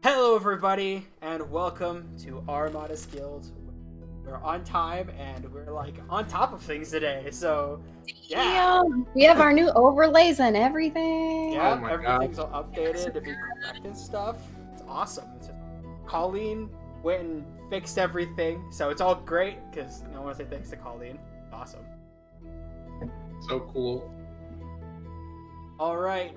Hello everybody, and welcome to Armada's Guild. We're on time, and we're on top of things today, so yeah. We have our new overlays and everything. Yeah, Oh everything's all updated to be correct and stuff. It's awesome. Colleen went and fixed everything, so it's all great, because I want to say thanks to Colleen. Awesome. So cool. Alright,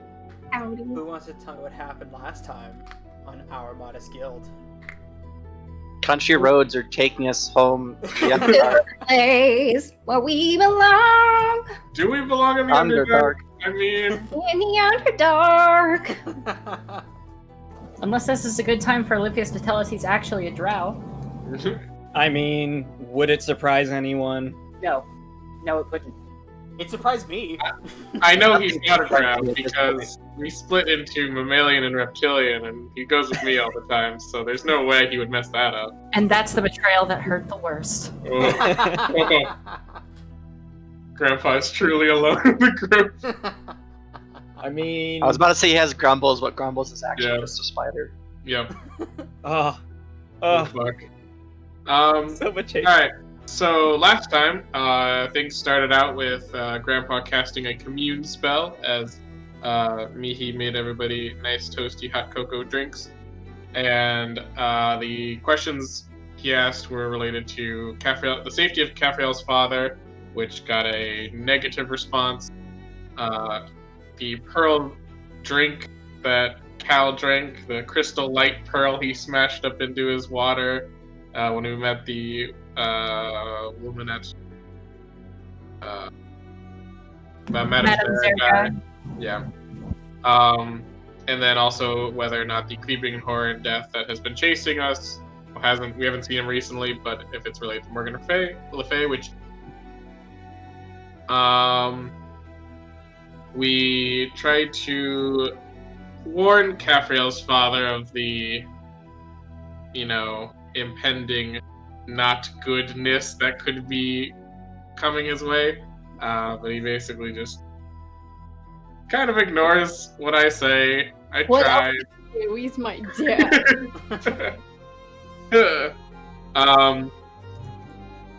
Howdy. who wants to tell me what happened last time on our Modest Guild? Country roads are taking us home. The place where we belong. Do we belong in the Underdark. Underdark? I mean, In the Underdark. Unless this is a good time for Olympius to tell us he's actually a drow. I mean, would it surprise anyone? No, it wouldn't. It surprised me. I know he's not a drow because we split into mammalian and reptilian, and he goes with me all the time, so there's no way he would mess that up. And that's the betrayal that hurt the worst. Oh. Grandpa is truly alone in the group. I mean, I was about to say he has Grumbles, but Grumbles is actually Yeah. just a spider. Yep. oh, Fuck. so much hate. Alright, so last time, things started out with Grandpa casting a commune spell as Mihi made everybody nice toasty hot cocoa drinks. And the questions he asked were related to the safety of Caphriel's father, which got a negative response. The pearl drink that Cal drank, the crystal light pearl he smashed up into his water when we met the woman at Madame Zerga. Yeah. And then also whether or not the creeping horror and death that has been chasing us we haven't seen him recently, but if it's related to Morgan Le Fay, which we tried to warn Caphriel's father of the impending not goodness that could be coming his way, but he basically just kind of ignores what I say. I What tried. He's my dad.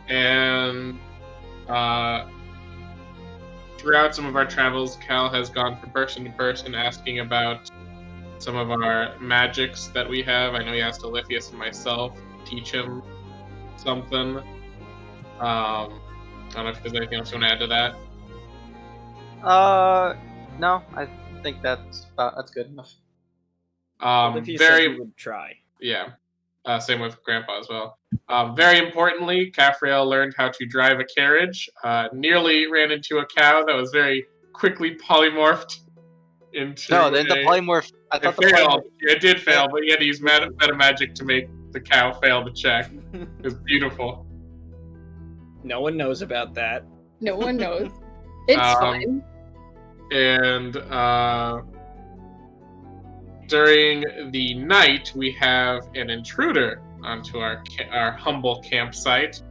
And throughout some of our travels, Cal has gone from person to person asking about some of our magics that we have. I know he asked Olympius and myself to teach him something. I don't know if there's anything else you want to add to that. No, I think that's good enough. If you said you would try. Yeah. Same with Grandpa as well. Very importantly, Caphriel learned how to drive a carriage. Nearly ran into a cow that was very quickly polymorphed into. No, then the polymorph. I thought It failed. It did fail, but he had to use meta magic to make the cow fail the check. It was beautiful. No one knows about that. No one knows. It's fine. And during the night, we have an intruder onto our humble campsite.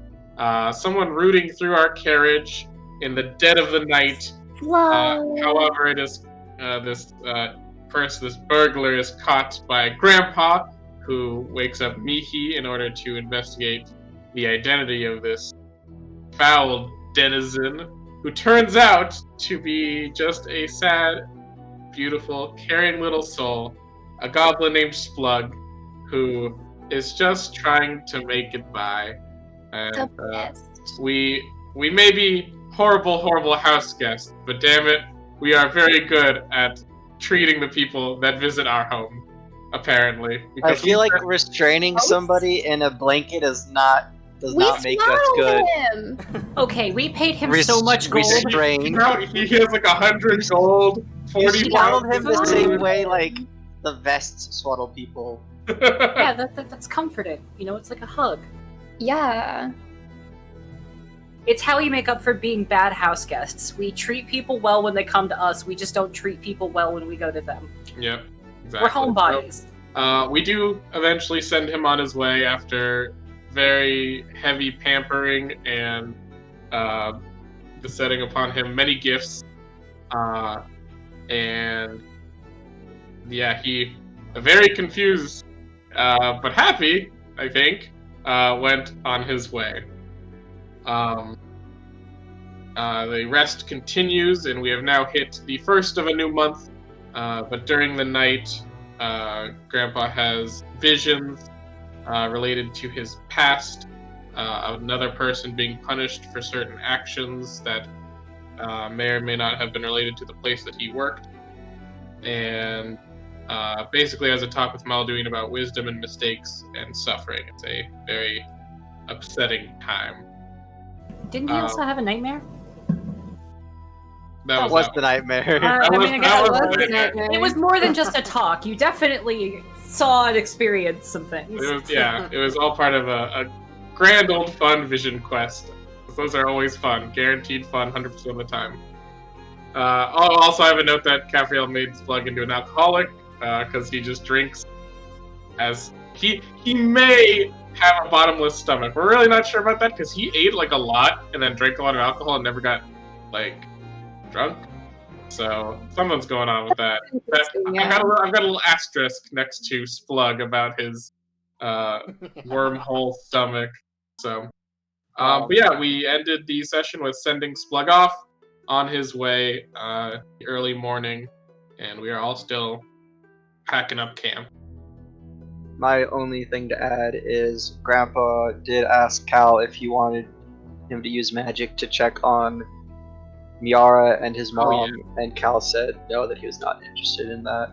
Someone rooting through our carriage in the dead of the night. However, it is this burglar is caught by Grandpa, who wakes up Mihi in order to investigate the identity of this foul denizen, who turns out to be just a sad, beautiful, caring little soul, a goblin named Splugg, who is just trying to make it by. And we may be horrible house guests, but damn it, we are very good at treating the people that visit our home, apparently. I feel like restraining somebody in a blanket does not make us good. Him. Okay, we paid him so much gold. Restrained. He has like 100 gold, 40 You swaddled him the same way like the vests swaddle people. Yeah, that's comforting. It's like a hug. Yeah. It's how we make up for being bad house guests. We treat people well when they come to us. We just don't treat people well when we go to them. Yep, exactly. We're homebodies. We do eventually send him on his way after very heavy pampering and besetting upon him many gifts. And yeah, he very confused but happy, I think, went on his way. The rest continues, and we have now hit the first of a new month. But during the night, Grandpa has visions related to his past, another person being punished for certain actions that may or may not have been related to the place that he worked, and basically has a talk with Malduin about wisdom and mistakes and suffering. It's a very upsetting time. Didn't he also have a nightmare? That was the nightmare. I guess that it was was. the nightmare. It was more than just a talk. You definitely saw and experienced some things. It was all part of a grand old fun vision quest. Those are always fun, guaranteed fun, 100% of the time. Also, I have a note that Capriel made Splugg into an alcoholic because he just drinks. As he may have a bottomless stomach. We're really not sure about that because he ate like a lot and then drank a lot of alcohol and never got like drunk. So something's going on with that. I've got a little asterisk next to Splugg about his wormhole stomach. So, but yeah, we ended the session with sending Splugg off on his way early morning, and we are all still packing up camp. My only thing to add is Grandpa did ask Cal if he wanted him to use magic to check on Miara and his mom, and Cal said no, that he was not interested in that.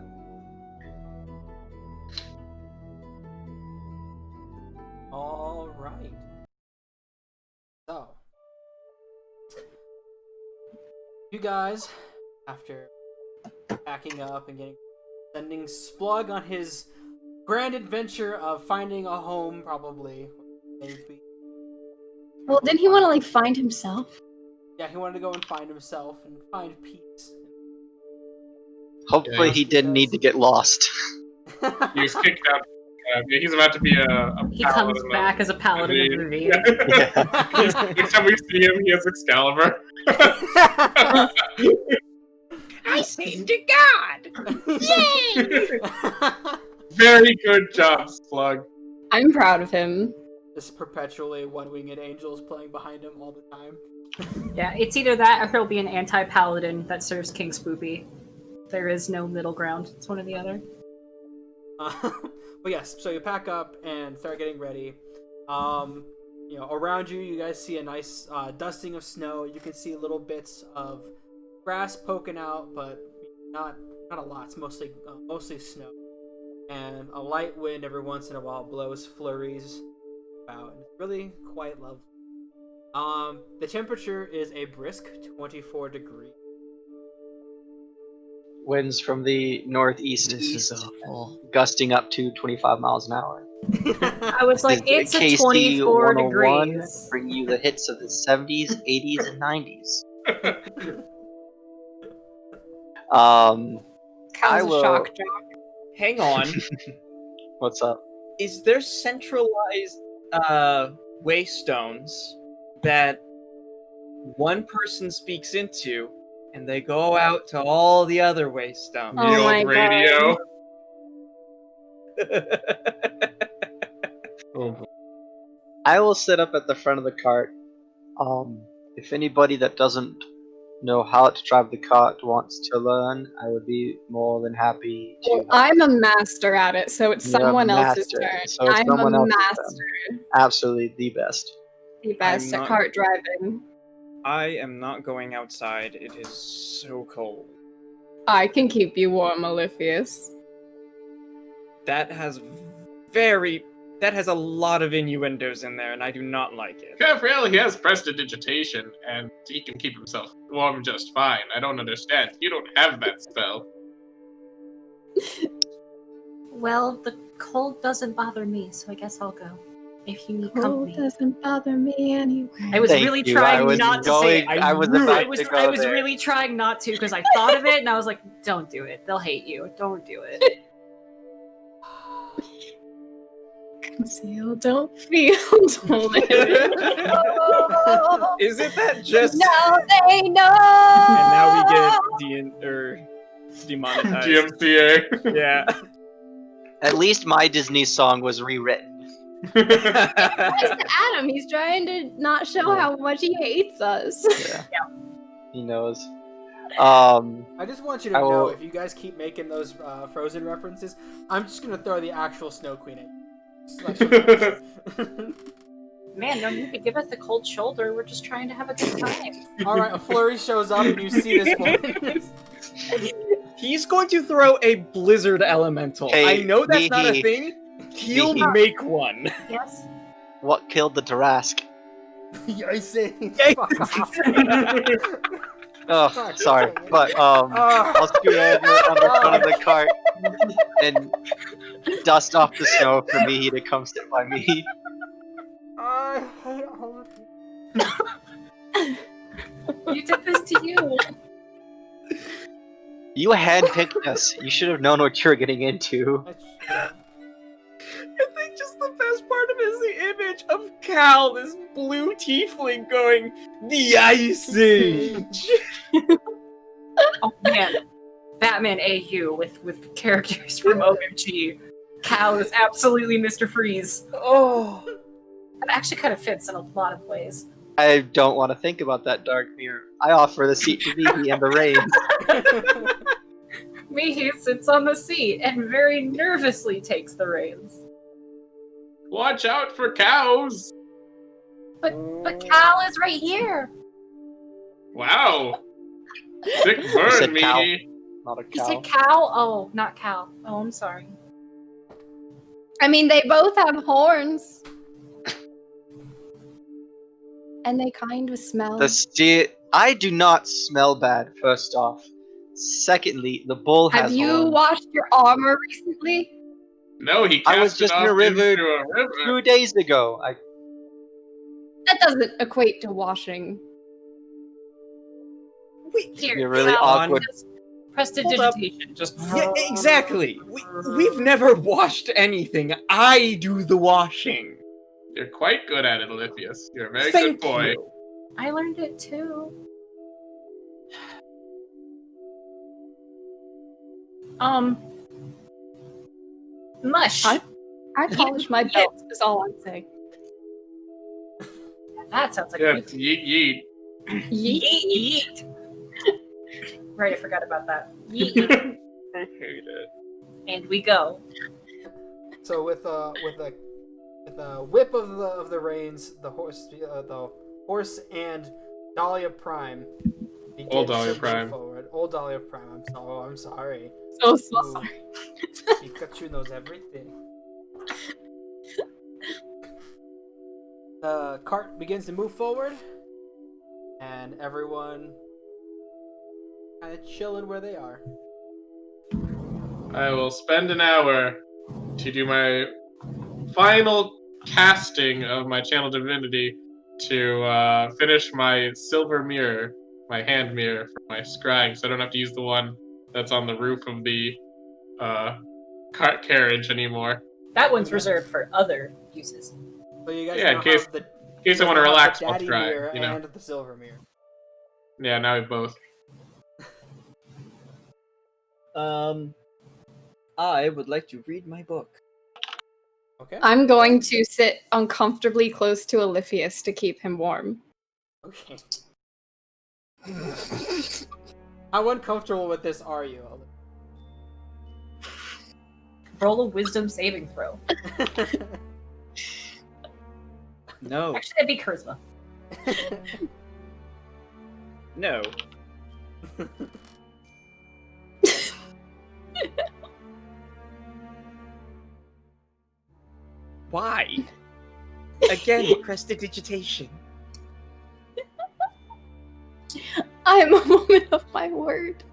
All right. So, you guys, after packing up and sending Splugg on his grand adventure of finding a home, probably. Maybe. Well, didn't he want to find himself? Yeah, he wanted to go and find himself and find peace. Hopefully, he didn't need to get lost. He was kicked out. He's about to be a He comes back as a paladin of Ravine. Next time we see him, he has Excalibur. I saved a god! Yay! Very good job, Splugg. I'm proud of him. Just perpetually one-winged angels playing behind him all the time. Yeah, it's either that or he'll be an anti-paladin that serves King Spoopy. There is no middle ground. It's one or the other. But yes, so you pack up and start getting ready. Around you, you guys see a nice dusting of snow. You can see little bits of grass poking out, but not a lot. It's mostly snow. And a light wind every once in a while blows flurries about, and it's really quite lovely. The temperature is a brisk 24 degrees. Winds from the northeast gusting up to 25 miles an hour. I was like, it's a 24 degrees. Bring you the hits of the 70s, 80s, and 90s. I will... shock jock. Hang on. What's up? Is there centralized waystones that one person speaks into, and they go out to all the other waystones? Oh the old radio. Oh. I will sit up at the front of the cart. If anybody that doesn't know how to drive the cart wants to learn, I would be more than happy to. Well, I'm a master at it, so it's someone else's turn. So it's I'm someone a else's master. turn. Absolutely the best. The best at cart driving. I am not going outside. It is so cold. I can keep you warm, Alyphius. That has a lot of innuendos in there, and I do not like it. Capriel, he has prestidigitation, and he can keep himself warm just fine. I don't understand. You don't have that spell. Well, the cold doesn't bother me, so I guess I'll go. If you need Cold company. doesn't bother me anyway. I was really trying not to say it. I was really trying not to because I thought of it and I was like, don't do it. They'll hate you. Don't do it. Conceal, don't feel, don't live. Is it that just... Now they know! And now we get demonetized. GMCA. Yeah. At least my Disney song was rewritten. That's to Adam. He's trying to not show how much he hates us. Yeah. He knows. I just want you to I know, will- if you guys keep making those Frozen references, I'm just gonna throw the actual Snow Queen at you. Man, no need to give us the cold shoulder. We're just trying to have a good time. All right, a flurry shows up, and you see this one. He's going to throw a blizzard elemental. Hey, I know that's not a Mihi. thing. He'll Mihi. make one. Yes. What killed the Tarask? I say, fuck off. Oh, sorry, but I'll scoot over on the front of the cart and dust off the snow for Mihi to come sit by me. I hate all of you. You did this to you. You handpicked us. You should have known what you were getting into. I think just the best part of it is the image of Cal, this blue tiefling, going, "The Ice Age." Oh man, Batman AU with characters from OMG. Cal is absolutely Mr. Freeze. Oh. It actually kind of fits in a lot of ways. I don't want to think about that dark mirror. I offer the seat to Mihi and the reins. Mihi sits on the seat and very nervously takes the reins. Watch out for cows! But Cal is right here. Wow. Sick You burn, said cow. Mihi. Not a You cow. said Cal? Oh, not Cal. Oh, I'm sorry. I mean, they both have horns. And they kind of smell. I do not smell bad, first off. Secondly, the bull has Have you horns. washed your armor recently? No, he I cast was it just in off a river into a river. 2 days ago. That doesn't equate to washing. Wait, Here, You're really Cal, awkward. just prestidigitation. Just yeah, exactly. We've never washed anything. I do the washing. You're quite good at it, Olympius. You're a very Thank good boy. you. I learned it too. Mush. I polish my belts, is all I'm saying. That sounds like Yeah, a yeet yeet. Right, I forgot about that. Yeet. I hate it. And we go. So with a whip of the reins, the horse and Dahlia Prime. Old begin Dahlia to move Prime. Forward. Old Dahlia Prime. I'm sorry. So Ooh. sorry. Pikachu knows everything. The cart begins to move forward, and everyone kind of chilling where they are. I will spend an hour to do my final casting of my channel divinity to finish my silver mirror, my hand mirror for my scrying, so I don't have to use the one that's on the roof of the cart carriage anymore. That one's reserved for other uses. So you guys Yeah, now in case- have the In case I want to now have relax the while daddy scrying, mirror you know. and the silver mirror. Yeah, now we have both. I would like to read my book. Okay. I'm going to sit uncomfortably close to Oliphius to keep him warm. Okay. How uncomfortable with this are you? Roll a wisdom saving throw. No, Actually, that'd be charisma. no. Why? Again, prestidigitation. I am a woman of my word.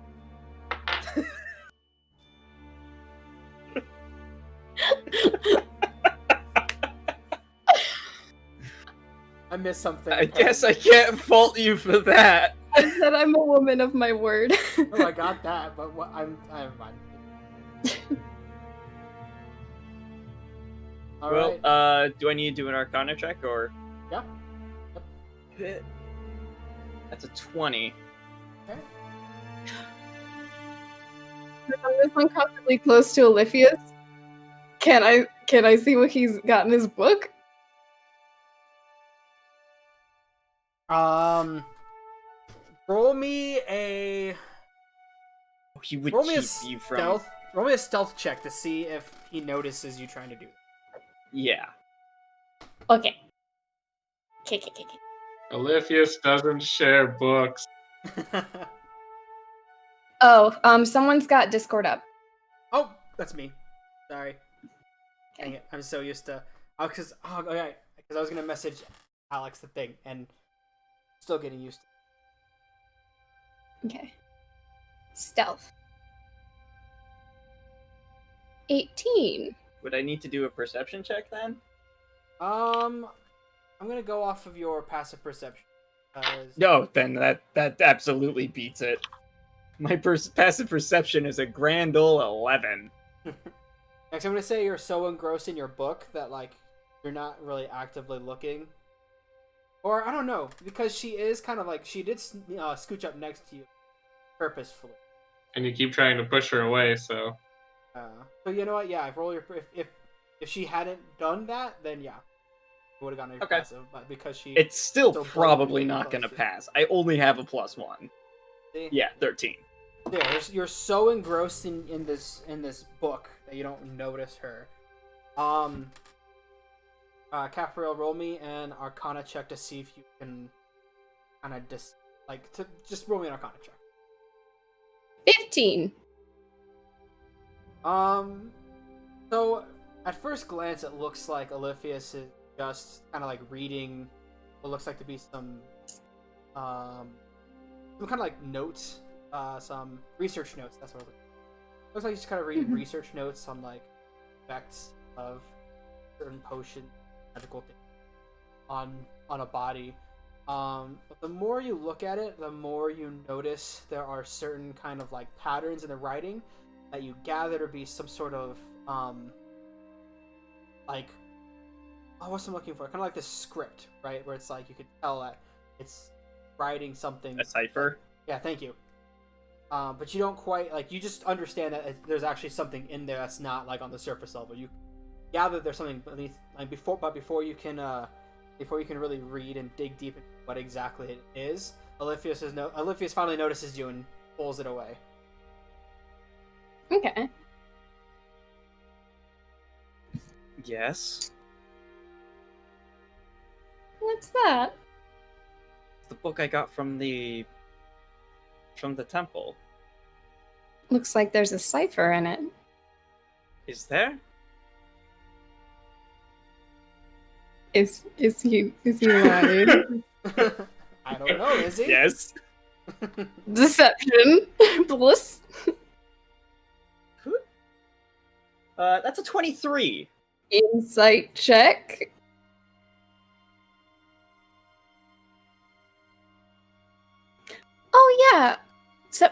I missed something. I guess I can't fault you for that. I said I'm a woman of my word. Oh, I got that, but what? I'm fine. All Well, right. do I need to do an Arcana check or? Yeah. Yep. That's a 20. I was uncomfortably close to Oliphius. Can I see what he's got in his book? Roll me a He would roll me a keep you from. stealth. Roll me a stealth check to see if he notices you trying to do Yeah. Okay. Okay. Oliphius doesn't share books. that. Oh, someone's got Discord up. Oh, that's me. Sorry. Dang it! I'm so used to. Because I was gonna message Alex the thing, and still getting used to. Okay. Stealth. 18. Would I need to do a perception check then? I'm gonna go off of your passive perception. No, then that absolutely beats it. My passive perception is a grand ol' 11. Next, I'm gonna say you're so engrossed in your book that like you're not really actively looking, or I don't know, because she is kind of like she did scooch up next to you purposefully. And you keep trying to push her away, so. So you know what? Yeah, if she hadn't done that, then yeah, it would have gotten a Okay. passive. But because she, It's still So probably blatantly not gonna close to- pass. I only have a +1. see? Yeah, 13. Yeah, you're so engrossed in this book that you don't notice her. Capriel, roll me an Arcana check to see if you can kind of just roll me an Arcana check. 15. So at first glance, it looks like Oliphius is just kind of like reading what looks like to be some kind of like notes, some research notes. That's what it looks like. He's just kind of reading research notes on like effects of certain potions, magical things on a body. But the more you look at it, the more you notice there are certain kind of like patterns in the writing that you gather to be some sort of what's I'm looking for? Kind of like this script, right? Where it's like you could tell that it's writing something. A cipher? Yeah, thank you. But you don't quite like. You just understand that there's actually something in there that's not like on the surface level. You gather there's something beneath, like before you can really read and dig deep into what exactly it is. Oliphius finally notices you and pulls it away. Okay. Yes. What's that? The book I got from the temple. Looks like there's a cipher in it. Is there? Is he lying? I don't know, is he? Yes. Deception. Bliss. That's a 23. Insight check. Oh yeah. So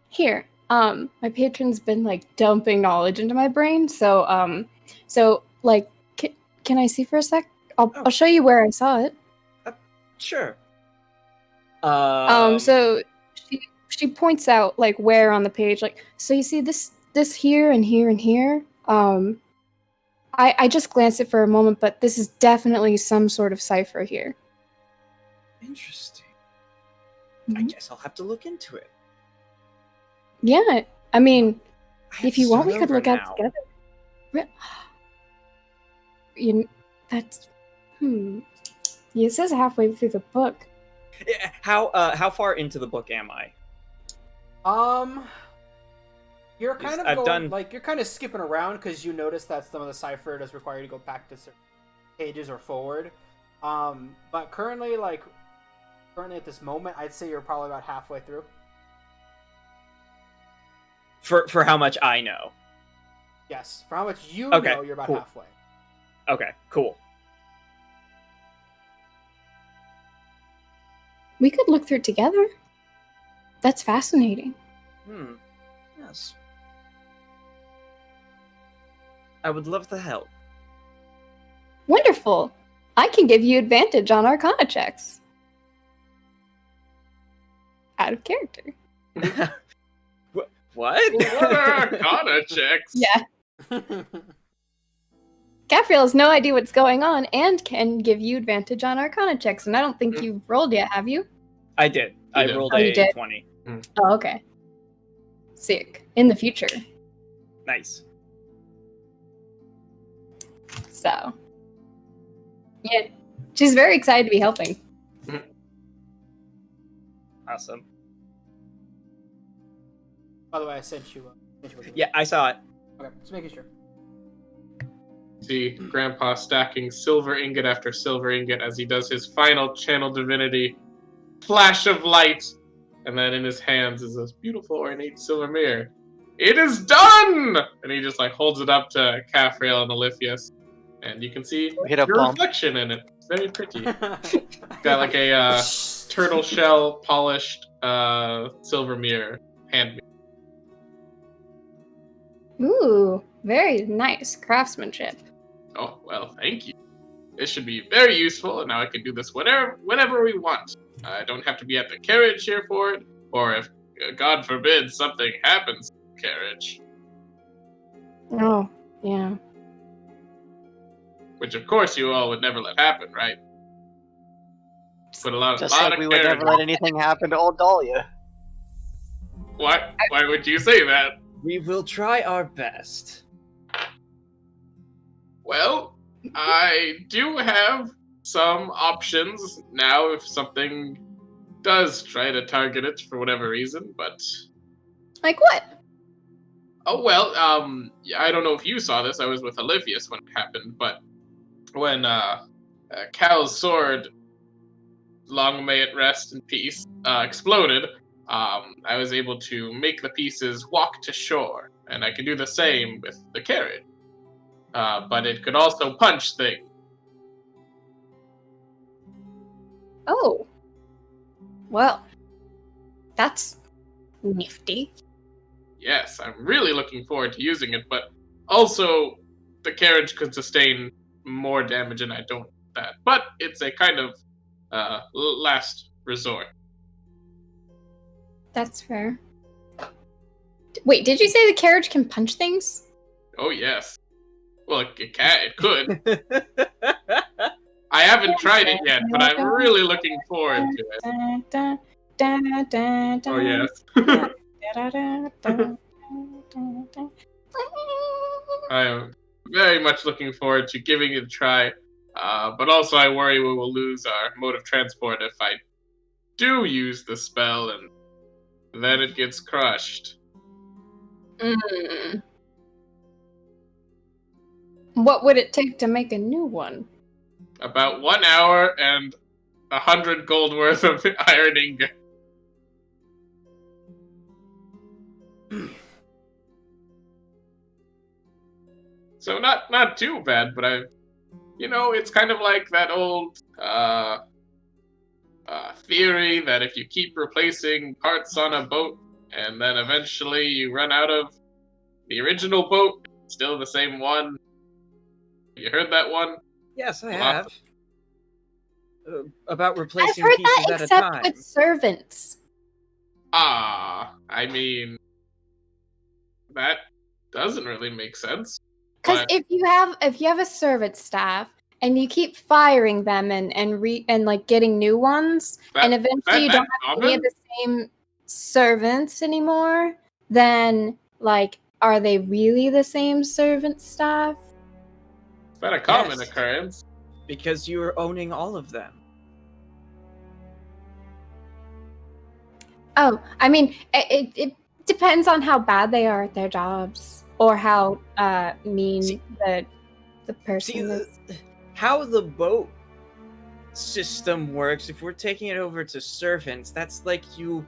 here, my patron's been like dumping knowledge into my brain. So like, can I see for a sec? I'll show you where I saw it. Sure. So she points out like where on the page, like, so you see this here and here and here. I just glanced at it for a moment, but this is definitely some sort of cipher here. Interesting. I Mhm. guess I'll have to look into it. Yeah, I mean, I have if you to want, we start could look over at now. it together. That's It says halfway through the book. Yeah, how far into the book am I? You're kind of I've going done- like you're kind of skipping around because you notice that some of the cipher does require you to go back to certain pages or forward. But currently at this moment, I'd say you're probably about halfway through. For how much I know. Yes, for how much you Okay, know, you're about cool. halfway. Okay, cool. We could look through it together. That's fascinating. Yes. I would love the help. Wonderful. I can give you advantage on Arcana checks. Out of character. What? What are Arcana checks? Yeah. Gabriel has no idea what's going on and can give you advantage on Arcana checks, and I don't think you've rolled yet, have you? I did. I rolled you a did? 20. Oh, okay. Sick. In the future. Nice. So, yeah, she's very excited to be helping. Awesome. By the way, I sent you. Yeah, I saw it. Okay, just making sure. See Grandpa stacking silver ingot after silver ingot as he does his final channel divinity flash of light, and then in his hands is this beautiful ornate silver mirror. It is done! And he just like holds it up to Caphrael and Oliphius, and you can see Hit a your bump. reflection in it. It's very pretty. Got like a turtle shell polished silver mirror hand. Ooh, very nice craftsmanship. Oh, well, thank you. This should be very useful, and now I can do this whenever we want. I don't have to be at the carriage here for it, or if, God forbid, something happens to the carriage. Oh, yeah. Which, of course, you all would never let happen, right? Put a lot Just of like we would never carriage. let anything happen to old Dahlia. Why would you say that? We will try our best. Well, I do have some options now if something does try to target it for whatever reason, but... Like what? Oh, well, yeah, I don't know if you saw this, I was with Oliphius when it happened, but when, Cal's sword, long may it rest in peace, exploded, I was able to make the pieces walk to shore, and I could do the same with the carriage. But it could also punch things. Oh. Well, that's nifty. Yes, I'm really looking forward to using it, but also the carriage could sustain more damage and I don't want that. But it's a kind of last resort. That's fair. Wait, did you say the carriage can punch things? Oh, yes. Well, it could. I haven't tried it yet, but I'm really looking forward to it. Oh, yes. I am very much looking forward to giving it a try, but also I worry we will lose our mode of transport if I do use the spell and then it gets crushed. What would it take to make a new one? About 1 hour and 100 gold worth of iron ingot. So not too bad, but it's kind of like that old theory that if you keep replacing parts on a boat and then eventually you run out of the original boat, it's still the same one. You heard that one? Yes, I have. About I've replacing heard pieces that at a except time. with servants. I mean, that doesn't really make sense. Because But- if you have a servant staff and you keep firing them and like getting new ones, and eventually you don't have any of the same servants anymore, then like are they really the same servant staff? Is that a common Yes. occurrence? Because you are owning all of them. Oh, I mean, it depends on how bad they are at their jobs or how mean See- the person See, is. how the boat system works, if we're taking it over to servants, that's like you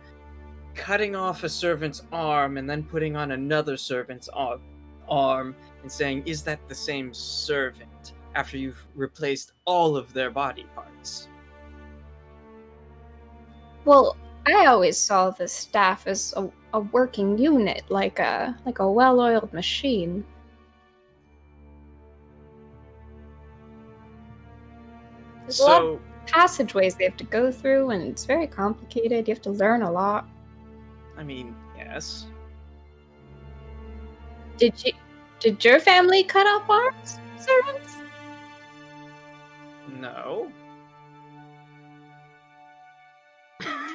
cutting off a servant's arm and then putting on another servant's arm and saying, is that the same servant? After you've replaced all of their body parts. Well, I always saw the staff as a working unit, like a well-oiled machine. There's a lot of passageways they have to go through, and it's very complicated. You have to learn a lot. I mean, yes. Did your family cut off arms? servants? No.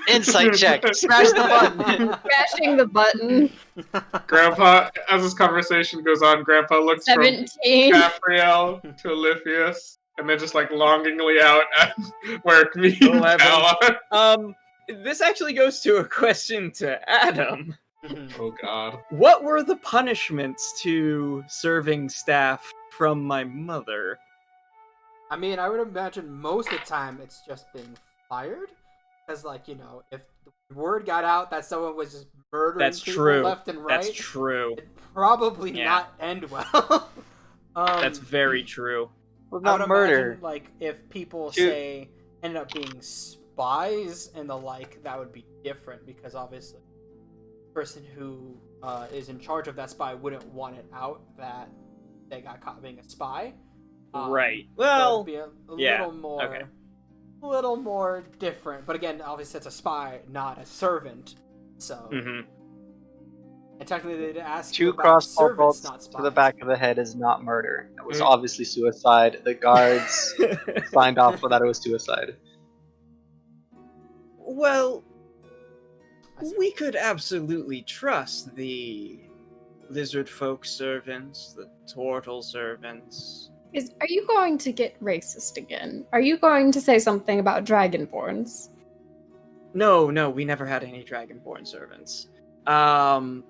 Insight check. Smash the button. Crashing the button. Grandpa, as this conversation goes on, Grandpa looks 17. from Capriel to Oliphius, and then just like longingly out at where me and 11. Cal are. This actually goes to a question to Adam. Oh God. What were the punishments to serving staff from my mother? I mean, I would imagine most of the time it's just being fired. Because, like, if the word got out that someone was just murdering people left and right, That's true. it'd probably not end well. That's very true. Well, I would not murder. imagine, like, if people say ended up being spies and the like, that would be different because obviously the person who is in charge of that spy wouldn't want it out that they got caught being a spy. Right. So Well, it'd be a little more. Okay. A little more different, but again, obviously it's a spy, not a servant. So, and technically they did ask you 2 about crossbow servants, bolts not to spies. the back of the head is not murder. It was obviously suicide. The guards signed off that it was suicide. Well, we could absolutely trust the lizard folk servants, the turtle servants. Are you going to get racist again? Are you going to say something about dragonborns? No, we never had any dragonborn servants. No,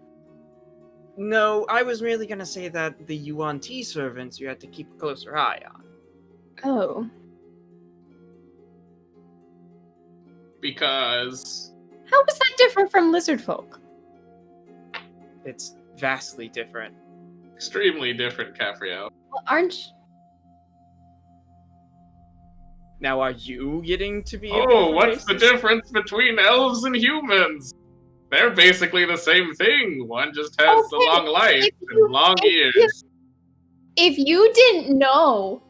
I was merely gonna say that the Yuan Ti servants you had to keep a closer eye on. Oh. Because How is that different from lizard folk? It's vastly different. extremely different, Capriel. Well, aren't Now, are you getting to be? Oh, what's the difference between elves and humans? They're basically the same thing. One just has a long life and long ears. If you didn't know,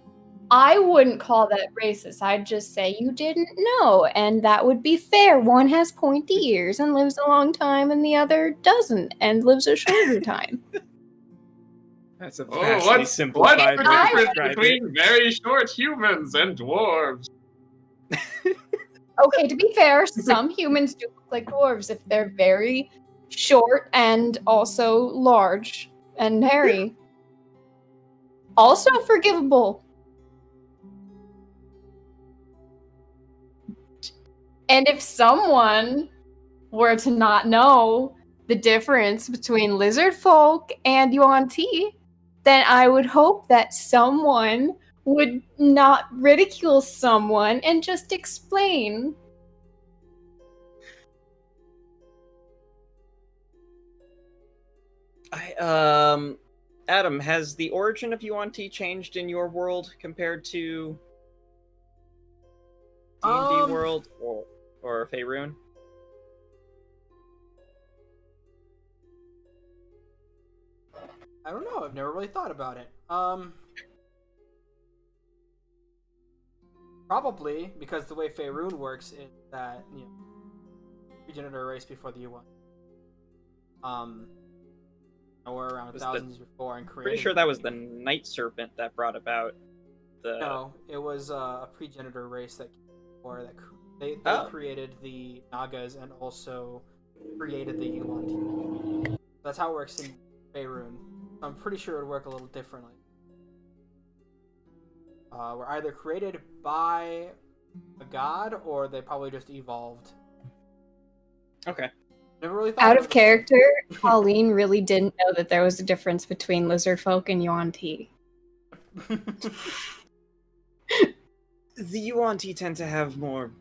I wouldn't call that racist. I'd just say you didn't know, and that would be fair. One has pointy ears and lives a long time, and the other doesn't and lives a shorter time. That's a Oh, vastly what's the simplified way to difference describe it. between very short humans and dwarves? Okay, to be fair, some humans do look like dwarves if they're very short and also large and hairy. Also forgivable. And if someone were to not know the difference between lizard folk and Yuan Ti, then I would hope that someone would not ridicule someone and just explain. Adam, has the origin of Yuan Ti changed in your world compared to D&D world or Faerun? I don't know. I've never really thought about it. Probably because the way Faerun works is that progenitor race before the U1. Or around thousands years before and created. Pretty sure that was the Night Serpent that brought about the. No, it was a progenitor race that came before that they created the Nagas and also created the Yuan. That's how it works in Faerun. I'm pretty sure it would work a little differently. Were either created by a god or they probably just evolved. Okay. Never really thought Out of character, Colleen really didn't know that there was a difference between lizard folk and Yuan Ti. The Yuan Ti tend to have more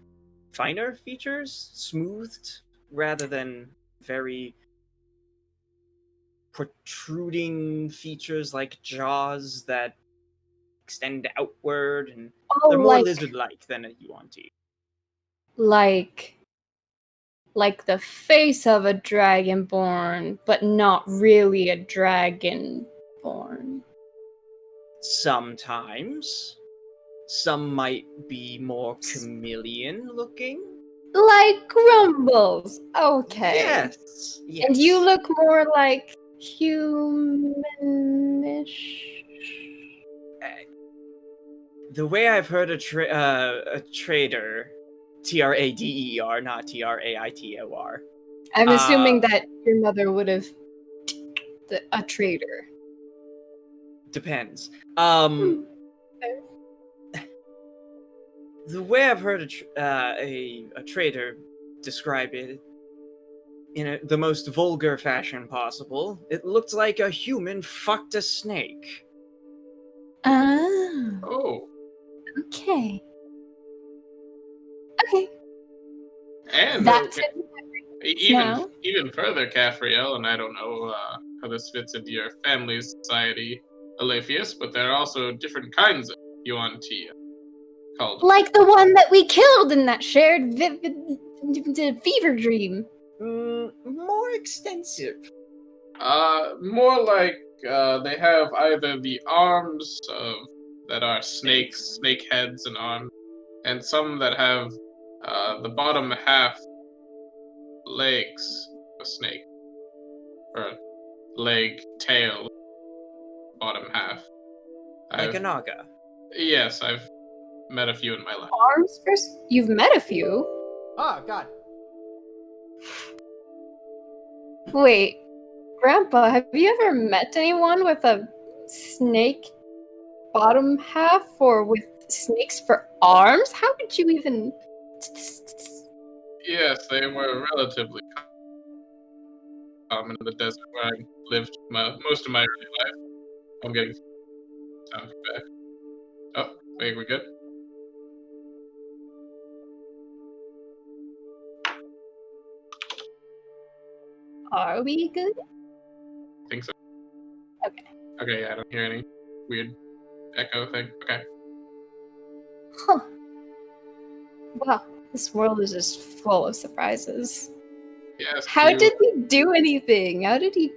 finer features, smoothed, rather than very protruding features like jaws that extend outward, and they're more lizard-like than a Yuan Ti. Like the face of a dragonborn, but not really a dragonborn. Sometimes. Some might be more chameleon-looking. Like Grumbles. Okay. Yes. And you look more like humanish. The way I've heard a trader, Trader, not Traitor. I'm assuming that your mother would have a traitor. Depends. Fair. The way I've heard a trader describe it in the most vulgar fashion possible, it looked like a human fucked a snake. Oh, Oh, okay. Okay, and that's it. even No. further, Caphriel, and I don't know how this fits into your family society, Aletheus, but there are also different kinds of Yuan-Ti called. Like the one that we killed in that shared fever dream. More extensive. More like they have either the arms that are snakes, snake heads and arms, and some that have the bottom half legs of a snake, or leg, tail, bottom half. Like a naga. Yes, I've met a few in my life. Arms first? You've met a few. Oh God. Wait, Grandpa, have you ever met anyone with a snake bottom half or with snakes for arms? How could you even... Yes, they were relatively common in the desert where I lived most of my early life. I'm getting sound feedback. Oh, wait, we good? Are we good? I think so. Okay. Okay, yeah, I don't hear any weird echo thing. Okay. Huh. Wow, this world is just full of surprises. Yes. How did he do anything? How did he...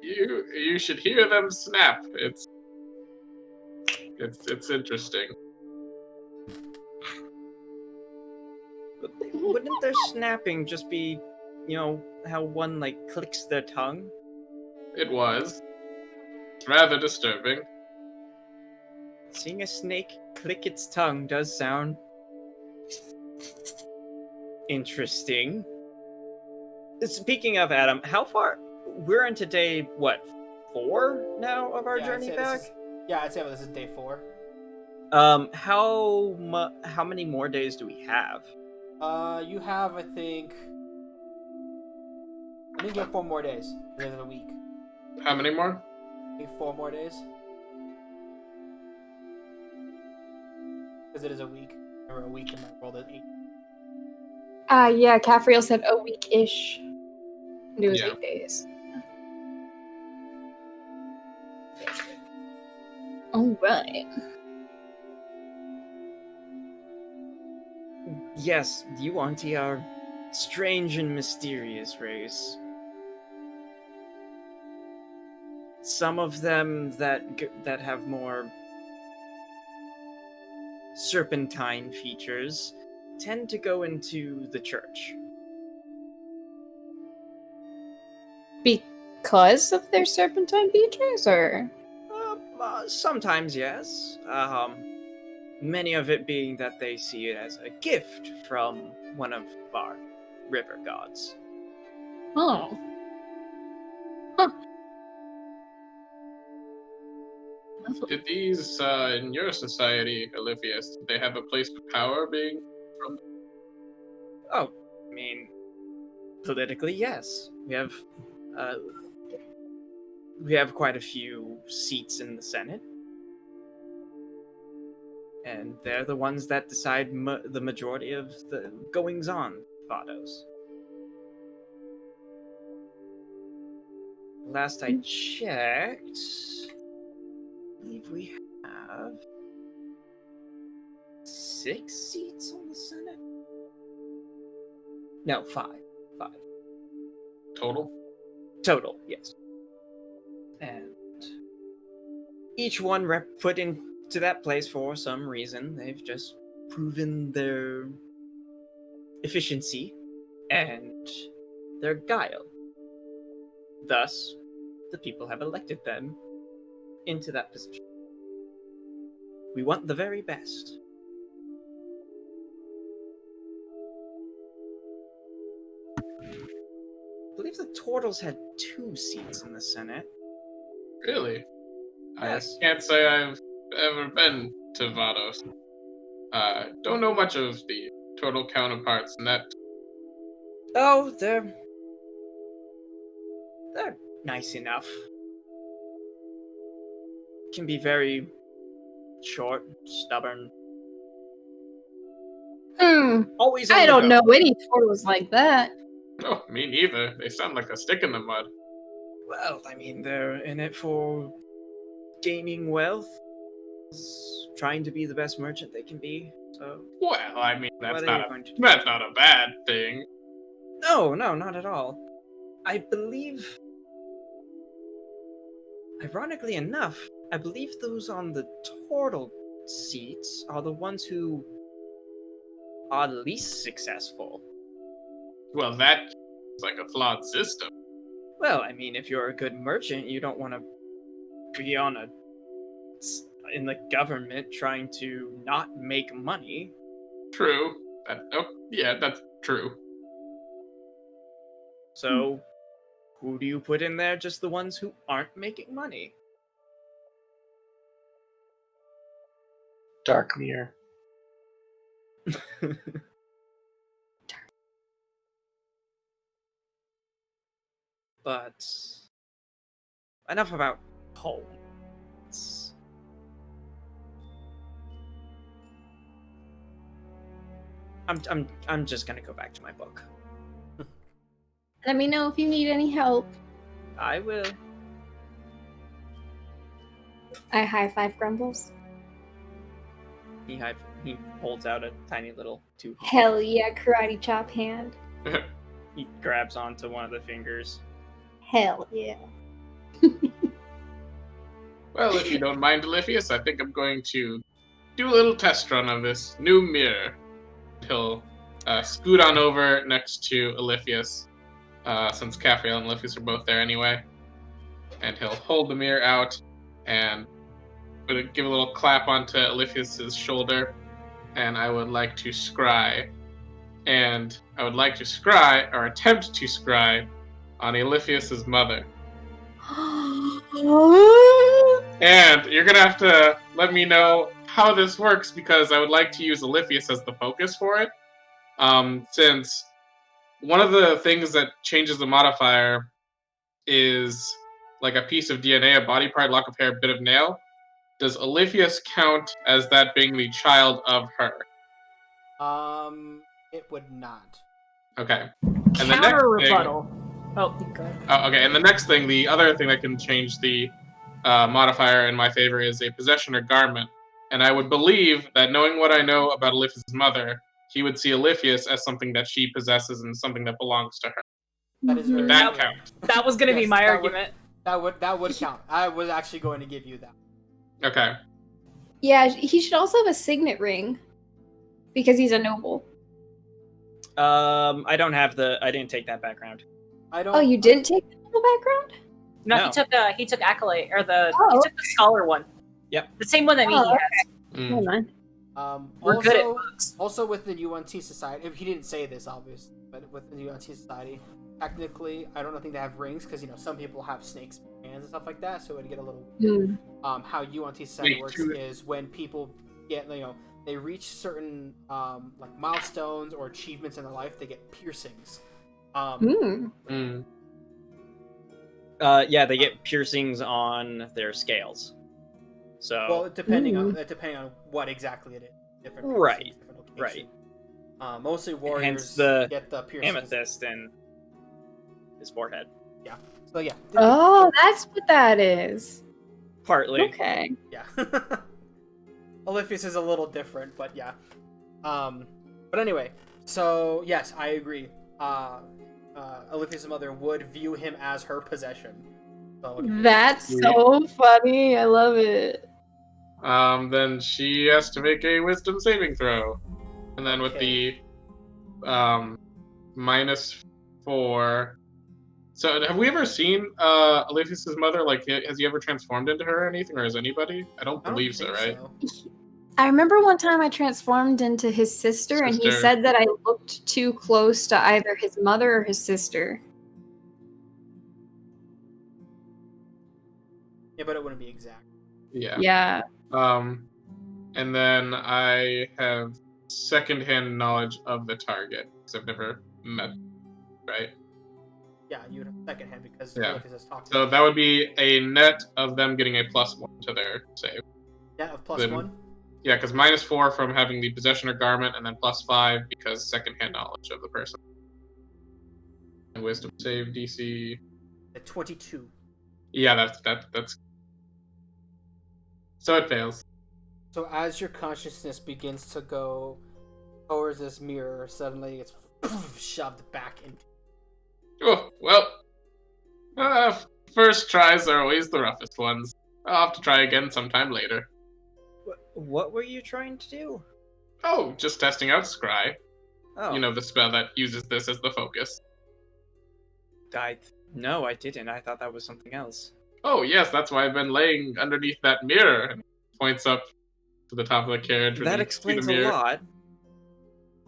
You should hear them snap. It's interesting. Wouldn't their snapping just be, how one clicks their tongue? It was. It's rather disturbing. Seeing a snake click its tongue does sound interesting. Speaking of Adam, how far? We're into day, 4 now of our journey back? I'd say this is day 4. How many more days do we have? You have, I think you have 4 more days. There's a week. How many more? I think 4 more days. Because it is a week. Or a week in my world is 8. Yeah, Caffriel said a week-ish. It was 8 days. Alright. Yes, Yuan-Ti are strange and mysterious race. Some of them that have more serpentine features tend to go into the church. Because of their serpentine features, or? Sometimes, yes. Many of it being that they see it as a gift from one of our river gods. Oh. Huh. Did these, in your society, Aletheus, did they have a place of power being from? Oh, I mean, politically, yes. We have quite a few seats in the Senate. And they're the ones that decide the majority of the goings-on of Vados. Last I checked, I believe we have 6 seats on the Senate? No, 5. 5. Total? Total, yes. And each one put into that place for some reason. They've just proven their efficiency and their guile. Thus, the people have elected them into that position. We want the very best. I believe the Turtles had 2 seats in the Senate. Really? Yes. I can't say I've ever been to Vados. Don't know much of the Turtle counterparts in that. Oh, they're nice enough. Can be very short, stubborn. Always on I the don't go. know any turtles like that. Oh, me neither. They sound like a stick in the mud. Well, I mean, they're in it for gaining wealth, trying to be the best merchant they can be. So, Well, I mean, that's what are not you a going to do? that's not a bad thing. No, not at all. I believe, ironically enough, I believe those on the turtle seats are the ones who are least successful. Well, that's like a flawed system. Well, I mean, if you're a good merchant, you don't want to be in the government trying to not make money. True. That's true. So, who do you put in there? Just the ones who aren't making money. Dark Mirror. But enough about homes. I'm just gonna go back to my book. Let me know if you need any help. I will. I high five Grumbles. He holds out a tiny little 2. Hell yeah, karate chop hand. He grabs onto one of the fingers. Hell yeah. Well, if you don't mind, Oliphius, I think I'm going to do a little test run of this new mirror. He'll scoot on over next to Oliphius, since Caphriel and Oliphius are both there anyway. And he'll hold the mirror out and give a little clap onto Oliphius' shoulder. And I would like to scry. And I would like to scry, or attempt to scry, on Oliphius' mother. And you're gonna have to let me know how this works, because I would like to use Oliphius as the focus for it. Since one of the things that changes the modifier is like a piece of DNA, a body part, lock of hair, bit of nail. Does Oliphius count as that being the child of her? It would not. Okay. And Counter rebuttal. Oh, go ahead. Okay, and the next thing, the other thing that can change the modifier in my favor is a possession or garment. And I would believe that, knowing what I know about Oliphius' mother, he would see Oliphius as something that she possesses and something that belongs to her. That is very That true. counts. That was going to be Yes, my that argument. That would count. I was actually going to give you that. Okay. Yeah, he should also have a signet ring. Because he's a noble. I don't have I didn't take that background. I don't. Oh, you didn't take the noble background? No, No. he took Acolyte, or Oh, he took the scholar one. Yep. The same one that me Oh, has. Never mind. We're also, good at books. Also within UNT Society, if he didn't say this, obviously, but within UNT Society, technically, I don't think they have rings, because, some people have snakes hands and stuff like that, so it would get a little weird. How UNT Society Wait, works to- is when people get, they reach certain, like, milestones or achievements in their life, they get piercings. Yeah, they get piercings on their scales. So Well, depending on what exactly it is. Different piercings, Right, different right. locations. Mostly warriors Hence the get the piercings. amethyst in his forehead. So yeah. Oh, that's what that is. Partly. Okay. Yeah. Oliphius is a little different, but yeah. But anyway, so yes, I agree. Oliphius' mother would view him as her possession. So, That's so funny. I love it. Then she has to make a wisdom saving throw. And then with the -4. So have we ever seen Oliphius' mother? Like, has he ever transformed into her or anything, or is anybody? I don't believe so, think right? so. I remember one time I transformed into his sister, and he said that I looked too close to either his mother or his sister. Yeah, but it wouldn't be exact. Yeah. Yeah. And then I have secondhand knowledge of the target because I've never met, right? Yeah, you would have second hand because Yeah. Lucas has talked So about that would be a net of them getting a +1 to their save. net of plus Then- 1. Yeah, because -4 from having the possession or garment, and then +5 because secondhand knowledge of the person. And wisdom save DC. At 22. Yeah, that's. So it fails. So as your consciousness begins to go towards this mirror, suddenly it's shoved back into. Oh well. First tries are always the roughest ones. I'll have to try again sometime later. What were you trying to do? Oh, just testing out Scry. Oh, You know, the spell that uses this as the focus. No, I didn't. I thought that was something else. Oh, yes, that's why I've been laying underneath that mirror. And points up to the top of the carriage. That explains a lot.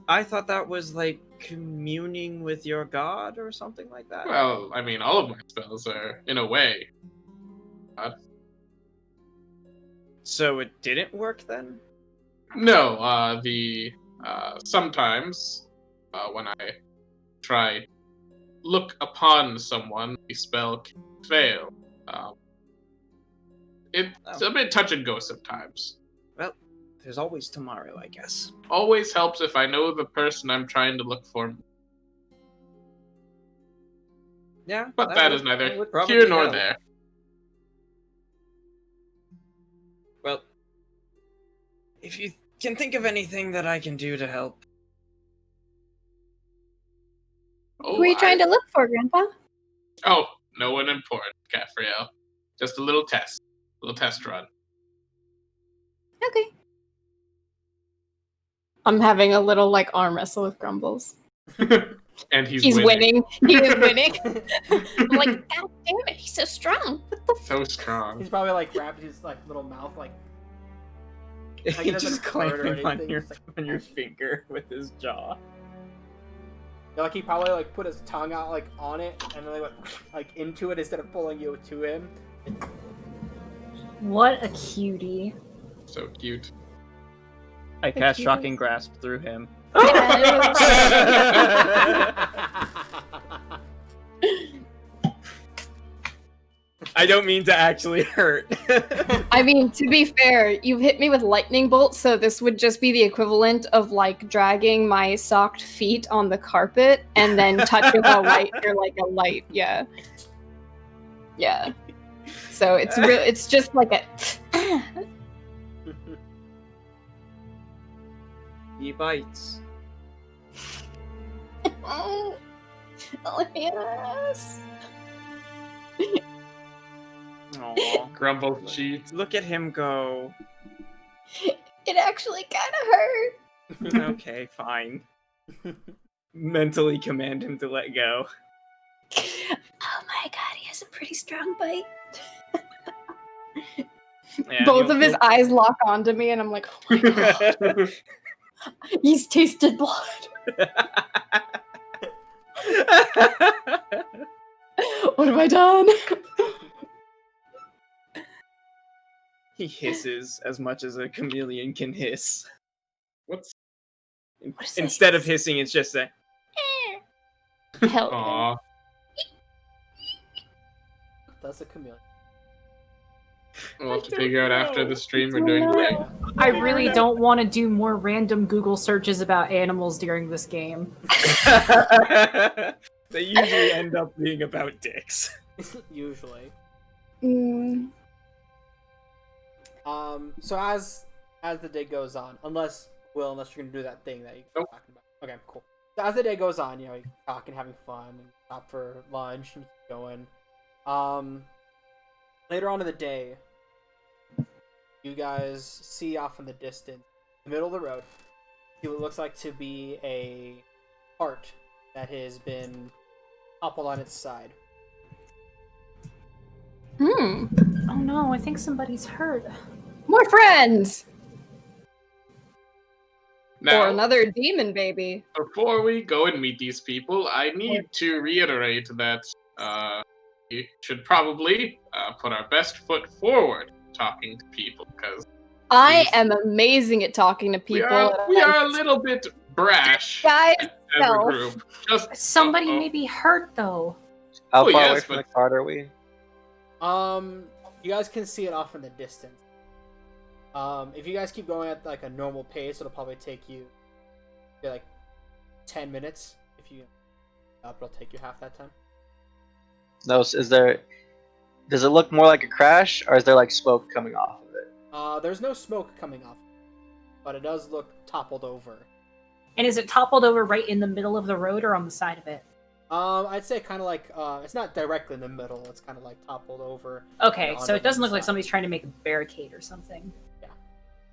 I thought that was like communing with your god or something like that. Well, I mean, all of my spells are, in a way. So it didn't work then? No, sometimes, when I try look upon someone, the spell can fail. It's a bit touch and go sometimes. Well, there's always tomorrow, I guess. Always helps if I know the person I'm trying to look for. Yeah, But that is neither would probably here nor help. there. Well, if you can think of anything that I can do to help. Oh, Who are you trying to look for, Grandpa? Oh, no one important, Caffriel. Just a little test. A little test run. Okay. I'm having a little like arm wrestle with Grumbles. And he's winning. He is winning. I'm like, God damn it, he's so strong. What the So strong. He's probably like wrapped his like little mouth like. Like, it He's doesn't just hurt or clamping on anything, your it's like- on your finger with his jaw. Yeah, like he probably like put his tongue out like on it and then they went like into it instead of pulling you to him. What a cutie. So cute. I cast you. Shocking Grasp through him. I don't mean to actually hurt. I mean, to be fair, you've hit me with lightning bolt, so this would just be the equivalent of like dragging my socked feet on the carpet and then touching a light or like a light. Yeah. Yeah. So it's real. It's just like a. He bites. Oh yes. Aw. Grumble cheats. Look at him go. It actually kind of hurt. Okay, fine. Mentally command him to let go. Oh my god, he has a pretty strong bite. Yeah, Both he'll- of his eyes lock onto me, and I'm like, oh my god, he's tasted blood. What have I done? He hisses as much as a chameleon can hiss. What's What is that? Instead of hissing, it's just a. Help. Aw. That's a chameleon. We'll have to figure out after the stream we're doing today. I really don't want to do more random Google searches about animals during this game. They usually end up being about dicks. Usually. Mm, So as the day goes on, unless you're gonna do that thing that you were Nope. talking about. Okay, cool. So as the day goes on, you're talking, having fun, and stop for lunch and keep going. Later on in the day, you guys see off in the distance, in the middle of the road, see what looks like to be a cart that has been toppled on its side. hmm. Oh no, I think somebody's hurt. More friends. Now, Or another demon baby. before we go and meet these people, I need to reiterate that we should probably put our best foot forward talking to people, because I am amazing at talking to people. we are a little bit brash Guys, as a self. group. Just Somebody may be hurt though. How Oh, far yes, away from the cart are we? You guys can see it off in the distance. If you guys keep going at like a normal pace, it'll probably take you like 10 minutes. If you up, it'll take you half that time. No, is there? Does it look more like a crash, or is there like smoke coming off of it? There's no smoke coming off, but it does look toppled over. And is it toppled over right in the middle of the road or on the side of it? I'd say kind of like it's not directly in the middle. It's kind of like toppled over. Okay, so onto it doesn't one look like side. somebody's trying to make a barricade or something. Yeah.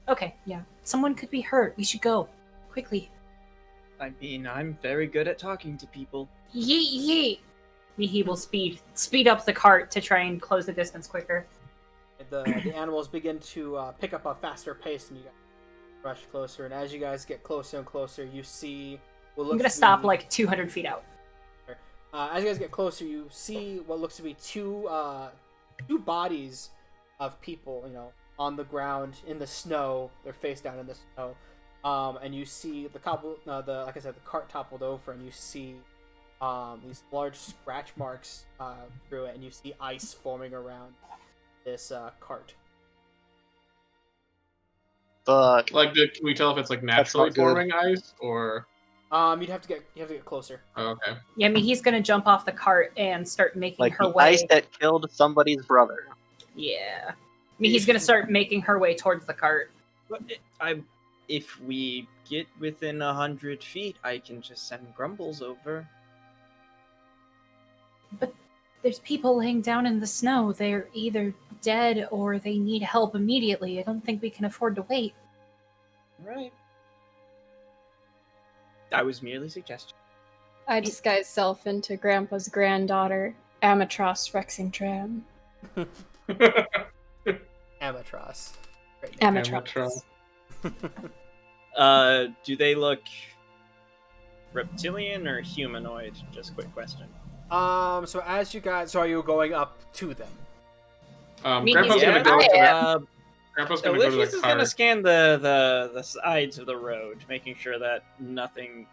Okay, yeah. Someone could be hurt. We should go. Quickly. I mean, I'm very good at talking to people. Yeet yeet! He will speed up the cart to try and close the distance quicker. The animals begin to pick up a faster pace, and you guys rush closer. And as you guys get closer and closer, you see what looks I'm gonna to stop be- like 200 feet out. As you guys get closer, you see what looks to be two bodies of people, on the ground in the snow. They're face down in the snow, and you see the like I said, the cart toppled over, and you see these large scratch marks through it, and you see ice forming around this cart. But like, can we tell if it's like naturally not good. forming ice or? You have to get closer. Oh, okay. Yeah, I mean, he's gonna jump off the cart and start making like her the way. ice that killed somebody's brother. Yeah. I mean, he's gonna start making her way towards the cart. But if we get within 100 feet, I can just send Grumbles over. But there's people laying down in the snow. They're either dead or they need help immediately. I don't think we can afford to wait. Right. I was merely suggesting. I disguise self into Grandpa's granddaughter, Amatros Rexingtram. Amatros. Great name. Amatros. Do they look reptilian or humanoid? Just quick question. So as you guys, so are you going up to them? Me Grandpa's neither. gonna go to Uh, Grandpa's gonna go to Olympius the is gonna cart. scan the sides of the road, making sure that nothing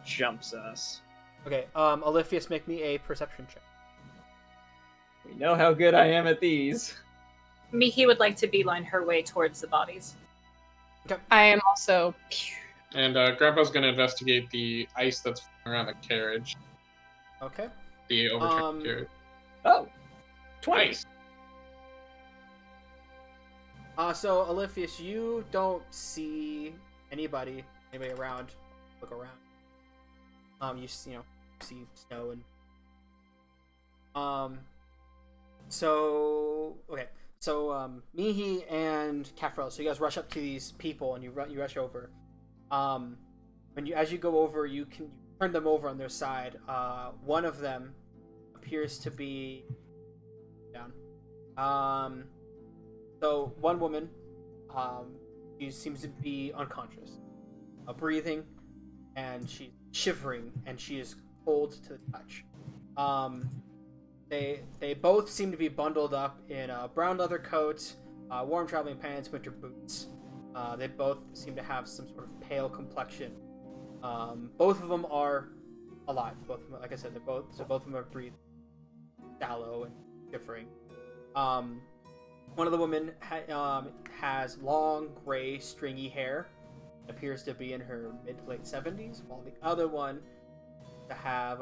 jumps us. Okay, Olympius, make me a perception check. We know how good I am at these. Mihi would like to beeline her way towards the bodies. I am also. And Grandpa's gonna investigate the ice that's around the carriage, Okay. the overturned carriage. Oh, 20. Nice. So Olympius, you don't see anybody around. Look around. You see snow and. So okay. So Mihi and Kafrel, so you guys rush up to these people and you rush over. As you go over, you can turn them over on their side. One of them appears to be down. So one woman, she seems to be unconscious, breathing, and she's shivering, and she is cold to the touch. They both seem to be bundled up in brown leather coats, warm traveling pants, winter boots. They both seem to have some sort of pale complexion. Both of them are alive. Both of them, like I said, both of them are breathing, shallow and shivering. One of the women has long, gray, stringy hair. Appears to be in her mid to late 70s, while the other one to have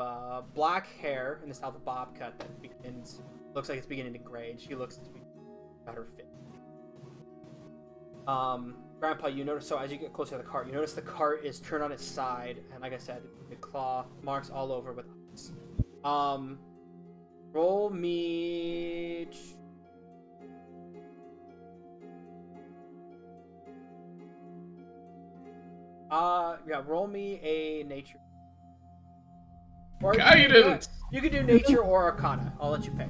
black hair in the style of a bob cut that looks like it's beginning to gray, and she looks to be about her 50s. Grandpa, you notice, so as you get closer to the cart, you notice the cart is turned on its side, and like I said, the claw marks all over with ice. Roll me. Roll me a nature. Or Guidance! You can do nature or arcana. I'll let you pick.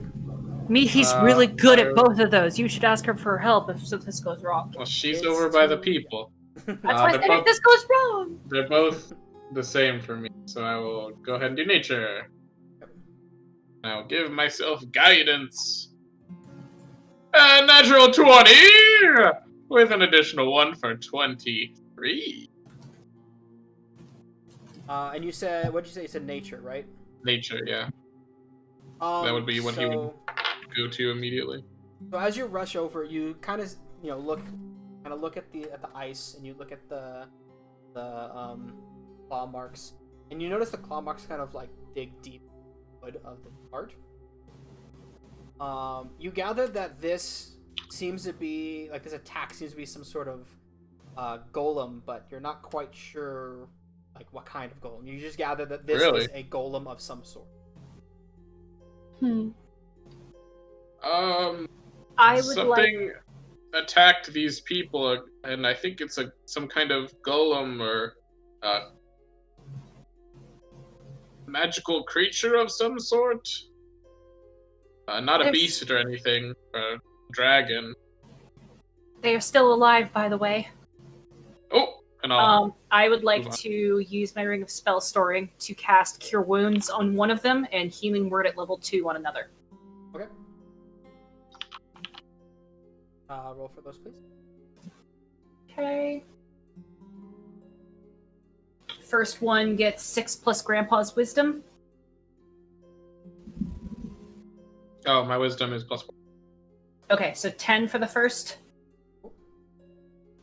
Mihi's really good at both of those. You should ask her for help if this goes wrong. Well, she's It's over by the too- people. That's why I they're said if both- this goes wrong. They're both the same for me, so I will go ahead and do nature. I'll give myself guidance. A natural 20! With an additional 1 for 23. And you said, what did you say? You said nature, right? Nature, yeah. That would be what he would go to immediately. So as you rush over, you kind of look at the ice, and you look at the claw marks, and you notice the claw marks kind of like dig deep in the wood of the cart. You gather that this seems to be like this attack seems to be some sort of golem, but you're not quite sure like what kind of golem. You just gather that this Really? is a golem of some sort. I would Something attacked these people, and I think it's some kind of golem or magical creature of some sort. Not a There's- beast or anything, a dragon. They are still alive, by the way. Oh, and I'll I would like move on. to use my Ring of Spell Storing to cast Cure Wounds on one of them and Healing Word at level 2 on another. Okay. Roll for those, please. Okay. First one gets 6 plus Grandpa's Wisdom. Oh, my wisdom is +4. Okay, so 10 for the first.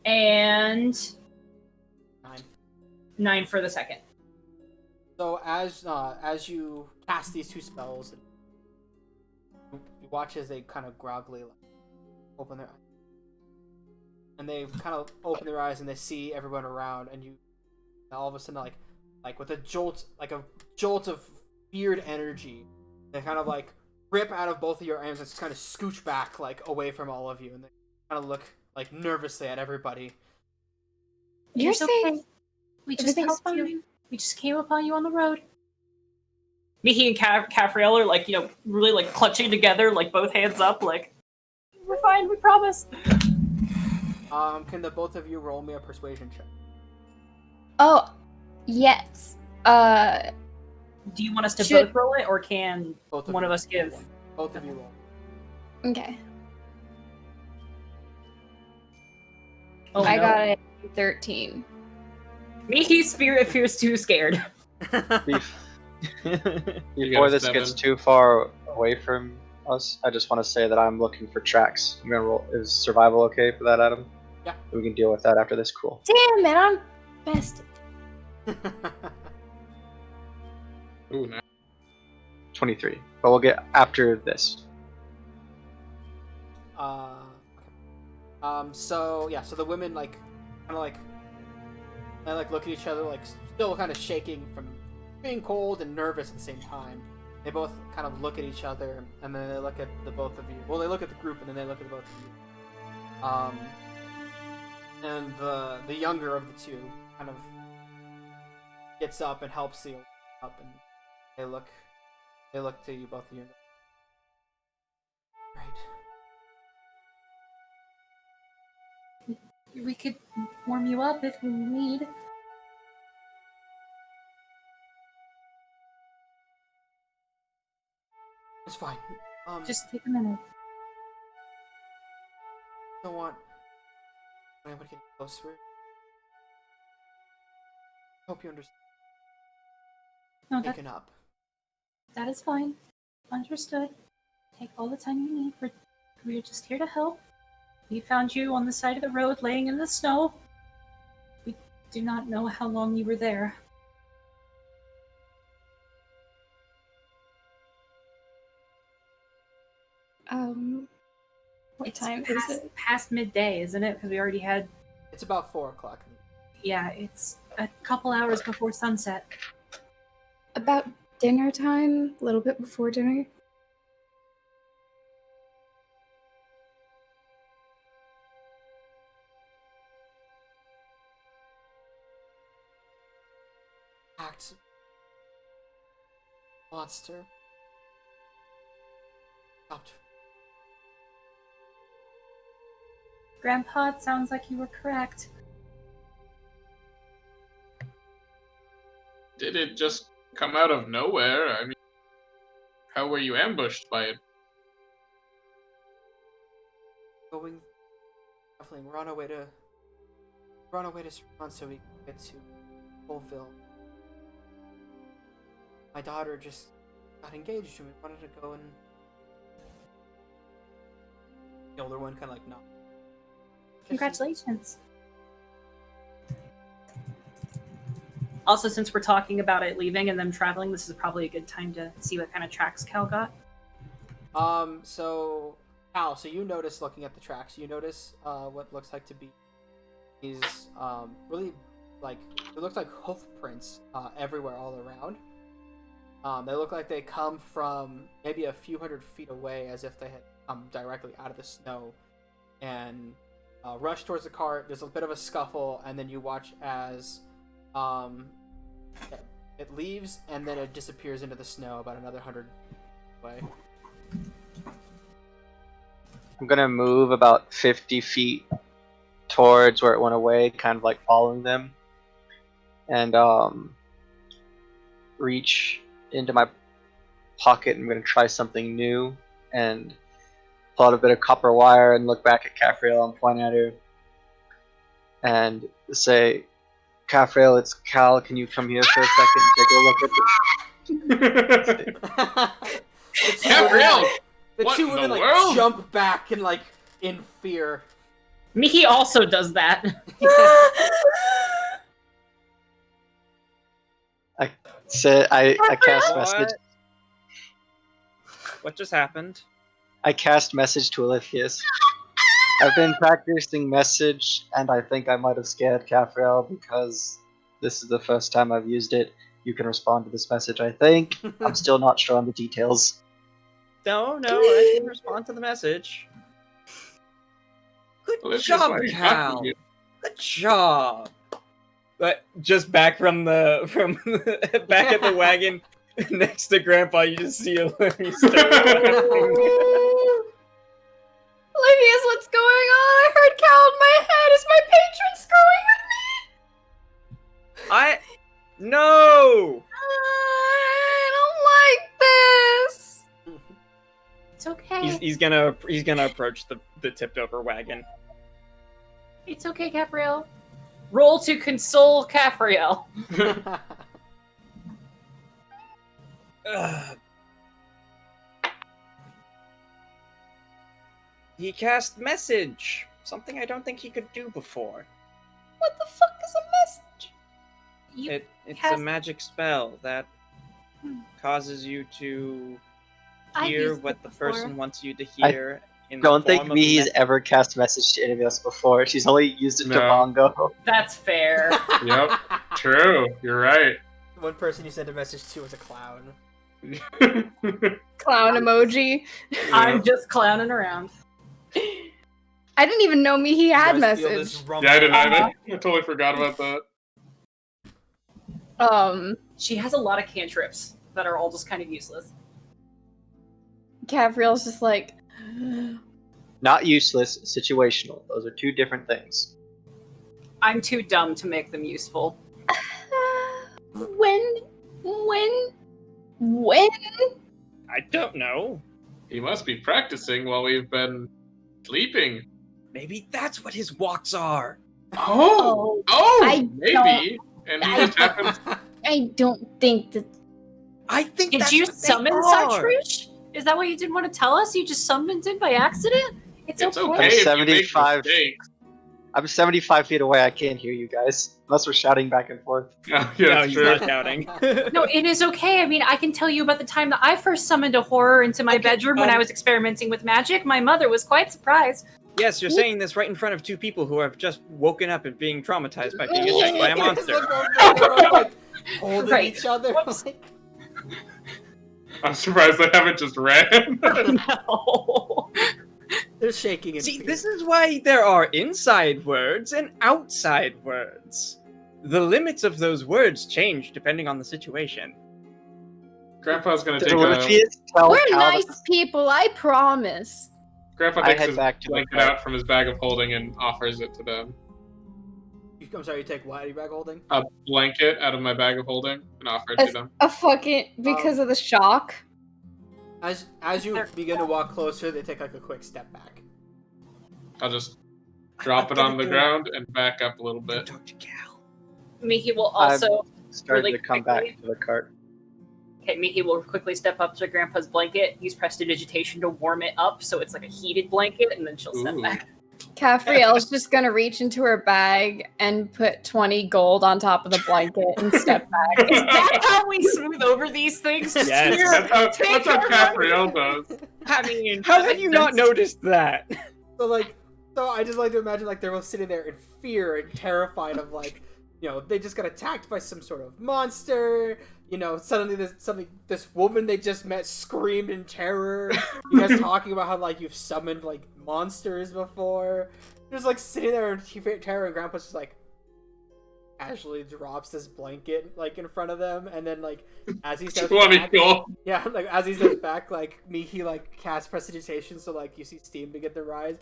And 9 for the second. So as you cast these two spells, you watch as they kind of groggily open their eyes, and they kind of open their eyes and they see everyone around, and you all of a sudden like with a jolt of feared energy, they kind of like rip out of both of your arms and just kind of scooch back like away from all of you, and they kind of look like nervously at everybody. You're It's safe. okay. We just Everything's helped you. fine. We just came upon you on the road. Mihi and Cafriel are like, really like clutching together, like both hands up, like, we're fine, we promise. Can the both of you roll me a persuasion check? Oh, yes. Do you want us to Should- both roll it, or can Both one you. of us give? Both of you roll. Okay. Oh, I no. got it. 13. Mihi's spirit feels too scared. Before this gets too far away from us, I just want to say that I'm looking for tracks. I'm gonna roll. Is survival okay for that, Adam? Yeah. We can deal with that after this. Cool. Damn it, I'm best. Ooh, nice. 23. But we'll get after this. Okay. So the women like kind of like they like look at each other like still kind of shaking from being cold and nervous at the same time. They both kind of look at each other, and then they look at the both of you. Well, they look at the group, and then they look at the both of you. And the younger of the two kind of gets up and helps you up, and they look to you, both of you. Right. We could warm you up if we need. It's fine. Just take a minute. don't want anyone getting closer. Hope you understand. No, Taken up. that is fine. Understood. Take all the time you need. We're just here to help. We found you on the side of the road laying in the snow. We do not know how long you were there. What It's time past, is it? past midday, isn't it? Because we already had... It's about 4 o'clock. Yeah, it's a couple hours before sunset. About dinner time? A little bit before dinner? Act. Monster. Stopped. Grandpa, it sounds like you were correct. did it just come out of nowhere? I mean, how were you ambushed by it? Going, definitely. We're on our way to Swan so we can get to Colville. My daughter just got engaged and we wanted to go and the older one kind of like no. Congratulations. Also, since we're talking about it leaving and them traveling, this is probably a good time to see what kind of tracks Cal got. So Cal, so you notice looking at the tracks, you notice what looks like to be these really like it looks like hoof prints everywhere all around. They look like they come from maybe a few hundred feet away, as if they had come directly out of the snow, and rush towards the cart. There's a bit of a scuffle, and then you watch as it leaves, and then it disappears into the snow about another 100 away. I'm gonna move about 50 feet towards where it went away, kind of like following them, and reach into my pocket. I'm gonna try something new and pull out a bit of copper wire and look back at Caffriel and point at her and say, Caffriel, it's Cal. Can you come here for a second and take a look at Caffriel! The What two in women the like world? jump back and like in fear. Mickey also does that. I cast message. What just happened? I cast message to Olithius. I've been practicing message, and I think I might have scared Caffriel because this is the first time I've used it. You can respond to this message, I think. I'm still not sure on the details. No, I can respond to the message. Good Olithius, job, why are you Cal. talking to you? Good job. But just back from back at the wagon next to Grandpa, you just see Olivia start laughing. Olivia's, what's going on? I heard Cal in my head. Is my patron screwing with me? No! I don't like this. It's okay. He's gonna approach the tipped over wagon. It's okay, Capriel. Roll to console Capriel. He cast message. Something I don't think he could do before. What the fuck is a message? It's a cast- magic spell that causes you to I've hear used what it the before. person wants you to hear. In the Don't think form of Mihi's me- ever cast message to any of us before. She's only used it to No. Mongo. That's fair. Yep, true. You're right. One person you sent a message to was a clown. Clown emoji. I'm just clowning around. I didn't even know Mihi had You guys feel this message. rumble. Yeah, I didn't either. I totally forgot about that. She has a lot of cantrips that are all just kind of useless. Capriel's just like, Not useless, situational. Those are two different things. I'm too dumb to make them useful. when? I don't know. He must be practicing while we've been sleeping. Maybe that's what his walks are. Oh, I maybe. And he just happens. I don't think that. I think Did that's you what they summon are. Satrish? Is that what you didn't want to tell us? You just summoned it by accident? It's okay. okay if you make 75. mistakes. I'm 75 feet away. I can't hear you guys. Unless we're shouting back and forth. Yeah, No, that's he's true. not shouting. No, it is okay. I mean, I can tell you about the time that I first summoned a horror into my bedroom when I was experimenting with magic. My mother was quite surprised. Yes, you're saying this right in front of two people who have just woken up and being traumatized by being attacked by a monster. Like, holding Right. each other. Whoops. Like, I'm surprised they haven't just ran. No. they're shaking in See, fear. this is why there are inside words and outside words. The limits of those words change depending on the situation. Grandpa's gonna Did take a. Olithius tell We're Cal that nice people, I promise. Grandpa I takes head his back to my blanket out from his bag of holding and offers it to them. I'm sorry. You take what out of your bag of holding? A blanket out of my bag of holding and offer it to them. A fucking because of the shock. As you begin to walk closer, they take like a quick step back. I'll just drop it on the ground and back up a little bit. Talk to Cal. Miki will also Starting really to come quickly- back to the cart. Okay, Miki will quickly step up to Grandpa's blanket, use prestidigitation to warm it up so it's like a heated blanket, and then she'll step Ooh. back. Caffriel's just gonna reach into her bag and put 20 gold on top of the blanket and step back. Is that how we smooth over these things? Just Yes. here, That's take how her Capriel does. I mean, how have you not noticed that? So I just like to imagine like they're both sitting there in fear and terrified of like, they just got attacked by some sort of monster. Suddenly this woman they just met screamed in terror. You guys talking about how like you've summoned like monsters before. Just like sitting there in terror, and Grandpa's just like casually drops this blanket like in front of them, and then like as he steps 20 back, gold. yeah, like as he steps back, like Miki like casts prestidigitation, so like you see steam begin to rise.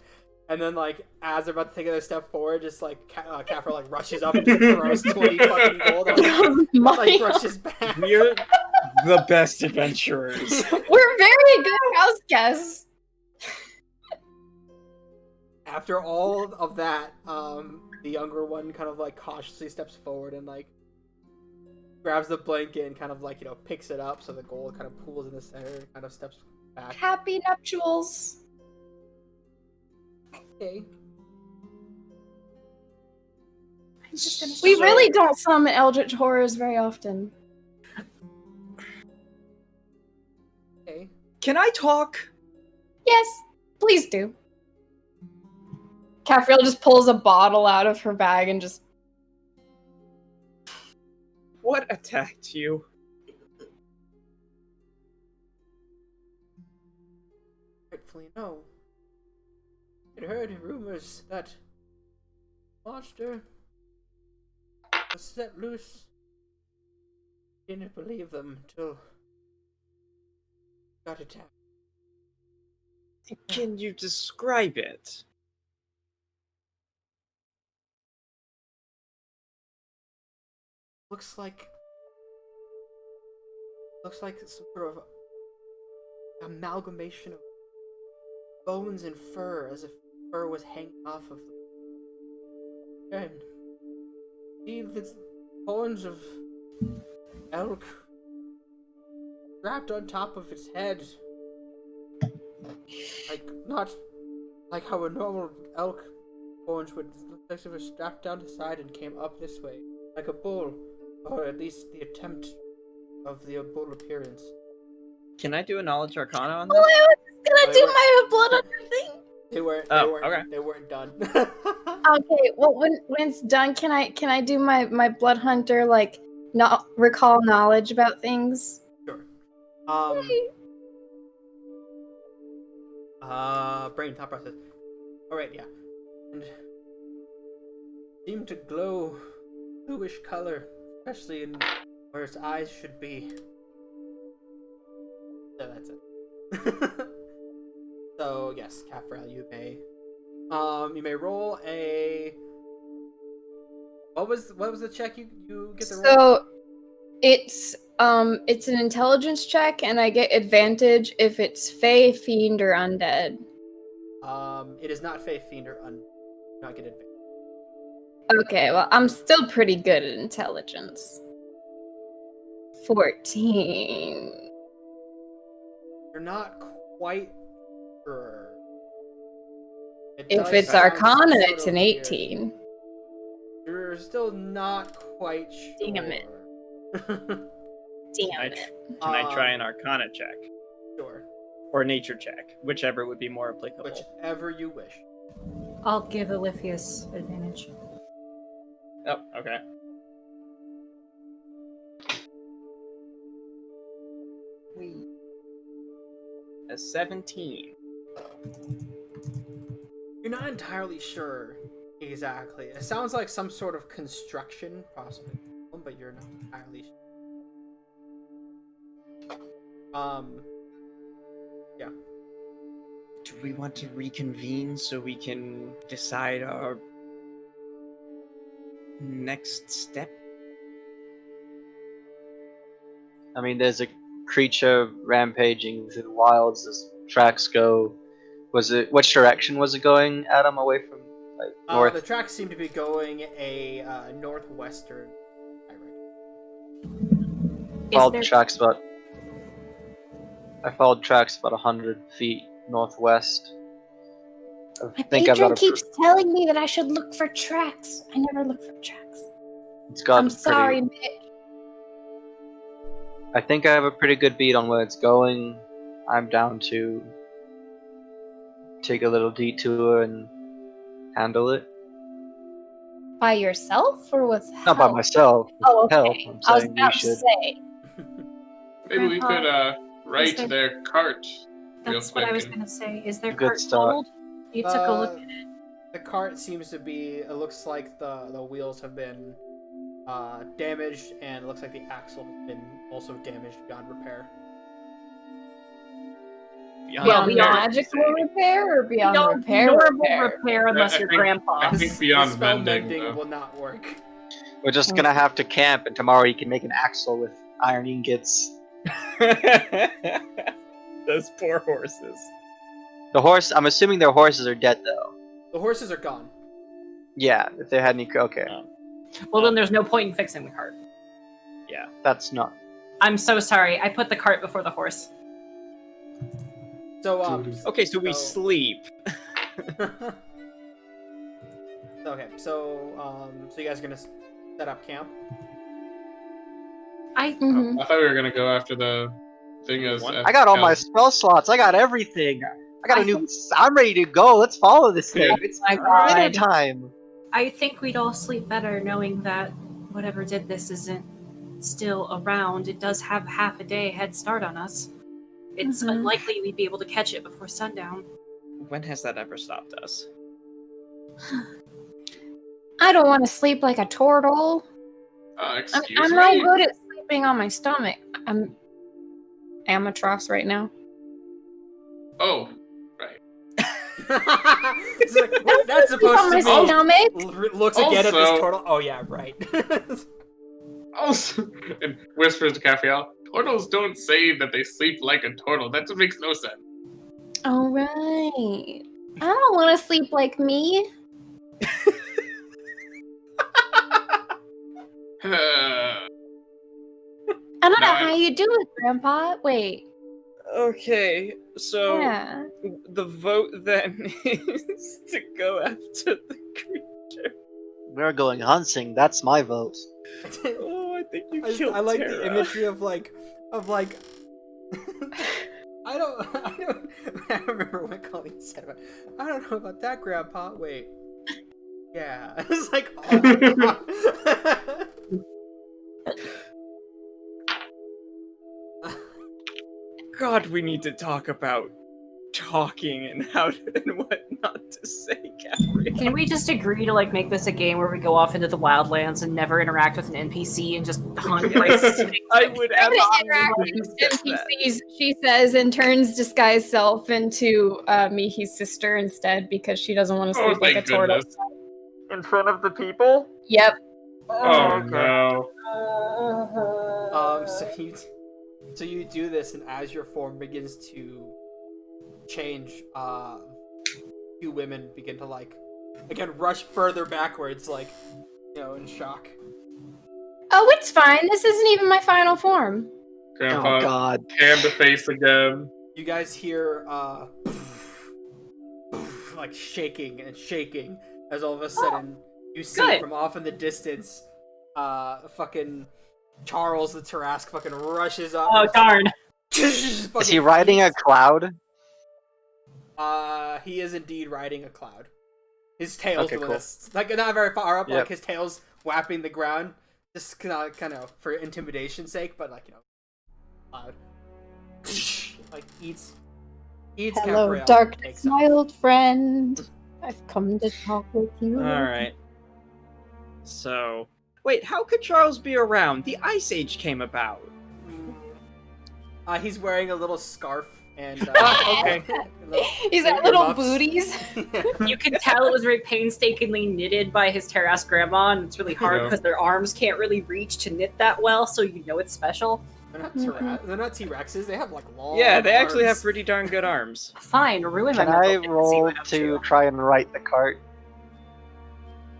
And then, like, as they're about to take another step forward, just, like, Kafra, like, rushes up and just throws 20 fucking gold on like, rushes back. We're the best adventurers. We're very good house guests. After all of that, the younger one kind of, like, cautiously steps forward and, like, grabs the blanket and kind of, like, picks it up so the gold kind of pools in the center and kind of steps back. Happy nuptials. Okay. I'm just gonna We really don't summon eldritch horrors very often. Okay. Can I talk? Yes, please do. Caffriel just pulls a bottle out of her bag and just... What attacked you? Rightfully no. I heard rumors that monster was set loose. Didn't believe them till got attacked. Can you describe it? Looks like some sort of amalgamation of bones and fur, as if fur was hanging off of them. And see the horns of elk strapped on top of its head. Like, not like how a normal elk horns would look like they were strapped down the side and came up this way, like a bull, or at least the attempt of the bull appearance. Can I do a knowledge arcana on Oh, this? I was gonna do my blood under thing. They weren't done. Okay, well, when it's done, can I do my blood hunter, like, not recall knowledge about things? Sure. Brain thought process. Alright, yeah. And seem to glow bluish color, especially in where its eyes should be. So that's it. So yes, Kafral, you may roll a. What was the check you get the roll? So it's an intelligence check, and I get advantage if it's Fey, Fiend, or Undead. It is not Fae, Fiend, or not get advantage. Okay, well, I'm still pretty good at intelligence. 14. You're not quite sure. If it's Arcana, it's an 18. You're still not quite sure. Damn it. Damn it. Can I try an arcana check? Sure. Or nature check? Whichever would be more applicable. Whichever you wish. I'll give Oliphius advantage. Oh, okay. A 17. You're not entirely sure exactly. It sounds like some sort of construction, possibly, but you're not entirely sure. Yeah. Do we want to reconvene so we can decide our next step? I mean, there's a creature rampaging through the wilds as tracks go. Which direction was it going, Adam? Away from like north? The tracks seem to be going a northwestern direction. I followed tracks about 100 feet northwest. My patron keeps telling me that I should look for tracks. I never look for tracks. I'm sorry, Mitch. I think I have a pretty good beat on where it's going. I'm down to take a little detour and handle it. By yourself or with help? Not by myself. Oh, okay. Help. I was about to say. Maybe we could write their cart. That's what I was going to say. Is their Good cart start. totaled? You took a look at it. The cart seems to be. It looks like the wheels have been damaged, and it looks like the axle has been also damaged beyond repair. Beyond magical repair or beyond repair? Normal repair unless your grandpa. I think beyond spell mending will not work. We're just gonna have to camp, and tomorrow you can make an axle with iron ingots. Those poor horses. The horse. I'm assuming their horses are dead though. The horses are gone. Yeah, if they had any. Okay. Well, then there's no point in fixing the cart. Yeah. That's not. I'm so sorry. I put the cart before the horse. So Okay, so we sleep. Okay, so you guys are gonna set up camp? I thought we were gonna go after the thing as. I got all my spell slots. I got everything. I got a new. I'm ready to go. Let's follow this thing. Yeah. It's My God. dinner time. I think we'd all sleep better knowing that whatever did this isn't still around. It does have half a day head start on us. It's unlikely we'd be able to catch it before sundown. When has that ever stopped us? I don't want to sleep like a turtle. Excuse I'm me? no good at sleeping on my stomach. I'm Amatros right now. Oh, right. It's like, what's that supposed on my to mean? stomach. Looks again at this Also- turtle. Oh yeah, right. Also, and whispers to Cafiel, turtles don't say that they sleep like a turtle. That just makes no sense. All right. I don't want to sleep like me. I don't know how you do it, Grandpa. Wait. Okay, so Yeah. the vote then is to go after the creature. We're going hunting. That's my vote. Oh, I think you killed I like Tara. the imagery of like I don't I remember what Colleen said about I don't know about that, Grandpa. Wait. Yeah. It's like God, we need to talk about talking and how to, and what not to say, Catherine. Can we just agree to like make this a game where we go off into the wildlands and never interact with an NPC and just hunt like I would I'm gonna absolutely interact with accept that. NPCs, she says, and turns disguised self into Mihi's sister instead because she doesn't want to Oh, sleep like a thank turtle. goodness. In front of the people? Yep. Oh, no. So you do this, and as your form begins to change, two women begin to like again rush further backwards, like in shock. Oh, it's fine. This isn't even my final form. Grandpa, Oh God. hand to face again. You guys hear like shaking and shaking as all of a sudden you see good. from off in the distance, fucking Charles the Tarrasque fucking rushes up. Oh darn. Is he riding a cloud? He is indeed riding a cloud. His tail's Okay, doing cool. this, like not very far up, Yep. like his tail's whapping the ground, just kind of for intimidation's sake, but cloud. Like eats. Hello, Camphrey, darkness, takes off. my old friend. I've come to talk with you. Alright. So, wait, how could Charles be around? The Ice Age came about. He's wearing a little scarf And Okay. He's your got little muffs. booties. You can tell it was very painstakingly knitted by his Terras grandma, and it's really hard Yeah. because their arms can't really reach to knit that well, so you know it's special. They're not T-Rexes. They have like long. Yeah, they actually have arms. pretty darn good arms. Fine, ruin my Can mental I fantasy roll without to you. try and right the cart?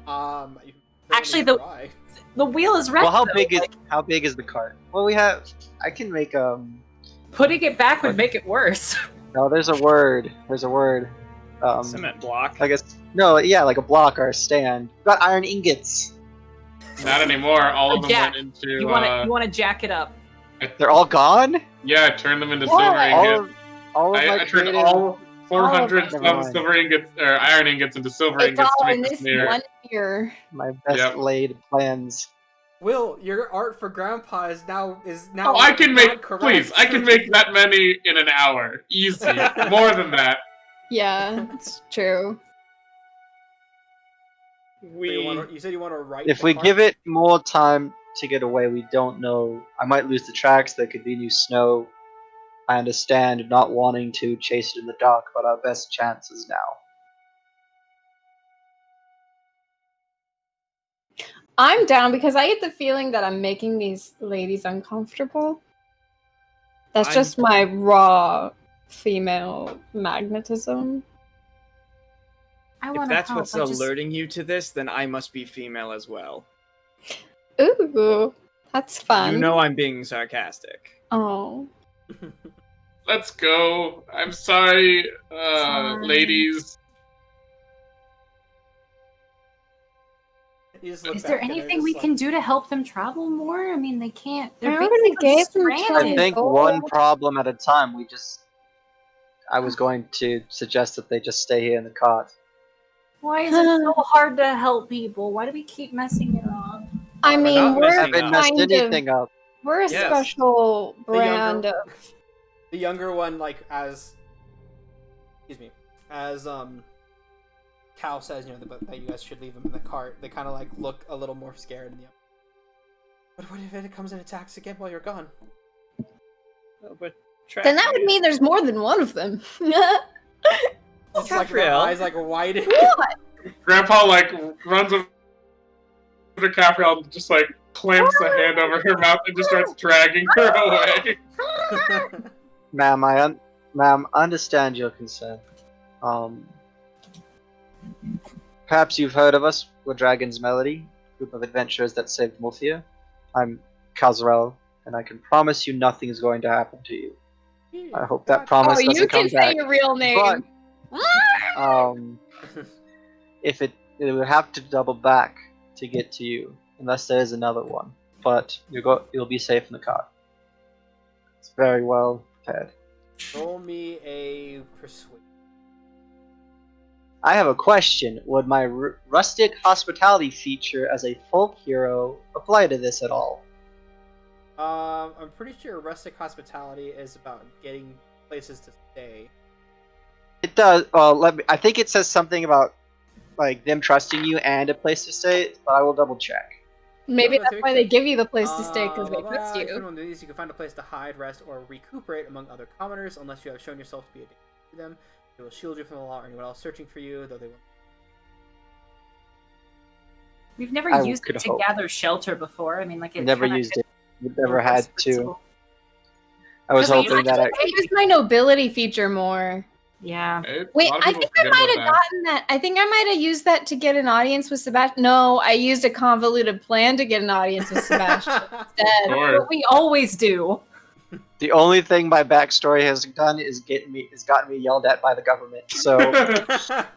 You can Actually, certainly try. The wheel is wrecked. Well, how though. big is the cart? Well, we have. I can make Putting it back would make it worse. No, there's a word. There's a word. Cement block. I guess no. Yeah, like a block or a stand. Got iron ingots. Not anymore. All of them Jack, went into. You want to jack it up. They're all gone. Yeah, I turned them into What? silver All ingots. of, all of my I turned creative- all 400 Never some mind. silver ingots or iron ingots into silver It's ingots all to in make this this mirror. one mirror. my best Yep. laid plans. Will, your art for Grandpa is now Oh, I can not make. correct. Please, I can make that many in an hour. Easy. More than that. Yeah, it's true. You said you want to write. If the we cart? give it more time to get away, we don't know. I might lose the tracks. There could be new snow. I understand not wanting to chase it in the dark, but our best chance is now. I'm down because I get the feeling that I'm making these ladies uncomfortable. That's I'm- just my raw female magnetism. I If want to that's help. what's I just... alerting you to this, then I must be female as well. Ooh, that's fun. You know I'm being sarcastic. Oh. Let's go. I'm sorry, Sorry. ladies. You just look Is there back and they're anything just we like- can do to help them travel more? I mean, they can't. They're I already basically gave them stranded. time. I think Oh. one problem at a time. I was going to suggest that they just stay here in the cart. Why is it so hard to help people? Why do we keep messing it up? I We're mean, not we're messing Haven't up. messed kind of anything up. we're a Yes. special brand younger- of The younger one, like as Cal says, that you guys should leave him in the cart. They kind of like look a little more scared. But what if it comes and attacks again while you're gone? Oh, but Then that would mean there's more than one of them. It's like their Capriel. eyes like widen. What? Grandpa like runs over to Capriel and just like clamps a hand over her mouth and just starts dragging her away. Ma'am, I understand your concern. Perhaps you've heard of us. We're Dragon's Melody, group of adventurers that saved Morphia. I'm Kazrel, and I can promise you nothing is going to happen to you. I hope that promise Oh, you doesn't come can say back. your real name. It would have to double back to get to you, unless there is another one. But you'll be safe in the car. It's very well prepared. Roll me a persuasion. I have a question. Would my rustic hospitality feature as a folk hero apply to this at all? I'm pretty sure rustic hospitality is about getting places to stay. It does. I think it says something about like them trusting you and a place to stay, but I will double check. Maybe No, that's why they give you the place to stay because they trust If you. one of these, you can find a place to hide, rest, or recuperate among other commoners, unless you have shown yourself to be a danger to them. They will shield you from the law or anyone else searching for you, though they will. We've never I used could it to hope. gather shelter before. I mean, like it Never kinda used could it. Never work had as to. principle. I was Because hoping that I. I use my nobility feature more. Yeah. Wait, I think I might have gotten that. I think I might have used that to get an audience with Sebastian. No, I used a convoluted plan to get an audience with Sebastian instead. What we always do. The only thing my backstory has done is gotten me yelled at by the government. So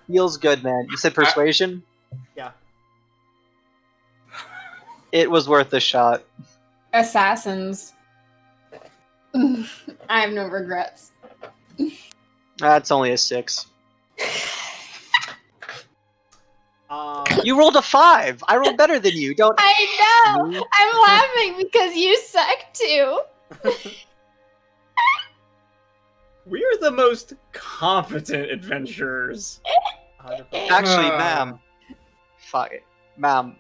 feels good, man. You said persuasion? Yeah. It was worth a shot. Assassins. I have no regrets. That's only a 6. Um, You rolled a 5. I rolled better than you. Don't. I know. I'm laughing because you suck too. We're the most competent adventurers. 100%. Actually, ma'am. Fuck it. Ma'am.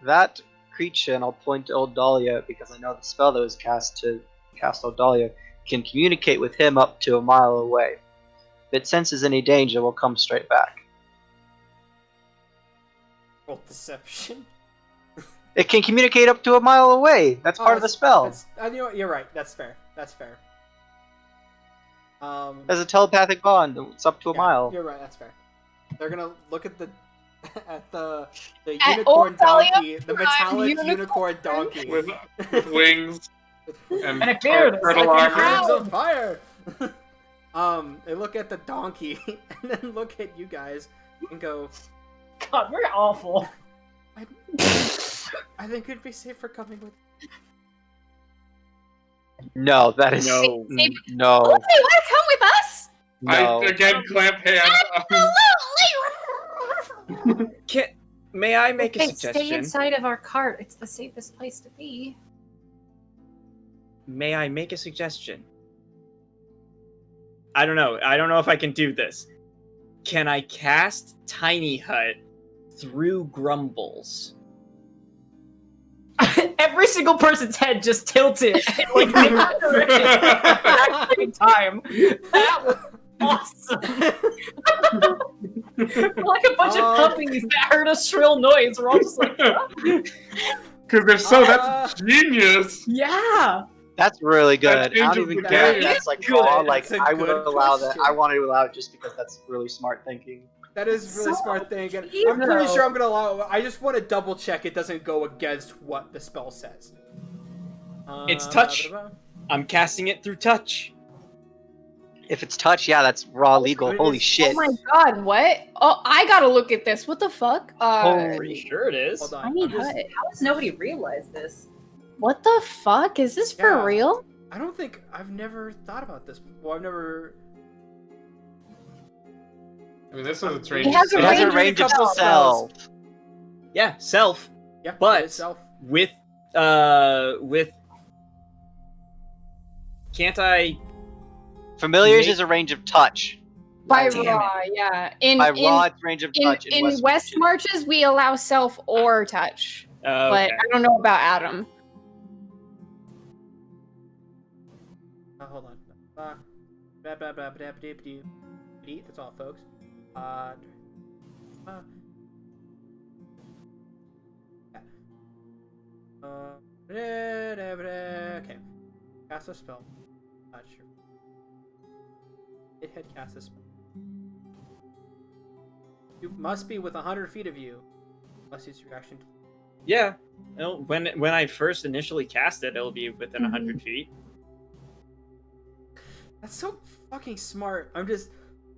That creature, and I'll point to old Dahlia because I know the spell that was cast to cast old Dahlia, can communicate with him up to a mile away. If it senses any danger, it will come straight back. Roll deception. It can communicate up to a mile away. That's part of the spell. You know what? You're right. That's fair. As a telepathic bond, it's up to a mile. You're right. That's fair. They're gonna look at the At unicorn old Thalia donkey, the Prime metallic unicorn. unicorn donkey with wings and And a beard. turtle Like armor. Birds of fire. They look at the donkey and then look at you guys and go, God, we're awful. I think it'd be safer coming with. No, that is No. no. Oh, they want to come with us? No. I again clamp hands. May I make a Okay, stay suggestion? inside of our cart. It's the safest place to be. May I make a suggestion? I don't know. I don't know if I can do this. Can I cast Tiny Hut through Grumbles? Every single person's head just tilted like at the same time. That was awesome. We're like a bunch of puppies that heard a shrill noise. We're all just like, Because if so, that's genius. yeah. That's really good. That I don't changes even the care game. if that's like Good. raw. Like That's a I would good allow that. question. I wanted to allow it just because that's really smart thinking. That is really So smart thinking. cute, I'm pretty though. sure I'm gonna allow it. I just want to double check it doesn't go against what the spell says. It's touch. I'm casting it through touch. If it's touch, yeah, that's raw legal. It Holy is- shit. Oh my god, what? Oh, I gotta look at this. What the fuck? Pretty sure it is. Hold on. Tiny I'm just- Hut. How does nobody realize this? What the fuck? Is this for Yeah. real? I don't think I've never thought about this. Well, I've never. I mean, this is a It training. has a It has a range range of couple self. Yeah, self Yeah, But- it is self. with can't I? Familiars Make- is a range of touch. By Damn it. raw, yeah. In By raw, it's range of in, touch. in West Marches, we allow self or touch, but Okay. I don't know about Adam. Hold on. That's all, folks. Okay. Cast a spell. Not sure. It had cast a spell. You must be with 100 feet of you. Unless it's reaction. Yeah. No, when I first initially cast it, it'll be within 100 feet. That's so fucking smart.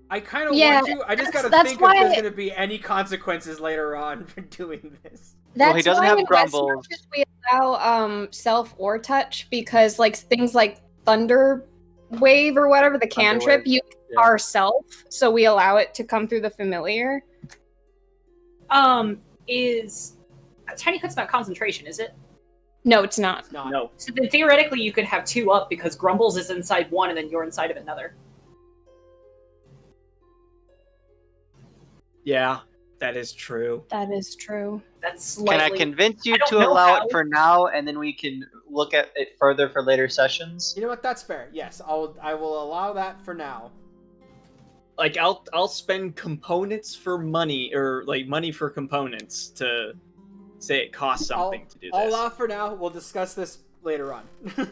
I kind of Yeah, want to. I just gotta that's think why- if there's gonna be any consequences later on for doing this. That's he doesn't why have in West grumbles. Marches we allow self or touch because like things like thunder wave or whatever the Thunder cantrip wave, you yeah. are self, so we allow it to come through the familiar. Is Tiny Hut's not concentration, is it? No, it's not. It's not. No. So then theoretically you could have two up because Grumbles is inside one and then you're inside of another. Yeah, that is true. That is true. That's Can slightly... I convince you I don't to know allow how. it for now, and then we can look at it further for later sessions? You know what? That's fair. Yes, I will allow that for now. Like I'll spend components for money or like money for components to say it costs something to do I'll this. allow for now. We'll discuss this later on.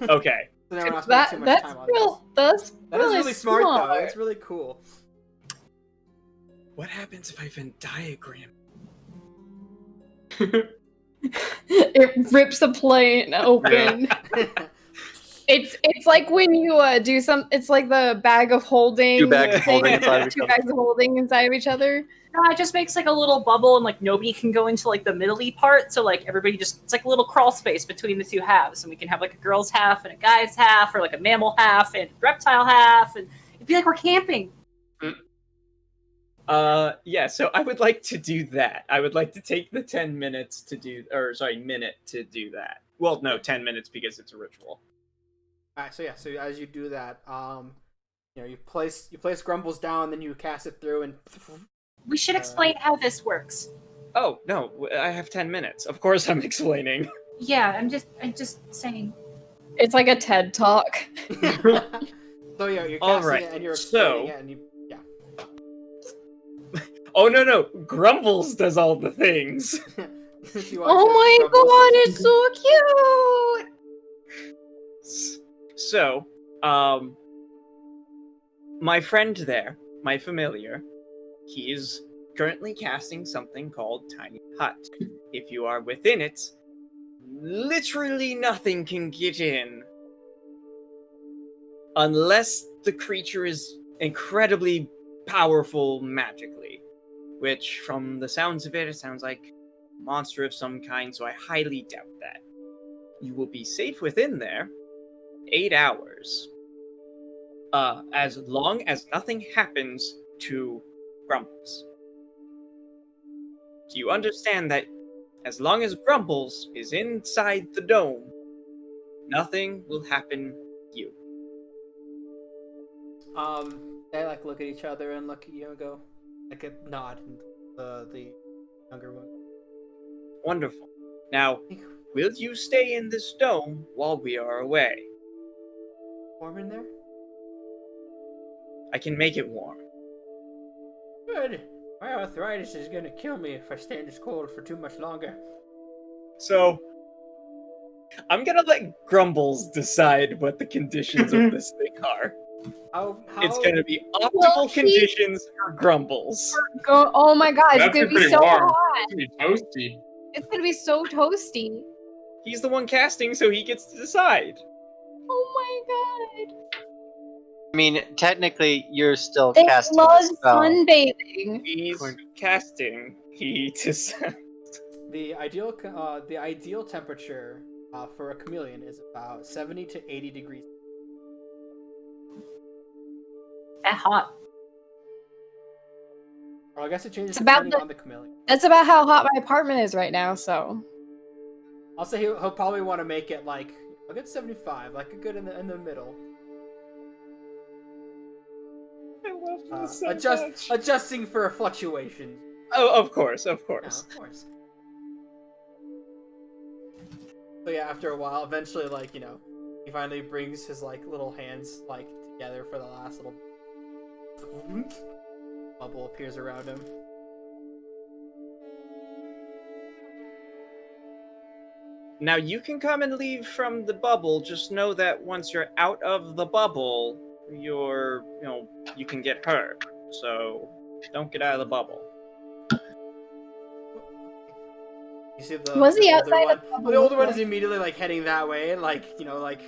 Okay. So now we're not spending too much That's time on real. That's That is really really smart, though. It's really cool. What happens if I Venn diagram? It rips the plane open. It's like when you do some. It's like the bag of holding. Two bags of thing, holding inside of each two other. bags of holding inside of each other. No, it just makes like a little bubble and like nobody can go into like the middle-y part, so like everybody just, it's like a little crawl space between the two halves, and we can have like a girl's half and a guy's half, or like a mammal half and a reptile half, and it'd be like we're camping. Yeah, so I would like to do that. I would like to take the 10 minutes to do, minute to do that. Well, no, 10 minutes because it's a ritual. Alright, so yeah, so as you do that, you place Grumbles down, then you cast it through, and We should explain how this works. Oh, no, I have 10 minutes. Of course I'm explaining. Yeah, I'm just saying. It's like a TED talk. So yeah, you're All casting right, it and you're so- explaining it, and you Oh no, Grumbles does all the things. You want Oh to my Grumbles god, to- it's so cute! So, my friend there, my familiar, he is currently casting something called Tiny Hut. If you are within it, literally nothing can get in. Unless the creature is incredibly powerful magically. Which, from the sounds of it, it sounds like a monster of some kind, so I highly doubt that. You will be safe within there 8 hours. As long as nothing happens to Grumbles. Do you understand that as long as Grumbles is inside the dome, nothing will happen to you? They like look at each other and look at you and go, like a nod. And the younger one. Wonderful. Now, will you stay in this dome while we are away? Warm in there? I can make it warm. Good. My arthritis is gonna kill me if I stay in this cold for too much longer. So, I'm gonna let Grumbles decide what the conditions of this thing are. How It's gonna be optimal Well, conditions for Grumbles. Oh my god, it's That's gonna be pretty so warm. hot. It's gonna be toasty. It's gonna be so toasty. He's the one casting, so he gets to decide. Oh my god. I mean, technically, you're still They casting love the spell. sunbathing. He's casting. He decides. the ideal temperature for a chameleon is about 70 to 80 degrees. That hot. Or I guess it changes It's about depending the- on the chameleon. That's about how hot my apartment is right now, so. I'll say he'll probably want to make it like a good 75, like a good in the middle. I love this so much. Adjusting for fluctuations. Oh, of course, of Yeah, course. of course. So yeah, after a while, eventually, like, you know, he finally brings his like little hands like together for the last little bubble appears around him. Now you can come and leave from the bubble. Just know that once you're out of the bubble, you can get hurt. So don't get out of the bubble. You see the Was he older outside one? of the bubble The older one is before? immediately like heading that way, and like, you know, like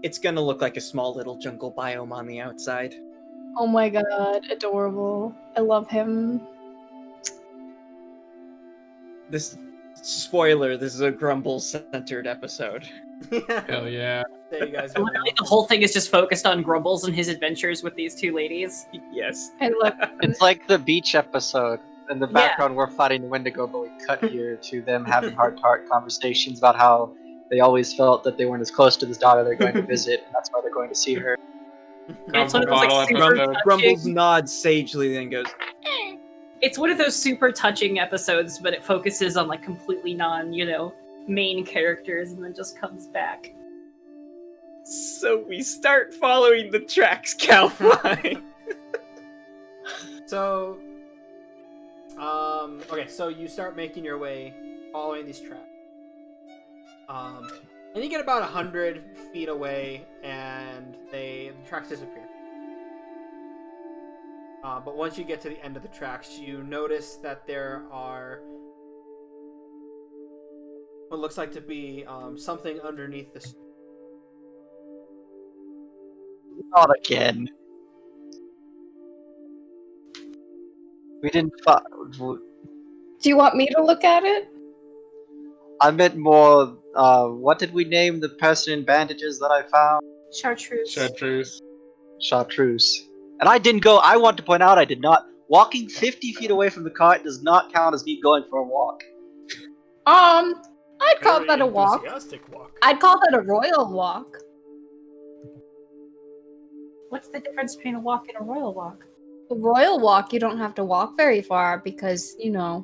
It's gonna look like a small little jungle biome on the outside. Oh my god, adorable. I love him. This spoiler, this is a Grumble-centered episode. Hell yeah. There you guys go. Literally, the whole thing is just focused on Grumbles and his adventures with these two ladies. Yes. I love It's like the beach episode. In the Yeah. background, we're fighting the Wendigo, but we cut here to them having heart-to-heart conversations about how they always felt that they weren't as close to this daughter they're going to visit, and that's why they're going to see her. Yeah, it's one of those Bottle like super episode. Grumbles touching. nods sagely, then goes, It's one of those super touching episodes, but it focuses on like completely main characters, and then just comes back. "So we start following the tracks, Cowboy." So, okay, so you start making your way, following these tracks. And you get about 100 feet away, and the tracks disappear. But once you get to the end of the tracks, you notice that there are what looks like to be something underneath the. Not again. We didn't. Do you want me to look at it? I meant more. What did we name the person in bandages that I found? Chartreuse. Chartreuse. Chartreuse. And I didn't go. I want to point out I did not. Walking 50 feet away from the cart does not count as me going for a walk. I'd call that a walk. Enthusiastic walk. I'd call that a royal walk. What's the difference between a walk and a royal walk? A royal walk, you don't have to walk very far because, the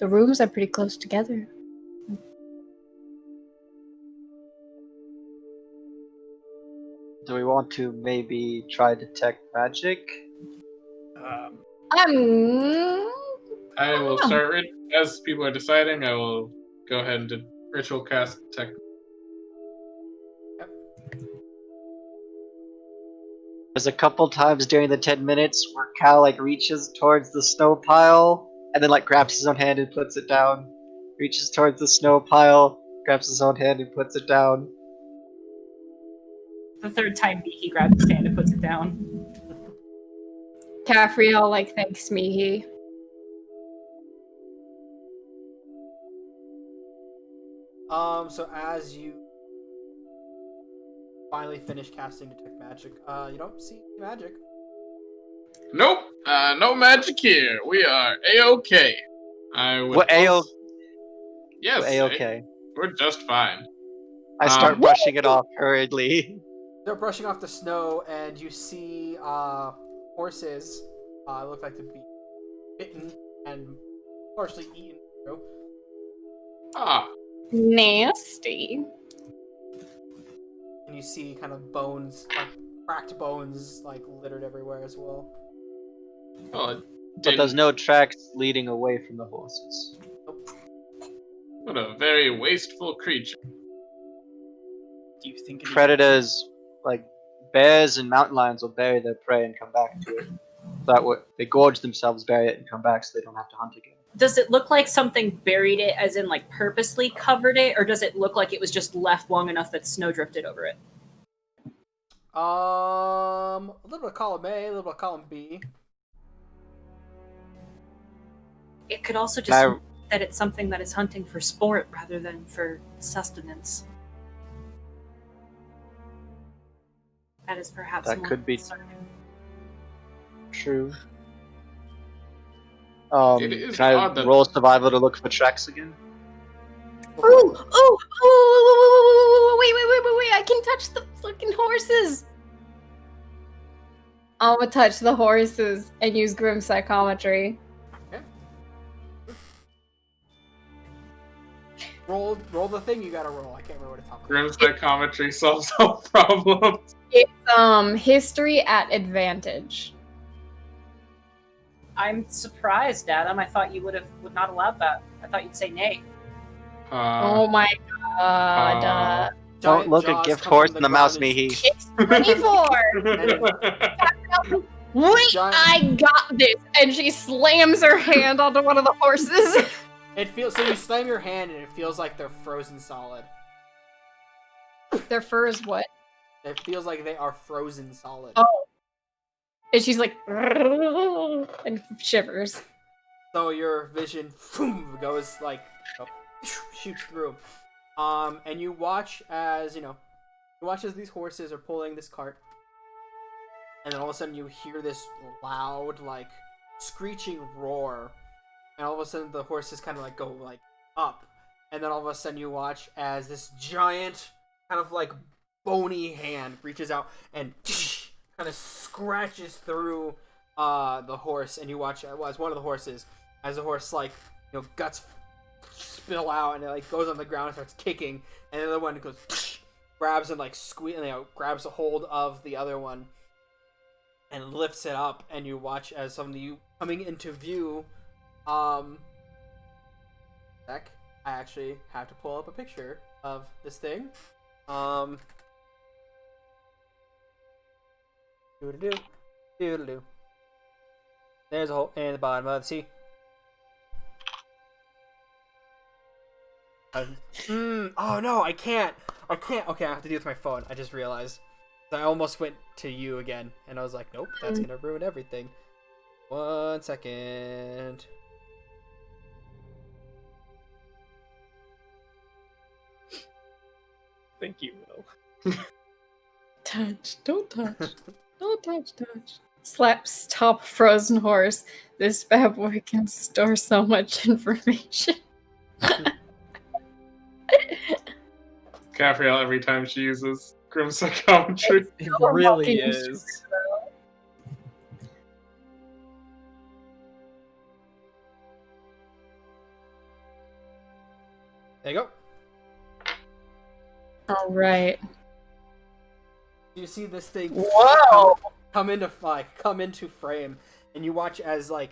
rooms are pretty close together. Do we want to maybe try detect magic? I'm. I will Oh. start as people are deciding. I will go ahead and ritual cast detect. There's a couple times during the 10 minutes where Cal like reaches towards the snow pile and then like grabs his own hand and puts it down. Reaches towards the snow pile, grabs his own hand and puts it down. The third time he grabs his hand and puts it down. Caffriel like thanks me. So as you finally finish casting detect magic, you don't see any magic. Nope, no magic here. We are a-okay. I would. What AO? Yes, A-okay. we're just fine. I start brushing it off hurriedly. They're brushing off the snow, and you see horses look like to be bitten and partially eaten through. Nasty. And you see kind of bones, like cracked bones, like littered everywhere as well. Well, But there's no tracks leading away from the horses. What a very wasteful creature. Do you think Predators, like bears and mountain lions, will bury their prey and come back to it. That way, they gorge themselves, bury it, and come back so they don't have to hunt again. Does it look like something buried it, as in like purposely covered it, or does it look like it was just left long enough that snow drifted over it? A little bit of column A, a little bit of column B. It could also just be that it's something that is hunting for sport rather than for sustenance. That is perhaps That more could be concerning. true. It is Can odd I that- roll survival to look for tracks again? Ooh, wait, I can touch the fucking horses. I'm gonna touch the horses and use grim psychometry. Roll the thing you gotta roll. I can't remember what it's called. Grim psychometry solves all problems. It's history at advantage. I'm surprised, Adam. I thought you would not allow that. I thought you'd say nay. Oh my god. Don't look a gift horse in the mouse, Mihi. It's 24! Wait, Giant- I got this! And she slams her hand onto one of the horses. It feels so. You slam your hand, and it feels like they're frozen solid. Their fur is what? It feels like they are frozen solid. Oh. And she's like, and shivers. So your vision goes like shoots through. And you watch as these horses are pulling this cart, and then all of a sudden you hear this loud, like screeching roar, and all of a sudden the horses kind of like go like up, and then all of a sudden you watch as this giant kind of like bony hand reaches out and kind of scratches through the horse, and you watch as one of the horses, as the horse like guts spill out and it like goes on the ground and starts kicking, and the other one goes grabs and like grabs a hold of the other one and lifts it up, and you watch as some of you coming into view. Heck, I actually have to pull up a picture of this thing. Doodle-doo. There's a hole in the bottom of the sea. Oh no, I can't. Okay, I have to do it with my phone. I just realized. I almost went to you again, and I was like, nope, that's gonna ruin everything. 1 second. Thank you, Will. Touch, don't touch. Don't touch. Slaps top frozen horse. This bad boy can store so much information. Caffriel every time she uses grim psychometry. It really is. There you go. All right. You see this thing Whoa! come into frame, and you watch as it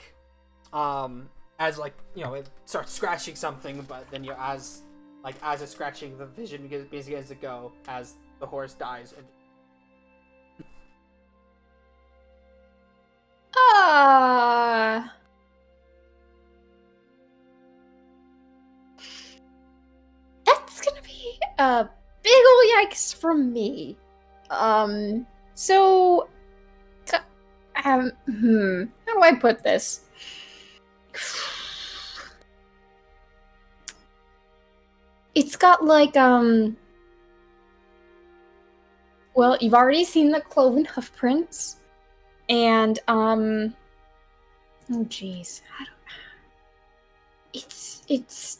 starts scratching something, but then as it's scratching, the vision begins to go as the horse dies. And That's gonna be a big ol' yikes from me. So, how do I put this? It's got well, you've already seen the cloven hoof prints, and oh jeez, it's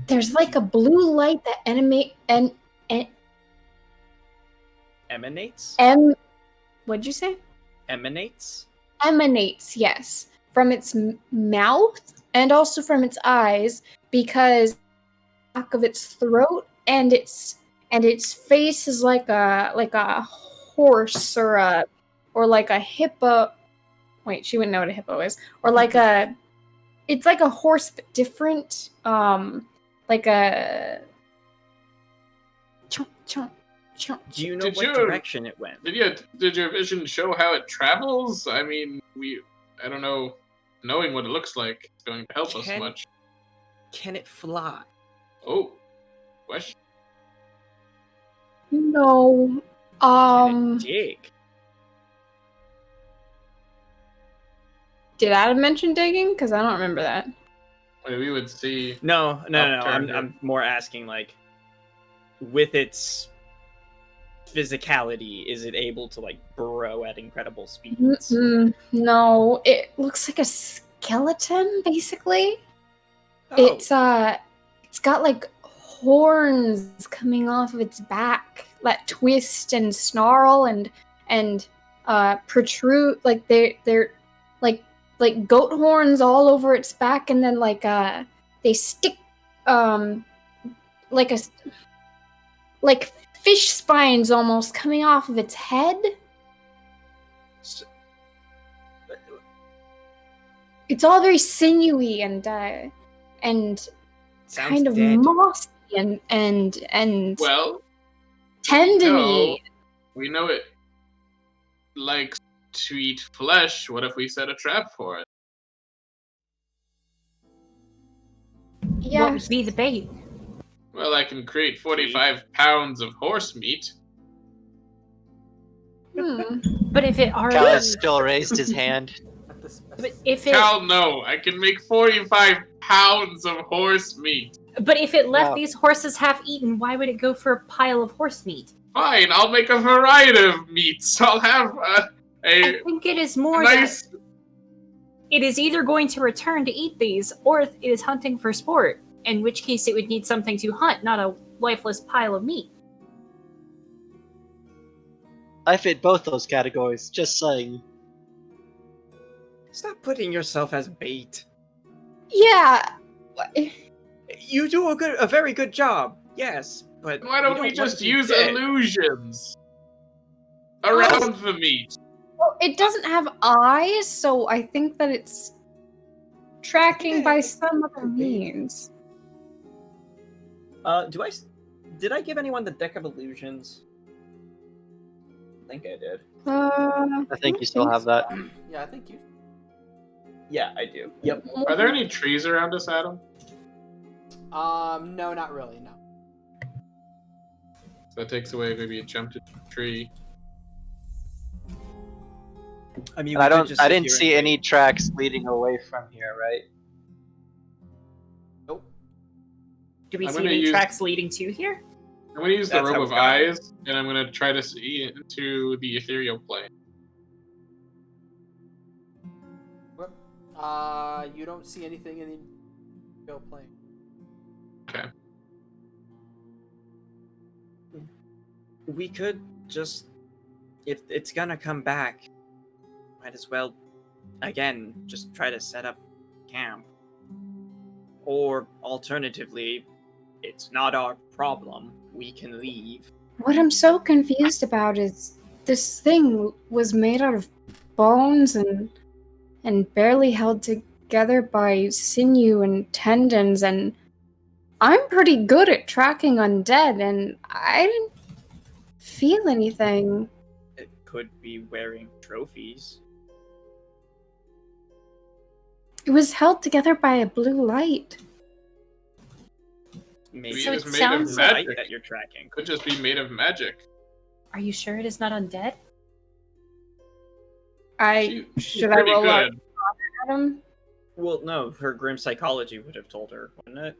there's like a blue light that Emanates? What'd you say? Emanates? Emanates, yes, from its mouth and also from its eyes, because back of its throat and its face is like a horse or like a hippo. Wait, she wouldn't know what a hippo is. Or it's like a horse but different. Like a chomp chomp chomp. Do you know what direction it went? Did your vision show how it travels? I mean, I don't know. Knowing what it looks like is going to help us much. Can it fly? Oh, question. No. Can it dig? Did Adam mention digging? Because I don't remember that. We would see. No. Upturned I'm more asking, like, with its physicality, is it able to burrow at incredible speeds? No, it looks like a skeleton, basically. Oh. It's got horns coming off of its back that twist and snarl and protrude, they're like goat horns all over its back, and then they stick like fish spines almost coming off of its head. It's all very sinewy and Sounds kind of dead. mossy and Well, tendony. we know it likes to eat flesh. What if we set a trap for it? Yeah. What would be the bait? Well, I can create 45 pounds of horse meat. But if it already, Cal has still raised his hand. but if it, Cal, no, I can make 45 pounds of horse meat. but if it left Wow. these horses half eaten, why would it go for a pile of horse meat? Fine, I'll make a variety of meats. I'll have I a think it is more nice. that it is either going to return to eat these, or it is hunting for sport. In which case, it would need something to hunt, not a lifeless pile of meat. I fit both those categories, just saying. Stop putting yourself as bait. Yeah. You do a very good job, yes, but Why you don't we want just to be use dead. illusions around the meat? Well, it doesn't have eyes, so I think that it's tracking by some other means. Did I give anyone the deck of illusions? I think I did. I think you still have that. yeah, I think you. Yeah, I do. Yep. Are there any trees around us, Adam? No, not really. No. So that takes away maybe a jump to tree. I mean, And we could just I sit didn't here see and any tracks leading away from here, right? Nope. Do we I'm see gonna any use- tracks leading to here? I'm going to use the That's robe how of it's gotta be. eyes, and I'm going to try to see into the ethereal plane. You don't see anything in the ethereal plane. Okay. we could just, if it's gonna come back, might as well, again, just try to set up camp. Or alternatively, It's not our problem. We can leave. What I'm so confused about is this thing was made out of bones and barely held together by sinew and tendons, and I'm pretty good at tracking undead, and I didn't feel anything. It could be wearing trophies. It was held together by a blue light. Maybe So it's it made sounds of the light magic. that you're tracking. Could just be made of magic. Are you sure it is not undead? She's Should I pretty roll out good. at him? Well, no, her grim psychology would have told her, wouldn't it?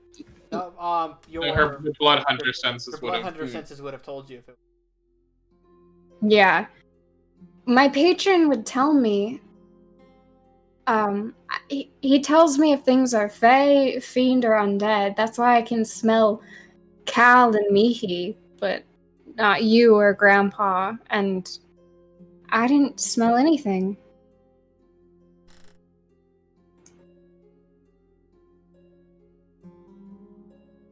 Her blood hunter senses Your would blood have. hunter senses would have told you if it. Yeah. My patron would tell me. He tells me if things are fae, fiend, or undead. That's why I can smell Cal and Mihi, but not you or Grandpa. And I didn't smell anything.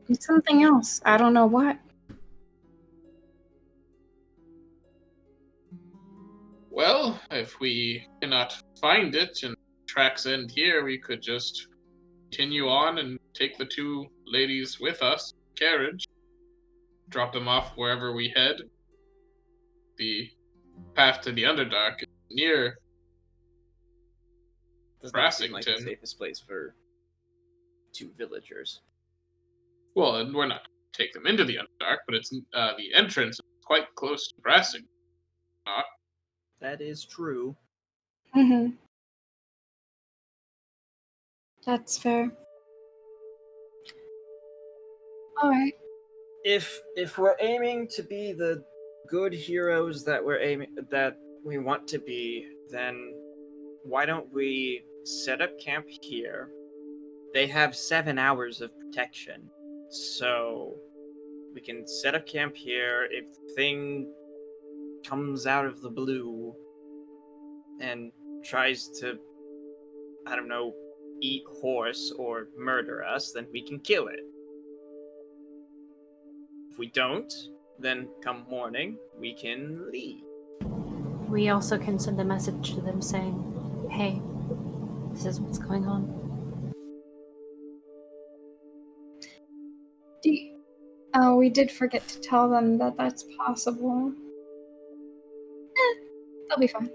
It's something else. I don't know what. Well, if we cannot find it and tracks end here, we could just continue on and take the two ladies with us, carriage, drop them off wherever we head. The path to the Underdark is near Does not seem like the Brassington. safest place for two villagers. Well, and we're not going to take them into the Underdark, but it's the entrance is quite close to Brassington. Not. That is true. Mm-hmm. That's fair. Alright. If we're aiming to be the good heroes that we want to be, then why don't we set up camp here? They have 7 hours of protection, so we can set up camp here. If the thing comes out of the blue and tries to, I don't know, eat horse or murder us, then we can kill it. If we don't, then come morning, we can leave. We also can send a message to them saying, hey, this is what's going on. We did forget to tell them that that's possible. They'll be fine.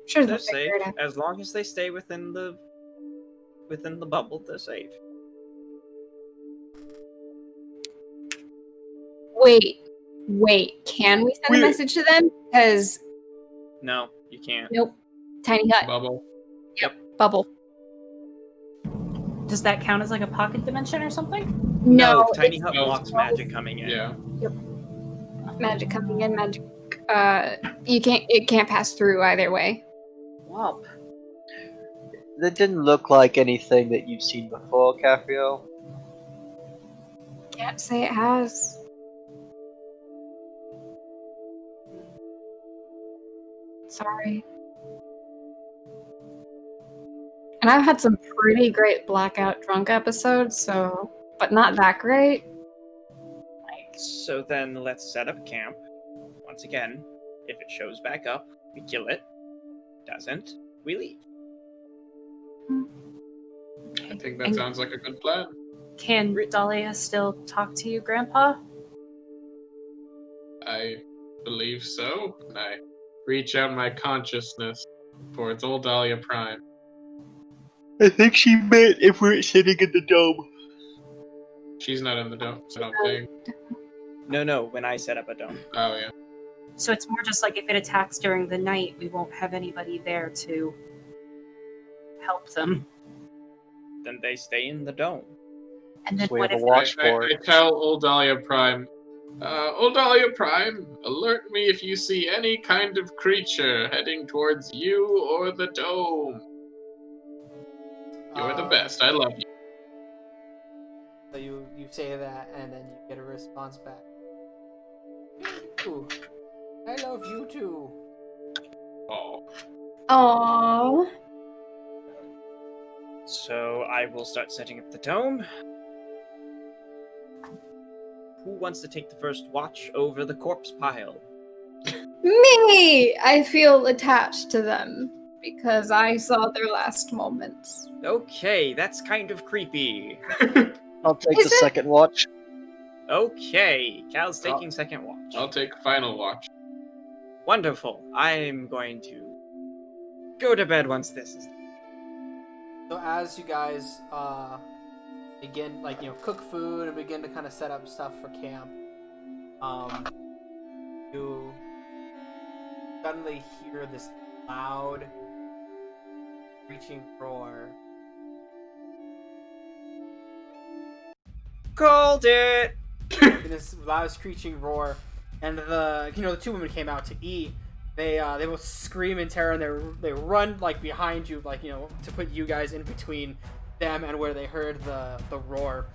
Sure, they'll They're figure safe it out. as long as they stay within the bubble. They're safe. Wait. Can we send a message to them? Because No, you can't. nope. Tiny hut. Bubble. Bubble. Does that count as like a pocket dimension or something? No, Tiny it's hut blocks magic coming in. Yeah. magic coming in. Magic. It can't pass through either way. Womp. That didn't look like anything that you've seen before, Cafrio. Can't say it has. Sorry. And I've had some pretty great blackout drunk episodes, but not that great. So then let's set up camp. Once again, if it shows back up, we kill it. Doesn't, we leave. I think that And sounds like a good plan. can Dahlia still talk to you, Grandpa? I believe so. And I reach out my consciousness towards old Dahlia Prime. I think she meant if we're sitting in the dome. She's not in the dome, I don't think. No, when I set up a dome. Oh, yeah. So it's more just like if it attacks during the night, we won't have anybody there to help them. Then they stay in the dome. And then We what have if a watch I board. tell old Dahlia Prime, old Dahlia Prime, alert me if you see any kind of creature heading towards you or the dome. You're the best. I love you. So you say that, and then you get a response back. Ooh, I love you too. Oh. Aww. So I will start setting up the dome. Who wants to take the first watch over the corpse pile? Me! I feel attached to them because I saw their last moments. Okay, that's kind of creepy. I'll take Is the it? second watch. Okay, Cal's taking second watch. I'll take final watch. Wonderful. I'm going to go to bed once this is. So as you guys begin, cook food and begin to kind of set up stuff for camp, you suddenly hear this loud, screeching roar. Called it. This loud, screeching roar, and the two women came out to eat. They both scream in terror, and they run behind you, to put you guys in between them and where they heard the roar.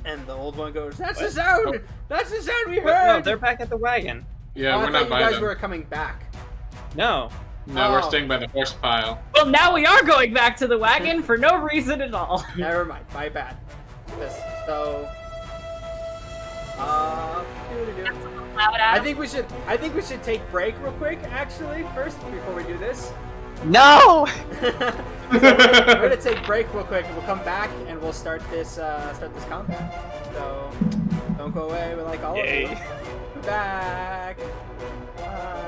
And the old one goes, "That's the sound! That's the sound we heard!" No, they're back at the wagon. Yeah, I we're thought not you by guys them. were coming back. No. No, we're Oh. staying by the horse pile. Well, now we are going back to the wagon for no reason at all. Never mind. My bad. So, Loud I out. think we should take break real quick. Actually, first before we do this, No! we're gonna take break real quick, and we'll come back and we'll start this combat. So, don't go away. We like all of you. Yay. We're back. Bye.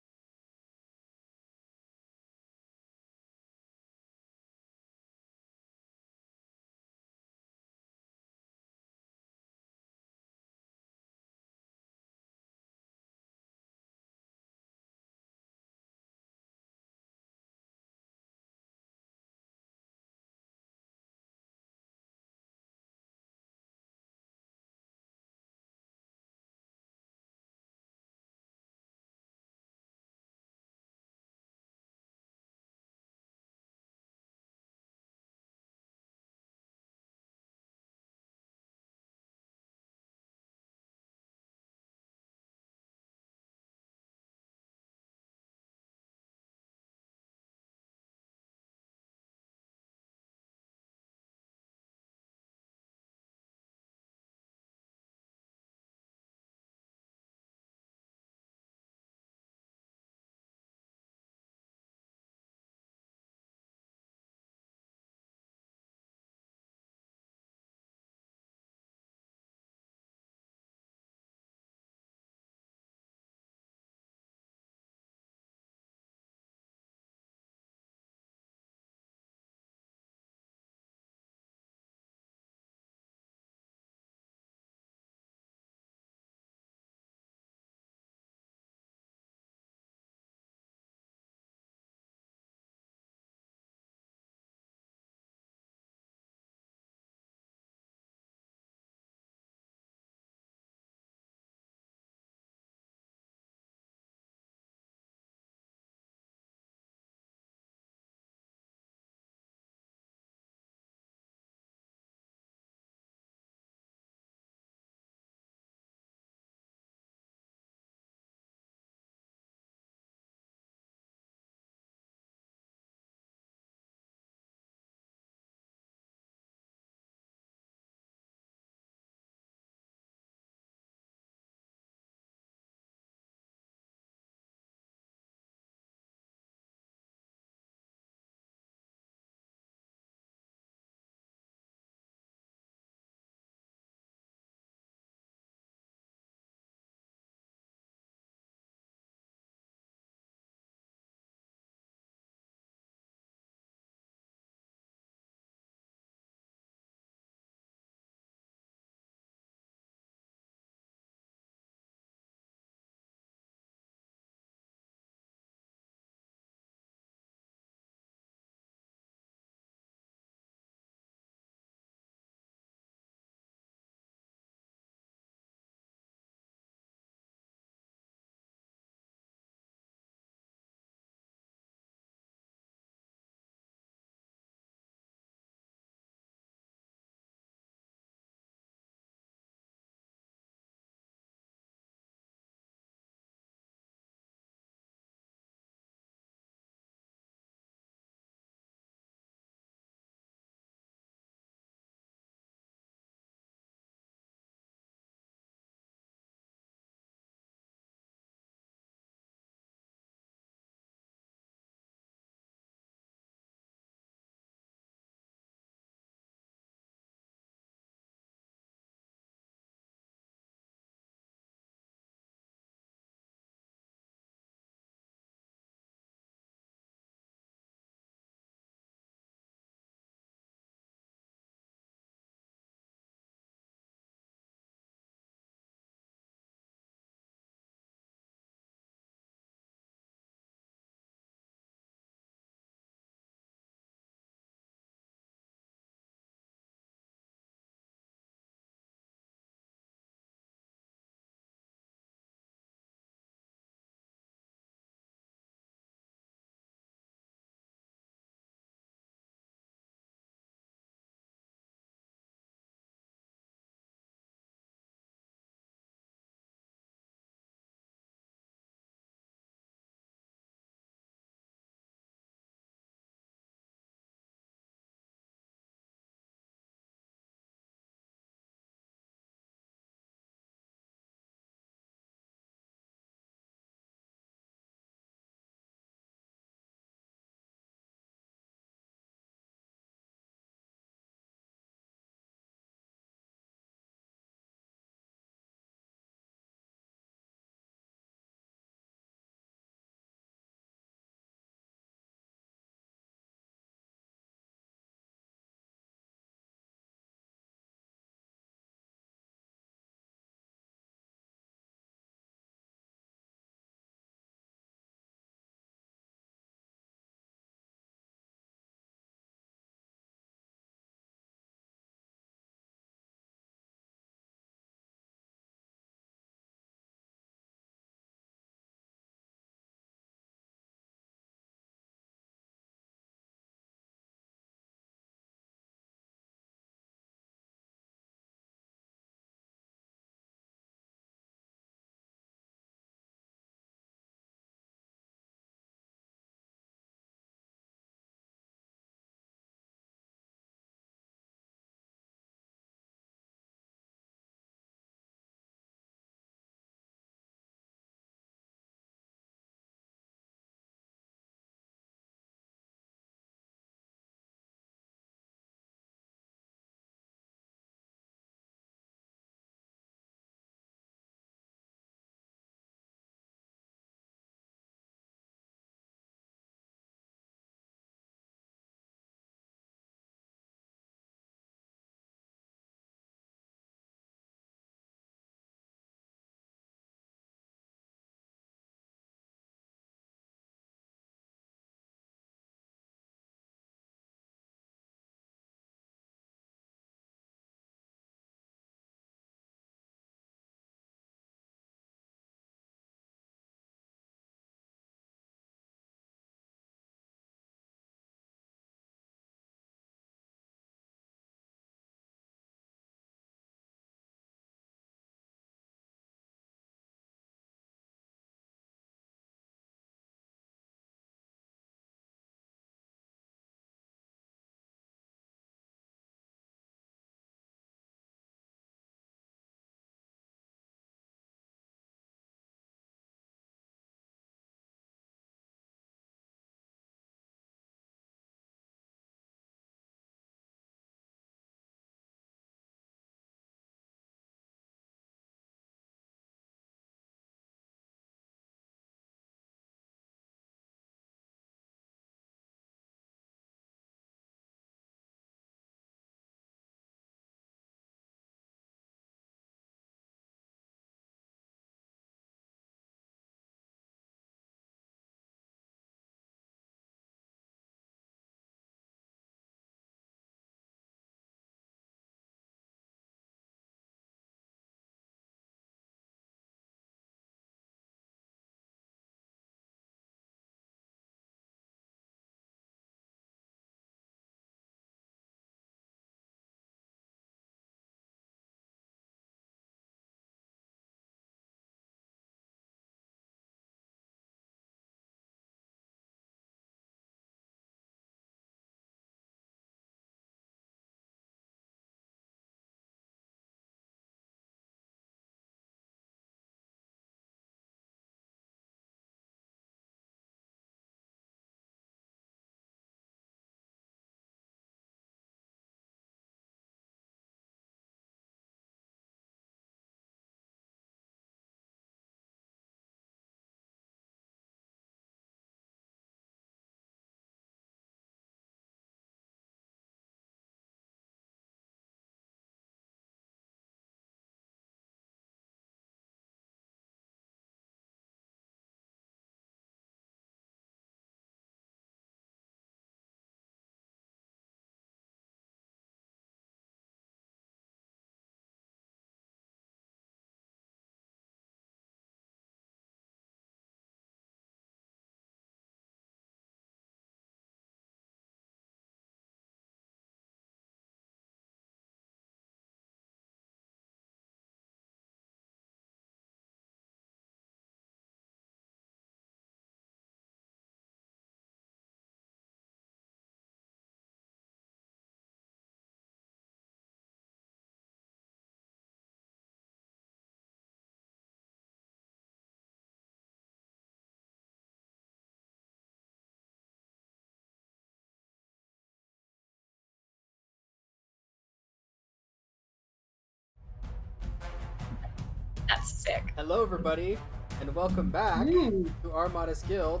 That's sick. Hello, everybody, and welcome back to Armada's Guild,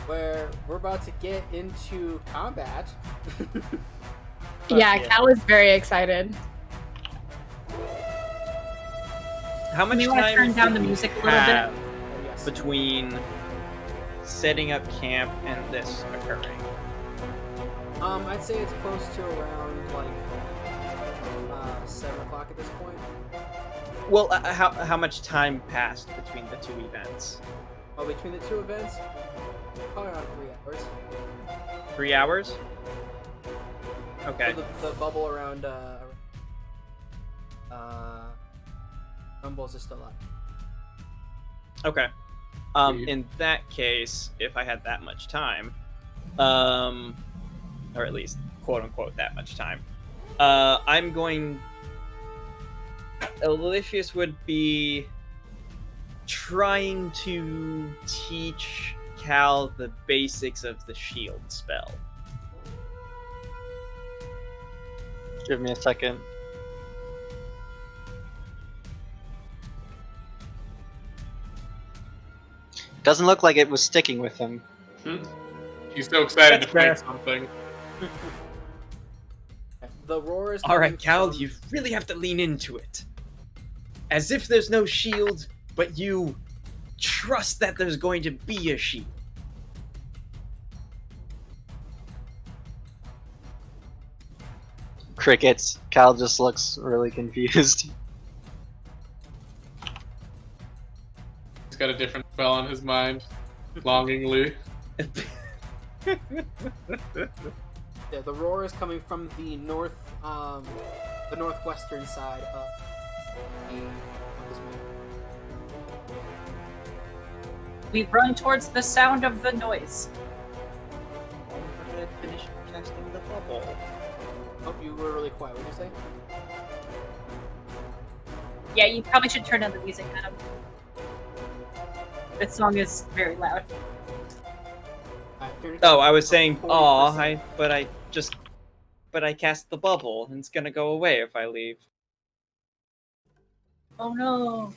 where we're about to get into combat. Yeah, Cal is very excited. How much You want to time turn down do the we music a little have bit? Yes. between setting up camp and this occurring? I'd say it's close to around like 7 o'clock at this point. Well, how much time passed between the two events? Oh, between the two events, probably around 3 hours. 3 hours? Okay. So the bubble around Rumble's is still up. Okay. In that case, if I had that much time, or at least quote unquote that much time, I'm going. Elifius would be trying to teach Cal the basics of the shield spell. Give me a second. Doesn't look like it was sticking with him. He's so excited That's to play fair. something. The roar is All right, coming Cal, from- you really have to lean into it. As if there's no shield, but you trust that there's going to be a shield. Crickets. Cal just looks really confused. He's got a different spell on his mind, longingly. Yeah, the roar is coming from the the northwestern side of this map. We run towards the sound of the noise. I'm gonna finish casting the bubble. Oh, you were really quiet. What did you say? Yeah, you probably should turn down the music, Adam. This song is very loud. Oh, I was saying, 40%. but I cast the bubble, and it's gonna go away if I leave. Oh no.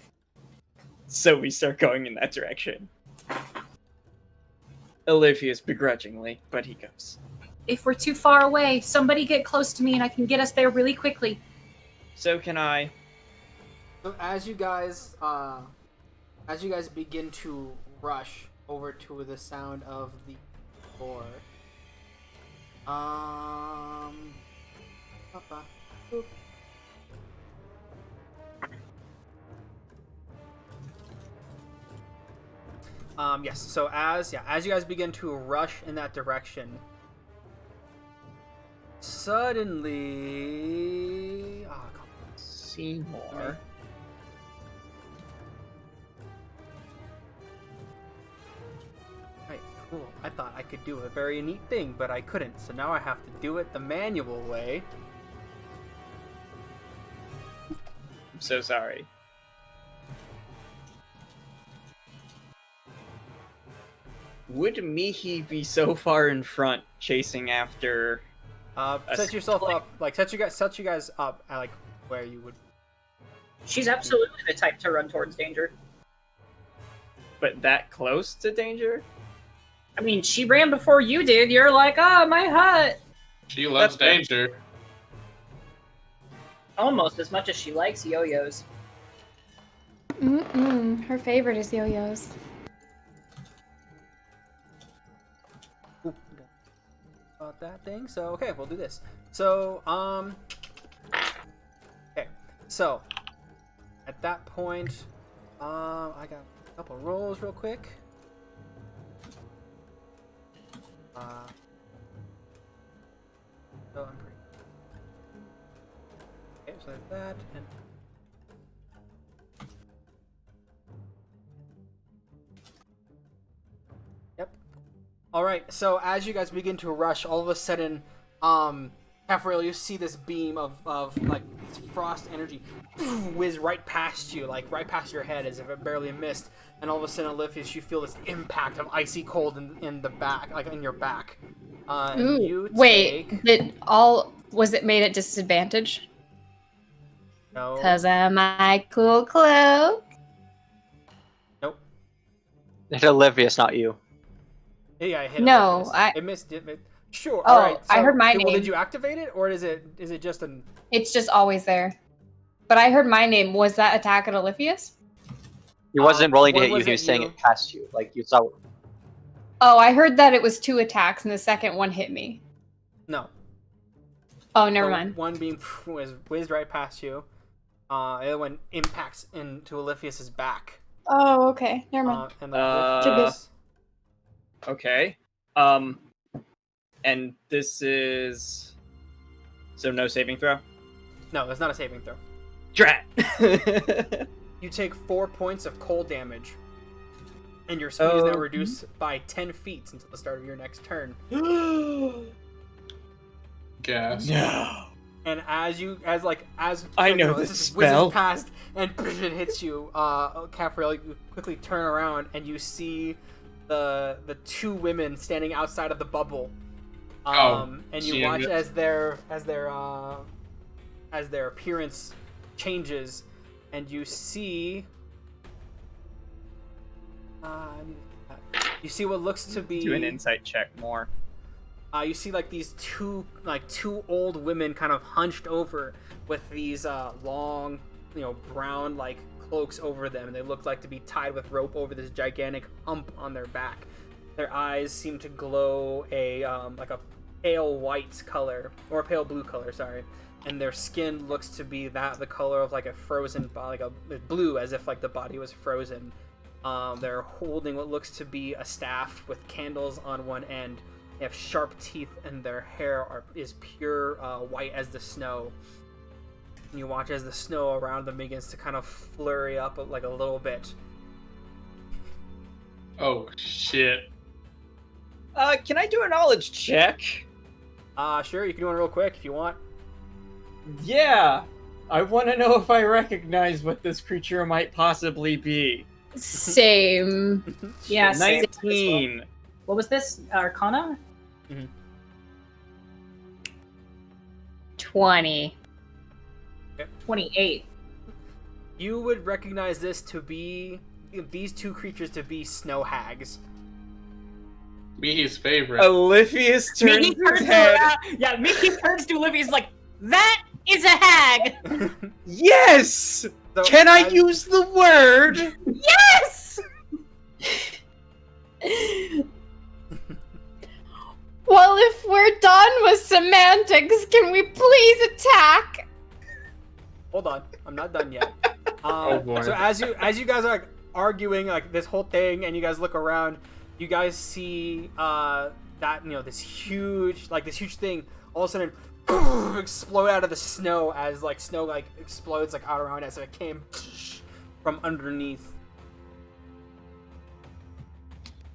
So we start going in that direction. Elifius begrudgingly, but he goes. If we're too far away, somebody get close to me and I can get us there really quickly. So can I. So as you guys begin to rush over to the sound of the roar, boop. Yes. So as you guys begin to rush in that direction, suddenly, Seymour. Right, cool. I thought I could do a very neat thing, but I couldn't. So now I have to do it the manual way. I'm so sorry. Would Mihi be so far in front chasing after? Set yourself up, like set you guys up at like where you would. She's absolutely the type to run towards danger. But that close to danger? I mean, she ran before you did. You're like, my hut. She loves That's fair. danger. Almost as much as she likes yo-yos. Her favorite is yo-yos. About that thing. So okay, we'll do this. So okay. So at that point, I got a couple rolls real quick. So I'm pretty. Okay, so there's that and. All right. So as you guys begin to rush, all of a sudden, Cafarel, you see this beam of like this frost energy whiz right past you, like right past your head, as if it barely missed. And all of a sudden, Elifius, you feel this impact of icy cold in the back, like in your back. Ooh. You Wait, take... was it made at disadvantage? No. Because of my cool cloak? It's Olivius, not you. Yeah, I hit. No, Olympius. It missed. Sure. Oh, All right. I heard my Well, did name. you activate it, or is it just an? It's just always there. But I heard my name. Was that attack at Olivius? He wasn't rolling to one hit you, was he was at saying you. it past you. Like, you saw... Oh, I heard that it was 2 attacks and the second one hit me. No. Oh, never So mind. One being was whizzed right past you. The other one impacts into Olivius's back. Oh, okay. Never mind. And Okay. And this is... So no saving throw? No, it's not a saving throw. Drat! You take 4 points of cold damage, and your speed is now reduced by 10 feet until the start of your next turn. Gas. No. And as I know this spell. whizzes past and it hits you, Capriel, you quickly turn around and you see the 2 women standing outside of the bubble. And you watch as their appearance changes, and you see what looks to be Do an insight check more. you see like these two old women kind of hunched over with these long, brown like cloaks over them, and they look like to be tied with rope over this gigantic hump on their back. Their eyes seem to glow like a pale white color, or a pale blue color, sorry, and their skin looks to be the color of like a frozen, like a blue, as if like the body was frozen. They're holding what looks to be a staff with candles on one end. They have sharp teeth, and their hair is pure white as the snow. And you watch as the snow around them begins to kind of flurry up like a little bit. Oh, shit. Can I do a knowledge check? Sure, you can do one real quick if you want. Yeah. I want to know if I recognize what this creature might possibly be. Same. Yeah, same. 19. What was this? Arcana? 20. 28. You would recognize these 2 creatures to be snow hags. Mihi's favorite. Olivius turns Mickey his turns head. around. Yeah, Mickey turns to Olivia. He's like, "That is a hag." Yes! So, Can I use the word? Yes. Well, if we're done with semantics, can we please attack? Hold on, I'm not done yet. Oh boy. So as you guys are like arguing like this whole thing, and you guys look around, you guys see this huge thing all of a sudden explode out of the snow as like snow like explodes like out around it, so it came from underneath,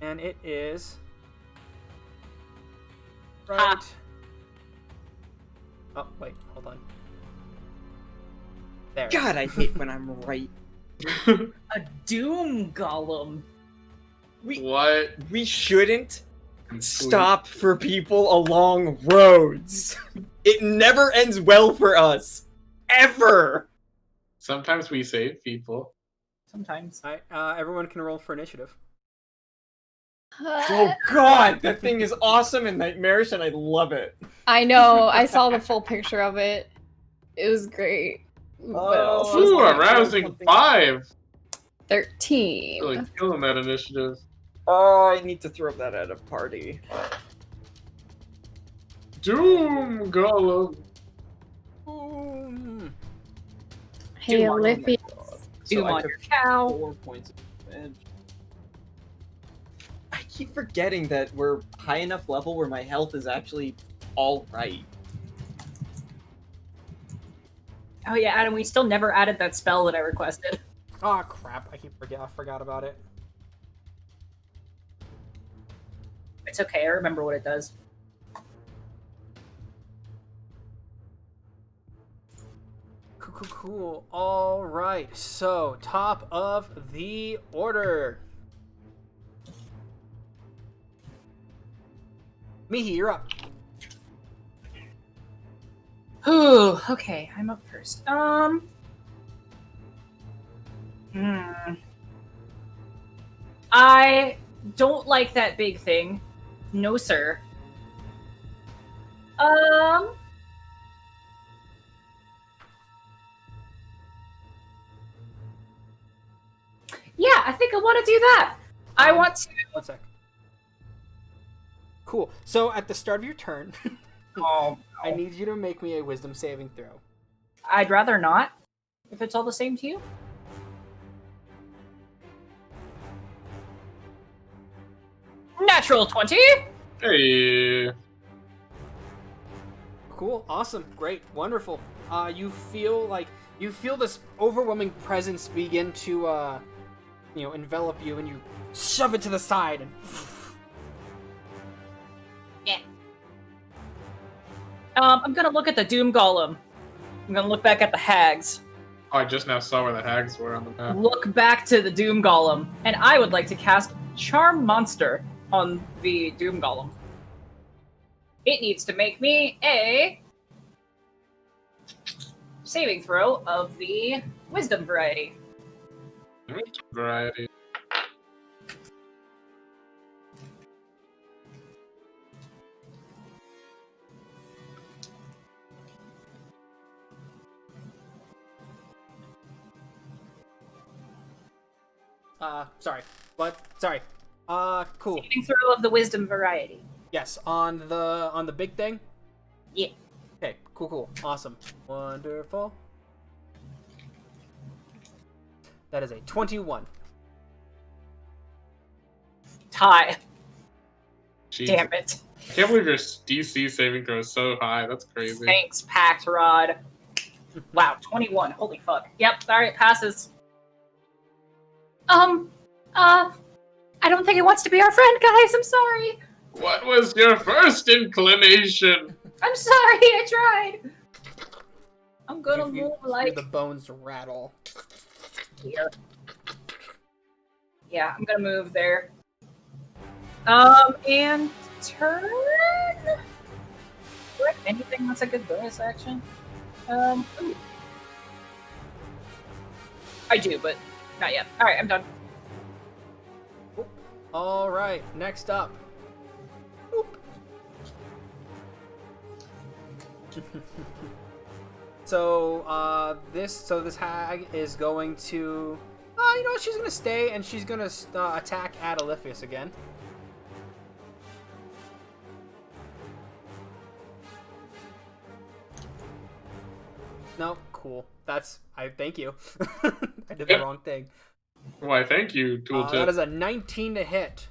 and it is right. Ha. Oh wait, hold on. There. God, I hate when I'm right. A doom golem. What? We shouldn't stop for people along roads. It never ends well for us. Ever. Sometimes we save people. Sometimes. Everyone can roll for initiative. Oh god, that thing is awesome and nightmarish and I love it. I know. I saw the full picture of it. It was great. Oh, Ooh, a rousing 5! 13. Really killing that initiative. Oh, I need to throw that at a party. Doom Golem! Ooh. Hey, Oh my Olivia. God. Doom I on took your cow. 4 points of damage. I keep forgetting that we're high enough level where my health is actually alright. Oh yeah, Adam, we still never added that spell that I requested. Oh crap! I forgot about it. It's okay, I remember what it does. Cool. All right. So top of the order. Mihi, you're up. Ooh, okay, I'm up first. I don't like that big thing. No, sir. Yeah, I think I want to do that. I want to. One sec. Cool. So at the start of your turn, Oh, I need you to make me a wisdom saving throw. I'd rather not. If it's all the same to you. Natural 20. Hey. Cool. Awesome. Great. Wonderful. You feel this overwhelming presence begin to envelop you, and you shove it to the side and. I'm gonna look at the Doom Golem. I'm gonna look back at the hags. Oh, I just now saw where the hags were on the map. Look back to the Doom Golem, and I would like to cast Charm Monster on the Doom Golem. It needs to make me a saving throw of the Wisdom variety. Variety. Sorry. What? Sorry. Cool. Saving throw of the Wisdom variety. Yes, on the big thing? Yeah. Okay, cool. Awesome. Wonderful. That is a 21. Tie. Jeez. Damn it. I can't believe your DC saving throw is so high. That's crazy. Thanks, Pact Rod. Wow, 21. Holy fuck. Yep, alright, passes. I don't think he wants to be our friend, guys. I'm sorry. What was your first inclination? I'm sorry, I tried. I'm gonna You move hear like the bones rattle. here. Yeah, I'm gonna move there. And turn. Do I have anything that's a good bonus action? Ooh. I do, but not yet. All right, I'm done. All right, next up. Boop. So this hag is going to, she's gonna stay and she's gonna attack Adelifius again. No, cool. I thank you. I did the wrong thing. Why, thank you, Tooltip. That is a 19 to hit.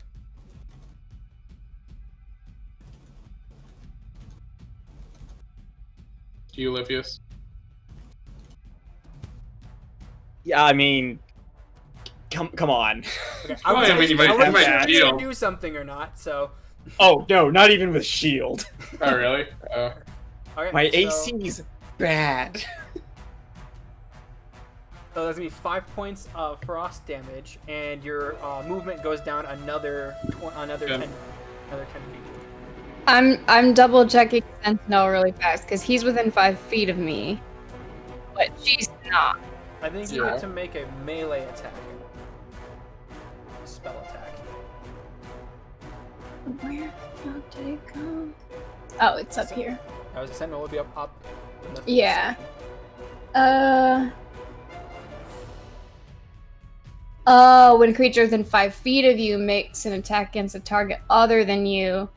Ulysses. Yeah, I mean, come on. Okay, Oh, I mean, you might wasn't sure if you shield. were gonna do something or not, so. Oh no, not even with shield. Oh, really? Oh. Okay, My so, AC's bad. So that's gonna be 5 points of frost damage, and your movement goes down another 10 feet. I'm double checking Sentinel really fast because he's within 5 feet of me, but she's not. I think you need to make a melee attack. Spell attack. Where the fuck did it go? Oh, it's up here. I was Sentinel would be up. In the Yeah. When a creature within 5 feet of you makes an attack against a target other than you.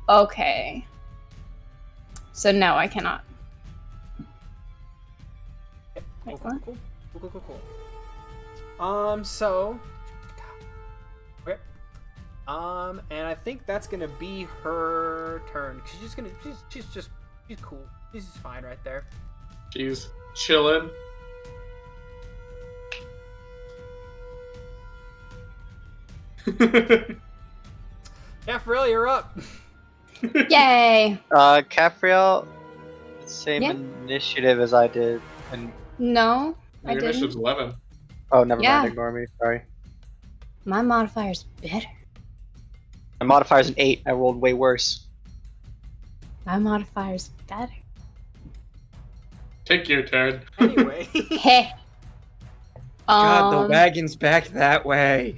Okay. So no, I cannot. Cool, Wait, what? cool. So. Okay. And I think that's gonna be her turn. She's cool. She's just fine right there. She's chilling. Yeah, Frill, you're up. Yay! Capriel, same Yeah. initiative as I did. And No, I Your didn't. initiative's 11. oh, never Yeah. mind. Ignore me. Sorry. My modifier's better. My modifier's an 8. I rolled way worse. My modifier's better. Take your turn. Anyway. Heh. God, the wagon's back that way.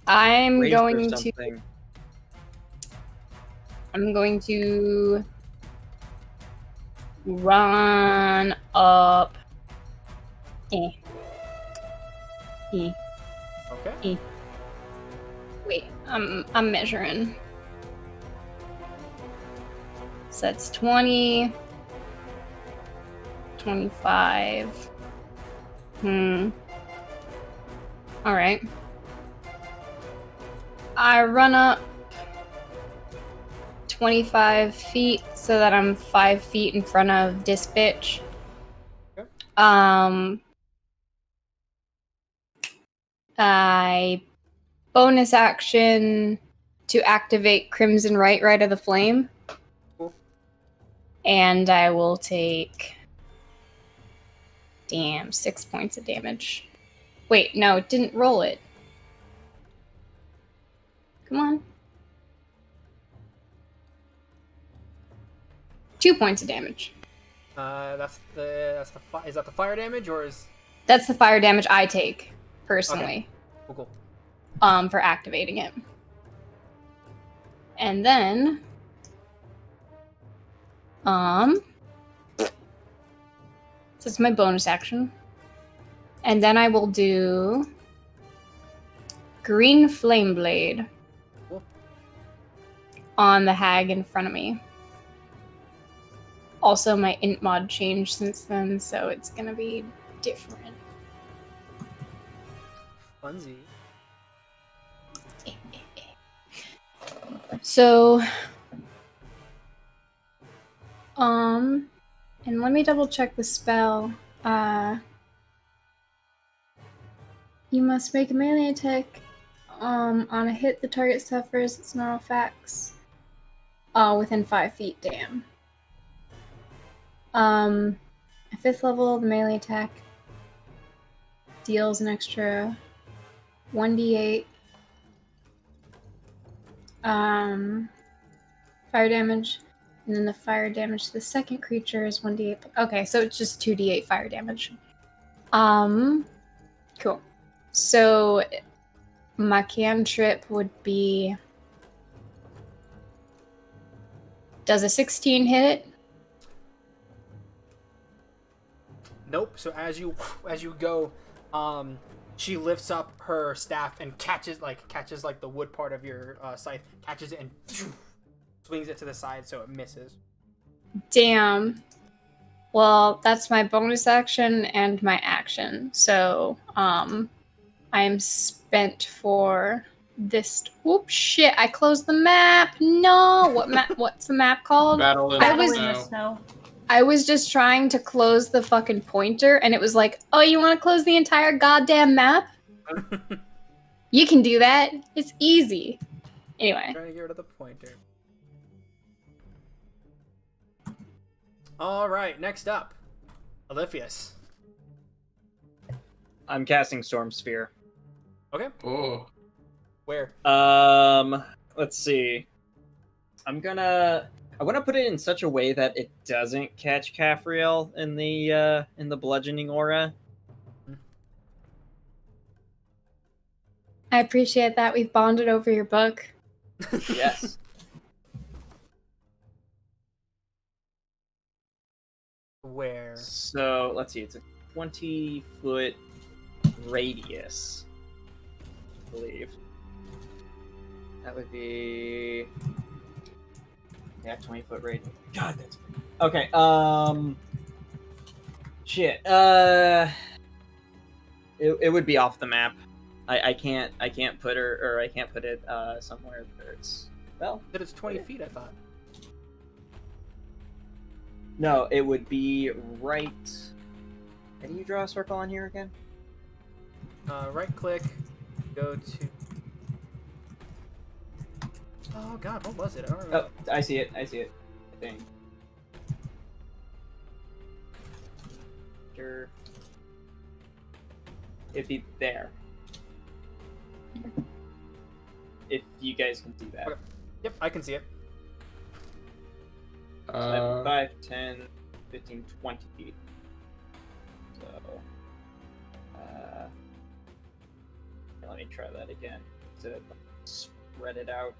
I'm Race or going to. something. I'm going to run up. Okay. Wait, I'm measuring. So that's 20, 25. All right. I run up 25 feet so that I'm 5 feet in front of this bitch. Okay. I bonus action to activate Crimson Right of the Flame. Cool. And I will take 6 points of damage. Wait, no, it didn't roll it. Come on. 2 points of damage. Is that the fire damage or is? That's the fire damage I take personally. Okay. Cool. For activating it. And then this is my bonus action. And then I will do Green Flame Blade Cool. on the hag in front of me. Also, my int mod changed since then, so it's gonna be different. Funsy. So, and let me double check the spell. You must make a melee attack. On a hit, the target suffers its normal effects. Within 5 feet. Damn. At 5th level, the melee attack deals an extra 1d8 fire damage, and then the fire damage to the second creature is 1d8. Okay, so it's just 2d8 fire damage. Cool. So my cantrip would be. Does a 16 hit it? Nope. So as you go, she lifts up her staff and catches the wood part of your scythe, catches it and swings it to the side so it misses. Damn. Well, that's my bonus action and my action. So, I'm spent for this. Whoop! Shit! I closed the map. No. What map? What's the map called? Battle in Battle the in the snow. snow. I was just trying to close the fucking pointer, and it was like, "Oh, you want to close the entire goddamn map? You can do that. It's easy." Anyway. Trying to get rid of the pointer. All right. Next up, Oliphius. I'm casting Storm Sphere. Okay. Oh. Where? Let's see. I want to put it in such a way that it doesn't catch Caphriel in the bludgeoning aura. I appreciate that. We've bonded over your book. Yes. Where? So let's see. It's a 20-foot radius, I believe. That would be 20-foot radius. God, that's big. Okay. Shit. It would be off the map. I can't put her, or I can't put it somewhere where it's That it's 20 feet, I thought. No, it would be right. Can you draw a circle on here again? Right click, go to. Oh god, what was it? I don't remember. Oh, I see it. I think. Sure. It'd be there. If you guys can see that. Okay. Yep, I can see it. 5, 10, 15, 20 feet. So Let me try that again to spread it out.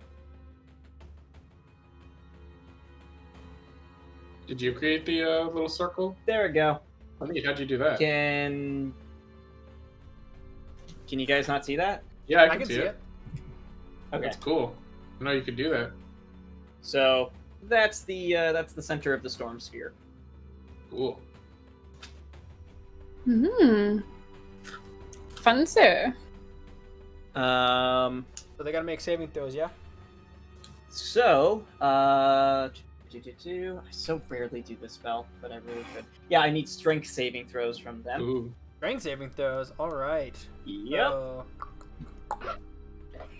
Did you create the little circle? There we go. I mean, how'd you do that? Can you guys not see that? Yeah, I I can see it. Okay. That's cool. I know you could do that. So that's the center of the storm sphere. Cool. Fancy. So they gotta make saving throws, yeah? So, I so rarely do this spell, but I really should. Yeah, I need strength saving throws from them. Ooh. Strength saving throws, alright. Yep. So,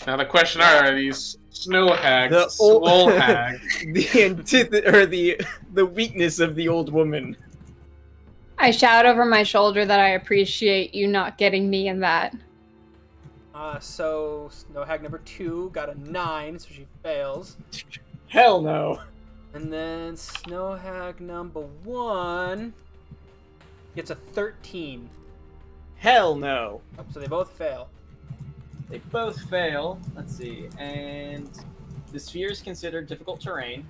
Now the question are these snow hags, The swole hags? the weakness of the old woman. I shout over my shoulder that I appreciate you not getting me in that. so Snow Hag number 2 got a 9, so she fails. Hell no. And then Snow Hag number 1 gets a 13. Hell no. Oh, so they both fail. They both fail. Let's see. And the sphere is considered difficult terrain.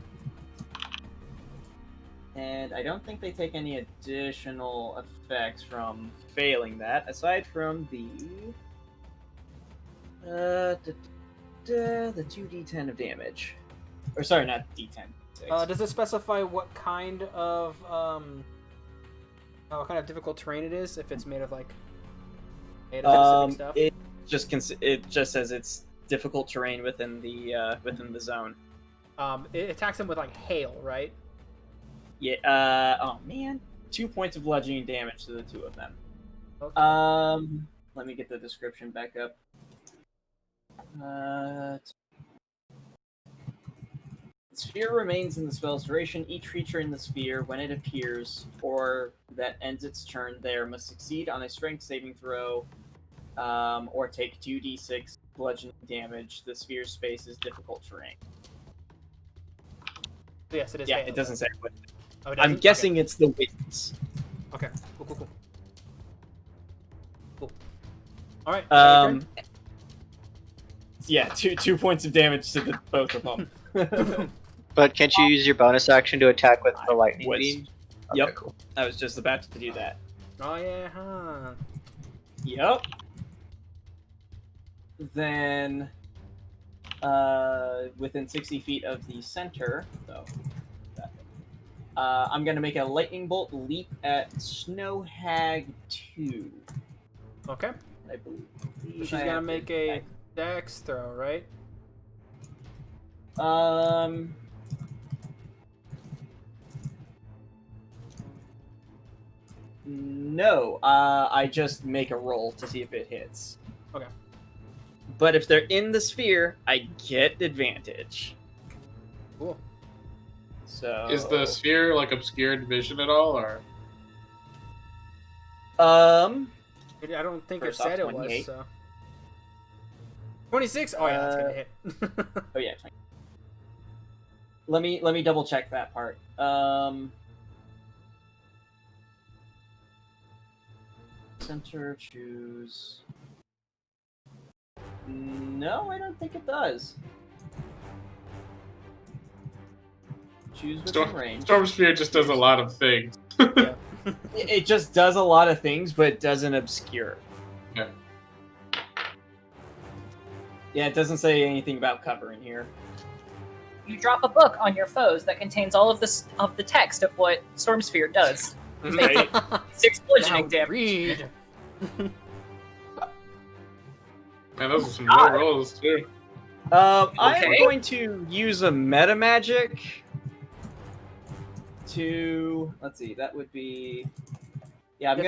And I don't think they take any additional effects from failing that, aside from the 2d10 of damage. Or sorry, not d10. Does it specify what kind of difficult terrain it is? If it's made of specific stuff. It just says it's difficult terrain within the zone. It attacks them with hail, right? Yeah. Oh man, 2 points of bludgeoning damage to the two of them. Okay. Let me get the description back up. The sphere remains in the spell's duration. Each creature in the sphere, when it appears or that ends its turn there, must succeed on a strength saving throw, or take 2d6 bludgeoning damage. The sphere's space is difficult terrain. Yes, it is. Yeah, hail. it doesn't say what. Oh, it I'm doesn't? guessing it's the witness. Okay. Cool. All right. Yeah, two points of damage to the both of them. But can't you use your bonus action to attack with the lightning Was- beam? Yep. Okay, cool. I was just about to do that. Oh yeah, huh? Yep. Then, within 60 feet of the center, so I'm gonna make a lightning bolt leap at Snow Hag 2. Okay. I believe. She's gonna make a dex throw, right? No. I just make a roll to see if it hits. Okay. But if they're in the sphere, I get advantage. Cool. So Is the sphere obscured vision at all, or? I don't think it First off, said it was. 28. So 26. Oh yeah, that's gonna hit. Oh yeah. 20. Let me double check that part. Center, choose. No, I don't think it does. Choose within range. Storm sphere just does a lot of things. Yeah. It just does a lot of things, but it doesn't obscure. Yeah. Yeah, it doesn't say anything about cover in here. You drop a book on your foes that contains all of the text of what Storm Sphere does. Right? 6 bludgeoning Now damage. read. Man, those are some low rolls too. I am Okay. going to use a meta magic to. Let's see. That would be. Yeah, I'm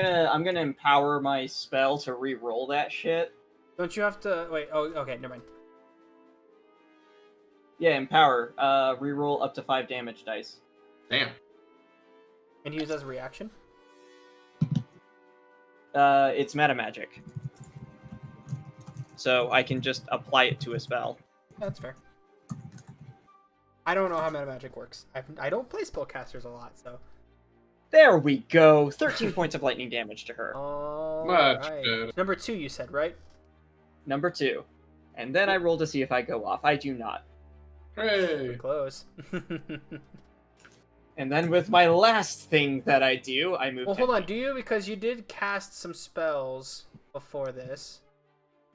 gonna empower my spell to re-roll that shit. Don't you have to wait? Oh, okay, never mind. Yeah, empower. Re-roll up to 5 damage dice. Damn. And use as a reaction. It's meta magic, so I can just apply it to a spell. That's fair. I don't know how meta magic works. I don't play spellcasters a lot, so. There we go. 13 points of lightning damage to her. Much Alright. better. Number 2, you said, right? Number 2. And then I roll to see if I go off. I do not. Hey. Close. And then with my last thing that I do, I move. Well, 10 hold on. feet. Do you? Because you did cast some spells before this.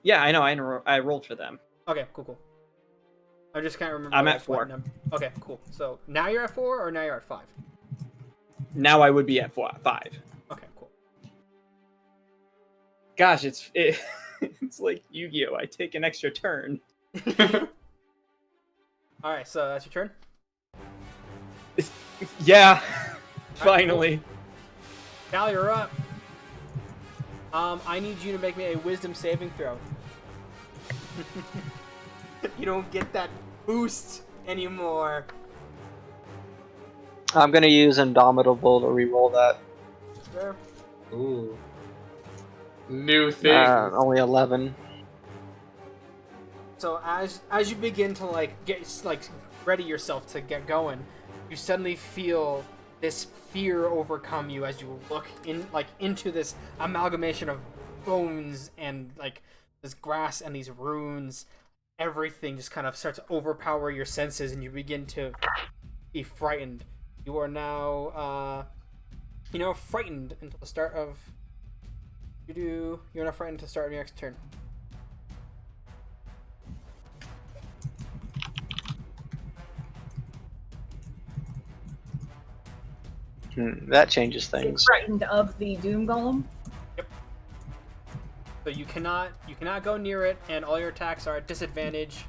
Yeah, I know. I rolled for them. Okay, cool. I just can't remember. I'm like, at 4. Okay, cool. So now you're at 4, or now you're at 5? Now I would be at 5. Okay, cool. Gosh, it's like Yu-Gi-Oh! I take an extra turn. All right, so that's your turn. Yeah, finally. Cal, you're up. I need you to make me a Wisdom saving throw. You don't get that boost anymore. I'm gonna use Indomitable to reroll that. Fair. Ooh. New thing. Only 11. So as you begin to ready yourself to get going, you suddenly feel this fear overcome you as you look into this amalgamation of bones and this grass and these runes. Everything just kind of starts to overpower your senses, and you begin to be frightened. You are now frightened until the start of you're not frightened to start your next turn. That changes Is it things. frightened of the Doom Golem? Yep. So you cannot go near it, and all your attacks are at disadvantage.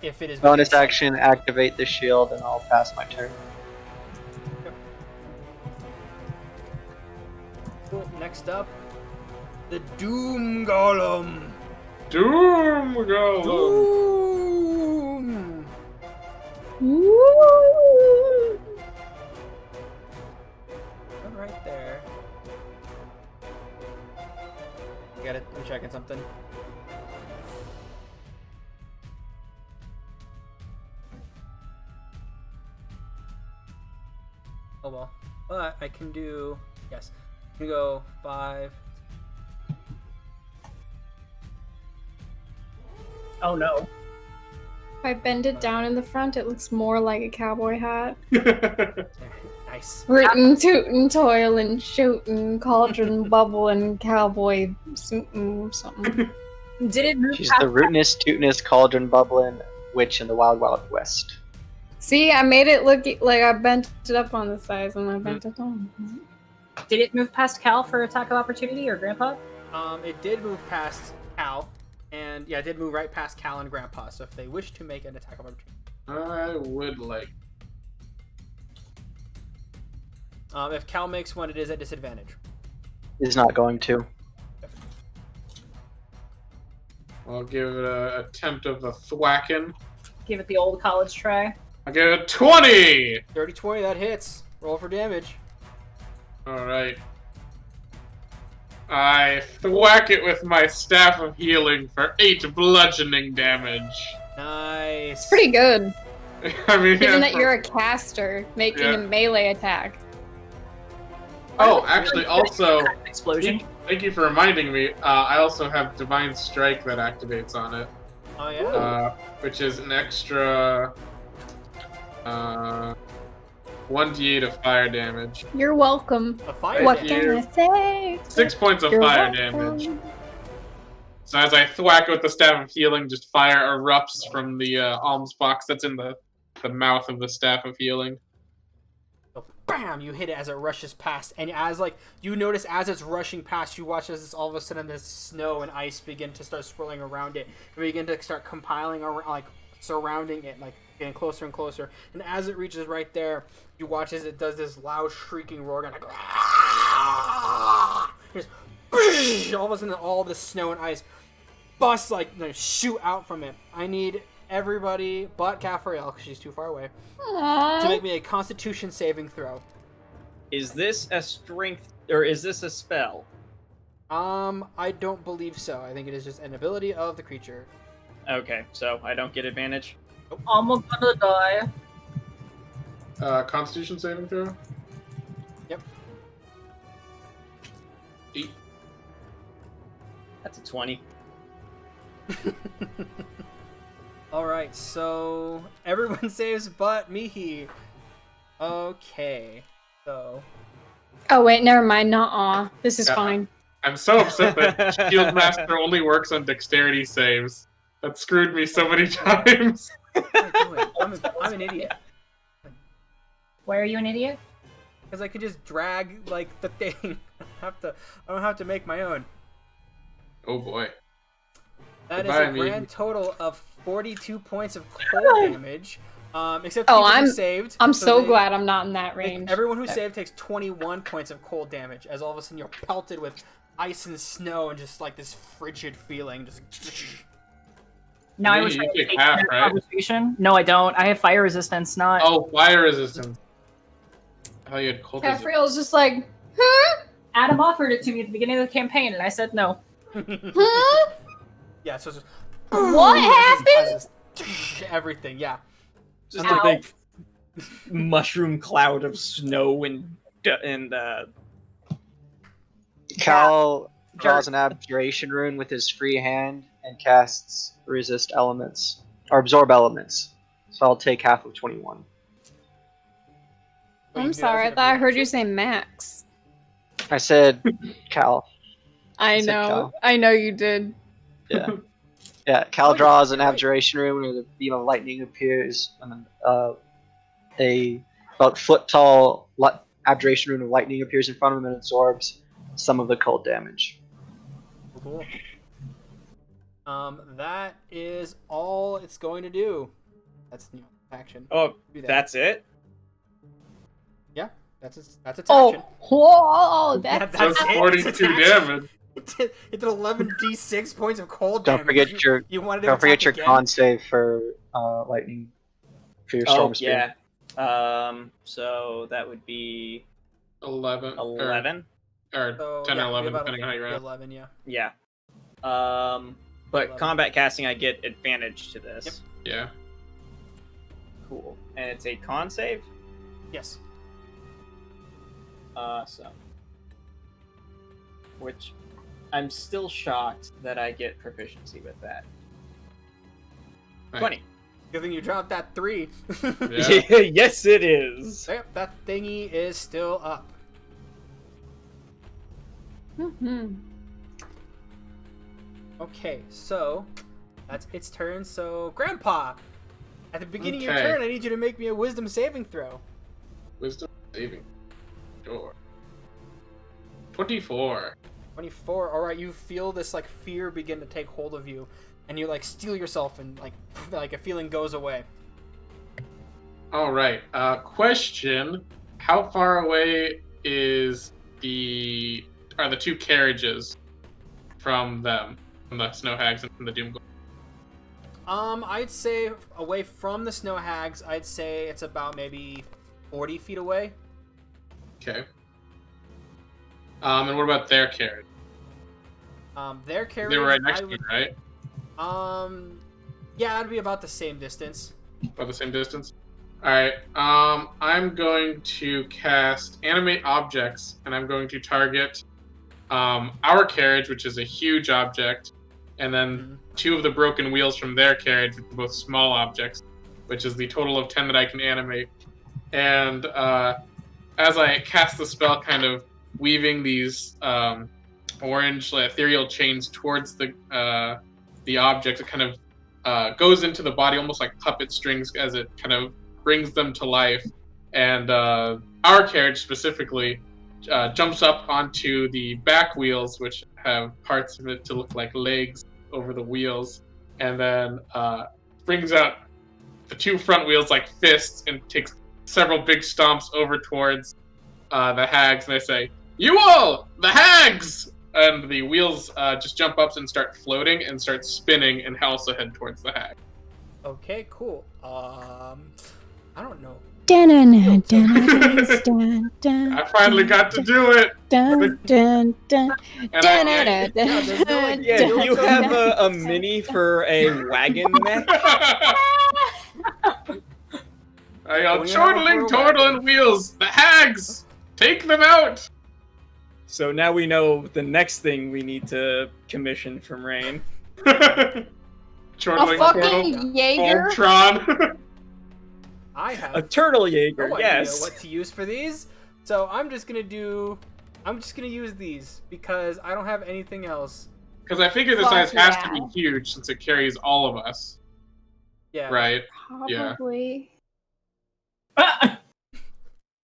If it is Bonus within sight. action, activate the shield, and I'll pass my turn. Yep. Cool. Next up, the Doom Golem. Doom Golem. Doom. Woo! Right there. I'm checking something. Oh well. But I can do, yes. I can go 5. Oh no. If I bend it down in the front, it looks more like a cowboy hat. Nice. Rootin', tootin', toilin', shootin', cauldron, bubblin', cowboy, something. Did it move She's past the rootinest, tootinest, cauldron bubbling witch in the Wild Wild West. See, I made it look like I bent it up on the sides and I bent it down. Did it move past Cal for attack of opportunity or Grandpa? It did move past Cal, and yeah, it did move right past Cal and Grandpa. So if they wish to make an attack of opportunity, I would like. if Cal makes one, it is at disadvantage. He's not going to. I'll give it an attempt of a thwacking. Give it the old college try. I get a 20! 30-20, that hits. Roll for damage. Alright. I thwack it with my Staff of Healing for 8 bludgeoning damage. Nice. It's pretty good, I mean, given that for- you're a caster making Yeah. a melee attack. Oh, actually, also, Explosion. thank you for reminding me. I also have Divine Strike that activates on it, Oh yeah. which is an extra 1d8 of fire damage. You're welcome. A fire What Thank damage. can I say? 6 points of You're fire welcome. damage. So as I thwack it with the Staff of Healing, just fire erupts from the alms box that's in the mouth of the Staff of Healing. So, bam! You hit it as it rushes past, and as you notice as it's rushing past, you watch as all of a sudden this snow and ice begin to start swirling around it, and begin to start compiling around, surrounding it, getting closer and closer. And as it reaches right there, you watch as it does this loud shrieking roar, and just all of a sudden all the snow and ice busts shoot out from it. I need everybody but Caffreyel, because she's too far away, to make me a Constitution saving throw. Is this a strength or is this a spell? I don't believe so. I think it is just an ability of the creature. Okay, so I don't get advantage. I'm gonna die. Constitution saving throw? Yep. That's a 20. Alright, so everyone saves but Mihi. Okay, so... Oh wait, never mind. Nuh-uh. This is Yeah. fine. I'm so upset that Shield Master only works on dexterity saves. That screwed me so many times. What am I doing? I'm an idiot. Why are you an idiot? Because I could just drag, like, the thing. I don't have to make my own. Oh boy. That Goodbye, is a grand Mihi. total of 42 points of cold damage. Except Oh, people who saved. I'm so they- glad I'm not in that range. Everyone who saved takes 21 points of cold damage, as all of a sudden you're pelted with ice and snow and just like this frigid feeling. Just Now I You wish I had take taken half, that right? conversation. No, I don't. I have fire resistance, not. Oh, fire resistance. I thought you had cold resistance. Caffrey's just like, huh? Adam offered it to me at the beginning of the campaign, and I said no. Huh? yeah. So it's just, What happened? everything. Yeah. Just Ow. a big mushroom cloud of snow and Cal draws an abjuration rune with his free hand and casts resist elements or absorb elements. So I'll take half of 21. I'm sorry. I thought I heard you say Max. I said Cal. I Said know. Cal. I know you did. Yeah. Yeah, Cal Oh, draws an you're right. abjuration rune where the beam of lightning appears, and then a about foot tall abjuration rune of lightning appears in front of him and absorbs some of the cold damage. Cool. That is all it's going to do. That's action. Oh, Do that. that's it? Yeah, that's its action. Oh, whoa, that's That's That's it. 42 It's action. damage. It did 11d6 points of cold Don't damage. forget your You wanted to don't forget attack your again? con save for lightning for your storm Oh, spear. yeah. So that would be 11. 11? Or So, 10 yeah, or 11, about depending on how you round. 11, yeah. Yeah. But 11. combat casting, I get advantage to this. Yep. Yeah. Cool. And it's a con save? Yes. Awesome. Which I'm still shocked that I get proficiency with that. Right. 20. Good thing you dropped that 3. Yeah. Yes, it is. Yep, that thingy is still up. Mhm. Okay, so that's its turn. So, Grandpa, at the beginning of your Okay. turn, I need you to make me a wisdom saving throw. Wisdom saving. Sure. 24. 24. All right, you feel this like fear begin to take hold of you, and you like steel yourself, and like a feeling goes away. All right. Question: how far away is are the two carriages from them, from the snow hags and from the doom? I'd say away from the snow hags, I'd say it's about maybe 40 feet away. Okay. And what about their carriage? Their carriage. They were right next I to you, would- right? Yeah, it'd be about the same distance. About the same distance. All right. I'm going to cast Animate Objects, and I'm going to target our carriage, which is a huge object, and then 2 of the broken wheels from their carriage, which are both small objects, which is the total of 10 that I can animate. And as I cast the spell, kind of weaving these orange ethereal chains towards the object, it kind of goes into the body almost like puppet strings as it kind of brings them to life. And our carriage specifically jumps up onto the back wheels, which have parts of it to look like legs over the wheels, and then brings out the 2 front wheels like fists and takes several big stomps over towards the hags. And I say, "You all, the hags!" And the wheels just jump up and start floating and start spinning and also head towards the hag. Okay, cool. I don't know. Dun, dun, I finally got to do it! dun, dun, dun, And dun, I, dun, dun, there's no, like, dun, Yeah, Don't you go have down. a mini for a wagon mech? I yelled, We have a chortling, forward. wheels! The hags! Take them out! So now we know the next thing we need to commission from Rain. A Chortling fucking Jaeger? Voltron. I have A turtle Jaeger, no yes. idea what to use for these, so I'm just gonna use these because I don't have anything else. Because I figure the Fuck size has to yeah. be huge since it carries all of us. Yeah. Right? Yeah. Probably.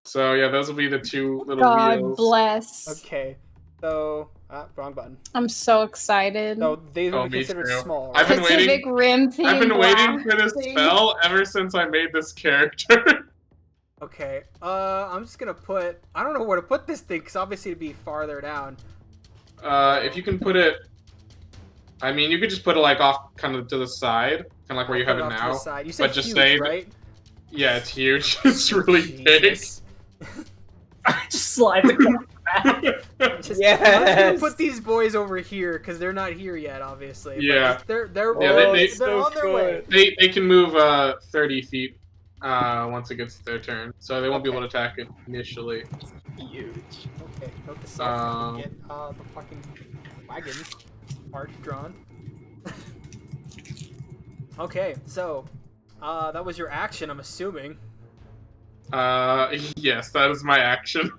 So yeah, those will be the two little God wheels. bless. Okay. So, wrong button. I'm so excited. So these Oh, would be me considered too. small. I've been Pacific waiting- Rim theme I've been waiting for this blasting. spell ever since I made this character. Okay. I'm just gonna put. I don't know where to put this thing because obviously it'd be farther down. If you can put it, I mean, you could just put it like off, kind of to the side, kind of like where you have it Put off to now. the side. You said But just huge, say, right? yeah, it's huge. It's really big. Jesus. Just slide the corner back. Just, I'm Yes. just gonna put these boys over here because they're not here yet, obviously. but Yeah. just- they're Yeah, they're so on their way. They can move 30 feet once it gets their turn, so they won't be able to attack it initially. Huge. Okay, note to self. Get the fucking wagon part drawn. Okay, so that was your action, I'm assuming. Yes, that is my action.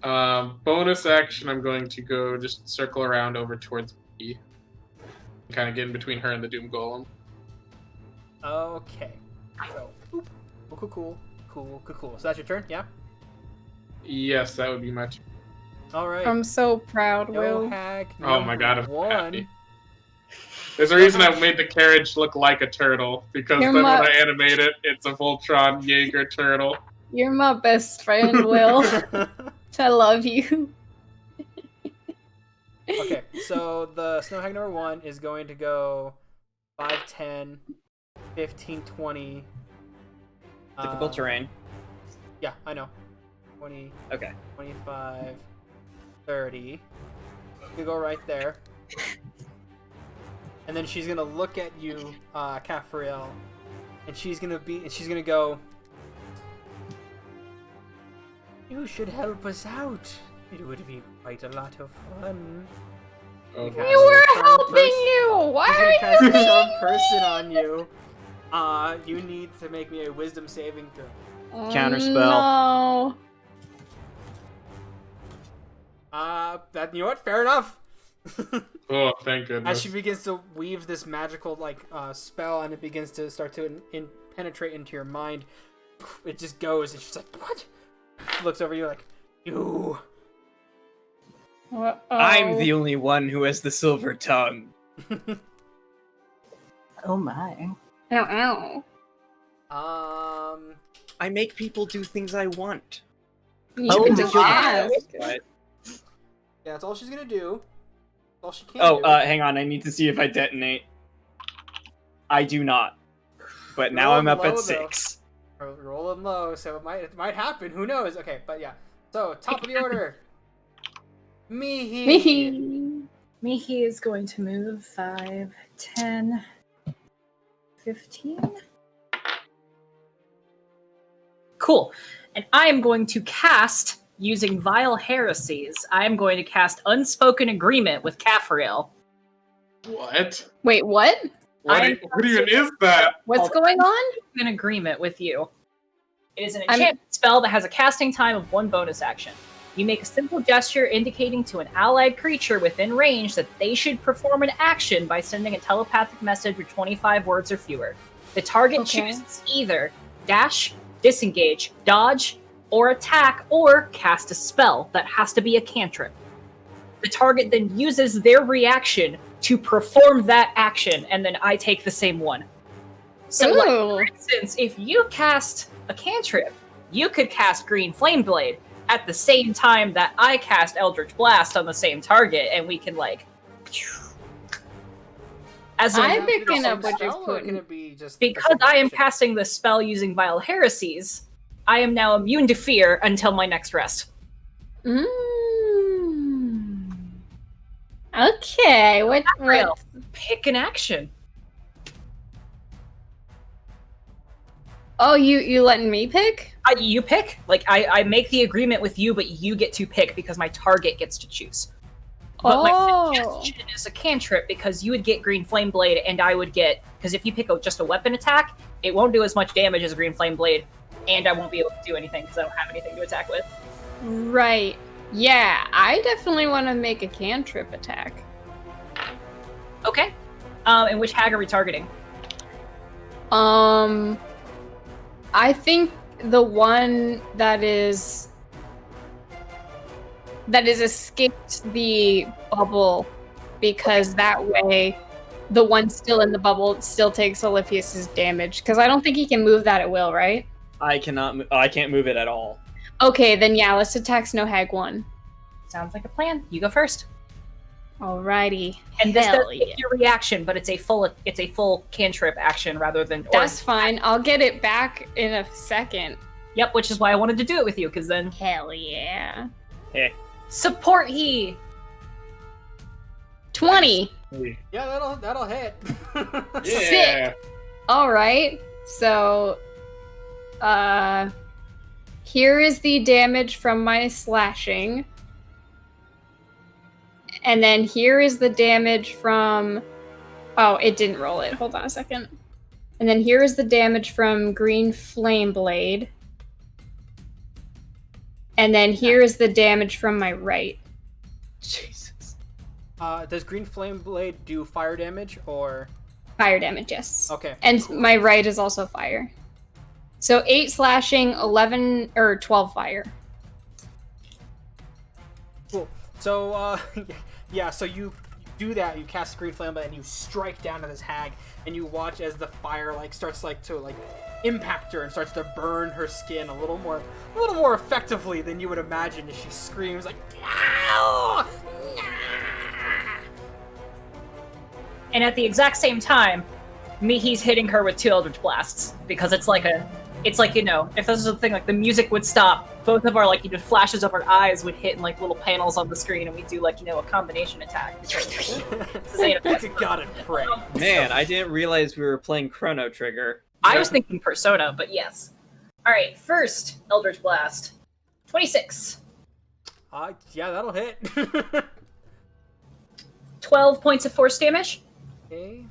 Bonus action, I'm going to go just circle around over towards B. Kind of get in between her and the Doom Golem. Okay. So, boop. Cool. So that's your turn, yeah? Yes, that would be my turn. All right. I'm so proud, No Will. hack. Oh my god, I'm one. happy. There's a reason I made the carriage look like a turtle, because You're then my- when I animate it, it's a Voltron Jaeger turtle. You're my best friend, Will. I love you. Okay, so the snow hag number 1 is going to go 5, 10, 15, 20. Difficult terrain. Yeah, I know. 20, Okay. 25, 30. You go right there. And then she's gonna look at you, Caffriel, and she's gonna go, "You should help us out. It would be quite a lot of fun." Oh, Because We were the charm helping person- you! Why She's gonna are cast you a charm leaving person me? on you. You need to make me a wisdom saving throw. Counterspell. No. That, you know what? Fair enough. Oh, thank As goodness. she begins to weave this magical spell, and it begins to start to penetrate into your mind, it just goes, and she's like, "What?" She looks over you like, "You." Uh-oh. I'm the only one who has the silver tongue. Oh my. Ow, I make people do things I want. ow. Oh, Even to kill my. themselves, but- Yeah, that's all she's gonna do. That's all she can Oh, do. hang on. I need to see if I detonate. I do not. But now I'm Rolling up at low, though. 6. Rolling low, so it might happen. Who knows? Okay, but yeah. So top of the order. Mihi. Mihi is going to move 5, 10, 15. Cool. And I am going to cast, using Vile Heresies, I am going to cast Unspoken Agreement with Caffriel. What? Wait, what? What even is that? What's going on? An agreement with you. It is an I'm- enchantment spell that has a casting time of 1 bonus action. You make a simple gesture indicating to an allied creature within range that they should perform an action by sending a telepathic message with 25 words or fewer. The target Okay. chooses either dash, disengage, dodge, or attack, or cast a spell that has to be a cantrip. The target then uses their reaction to perform that action, and then I take the same one. So, like, Ooh. for instance, if you cast a cantrip, you could cast Green Flame Blade at the same time that I cast Eldritch Blast on the same target, and we can, like... As a, I'm Can it be the picking same up what you're spell, or putting. can it be just the because same I am action? casting the spell using Vile Heresies, I am now immune to fear until my next rest. Mm. Okay, what? Real. Pick an action. Oh, you letting me pick? You pick. Like, I make the agreement with you, but you get to pick because my target gets to choose. But my suggestion is a cantrip because you would get Green Flame Blade and I would get... Because if you pick just a weapon attack, it won't do as much damage as a Green Flame Blade, and I won't be able to do anything because I don't have anything to attack with. Right. Yeah, I definitely want to make a cantrip attack. Okay. And which hag are we targeting? I think the one that escaped the bubble, because that way the one still in the bubble still takes Oliphius's damage. Because I don't think he can move that at will, right? I cannot. I can't move it at all. Okay, then yeah, let's attack Snow Hag 1. Sounds like a plan. You go first. Alrighty. And this Hell does take your reaction, but it's a full cantrip action rather than... That's fine. I'll get it back in a second. Yep, which is why I wanted to do it with you, because then... Hell yeah. Hey. Support he! 20. Yeah, that'll hit. Yeah. Sick. Alright. So, here is the damage from my slashing. And then here is the damage from... Oh, it didn't roll it. Hold on a second. And then here is the damage from Green Flame Blade. And then here is the damage from my right. Jesus. Does Green Flame Blade do fire damage, or...? Fire damage, yes. Okay. And my right is also fire. So 8 slashing, 11 or 12 fire. Cool. So, yeah, so you do that, you cast Green Flame Blade, and you strike down at this hag, and you watch as the fire, starts, to impact her and starts to burn her skin a little more effectively than you would imagine as she screams, "Ow! And at the exact same time, Mihi's hitting her with 2 Eldritch Blasts, because it's like, you know, if this was a thing, the music would stop, both of our, flashes of our eyes would hit in, little panels on the screen, and we do, a combination attack. This ain't a Got it, pray. Man, I didn't realize we were playing Chrono Trigger. I was thinking Persona, but yes. Alright, first Eldritch Blast. 26. Yeah, that'll hit. 12 points of force damage. Okay.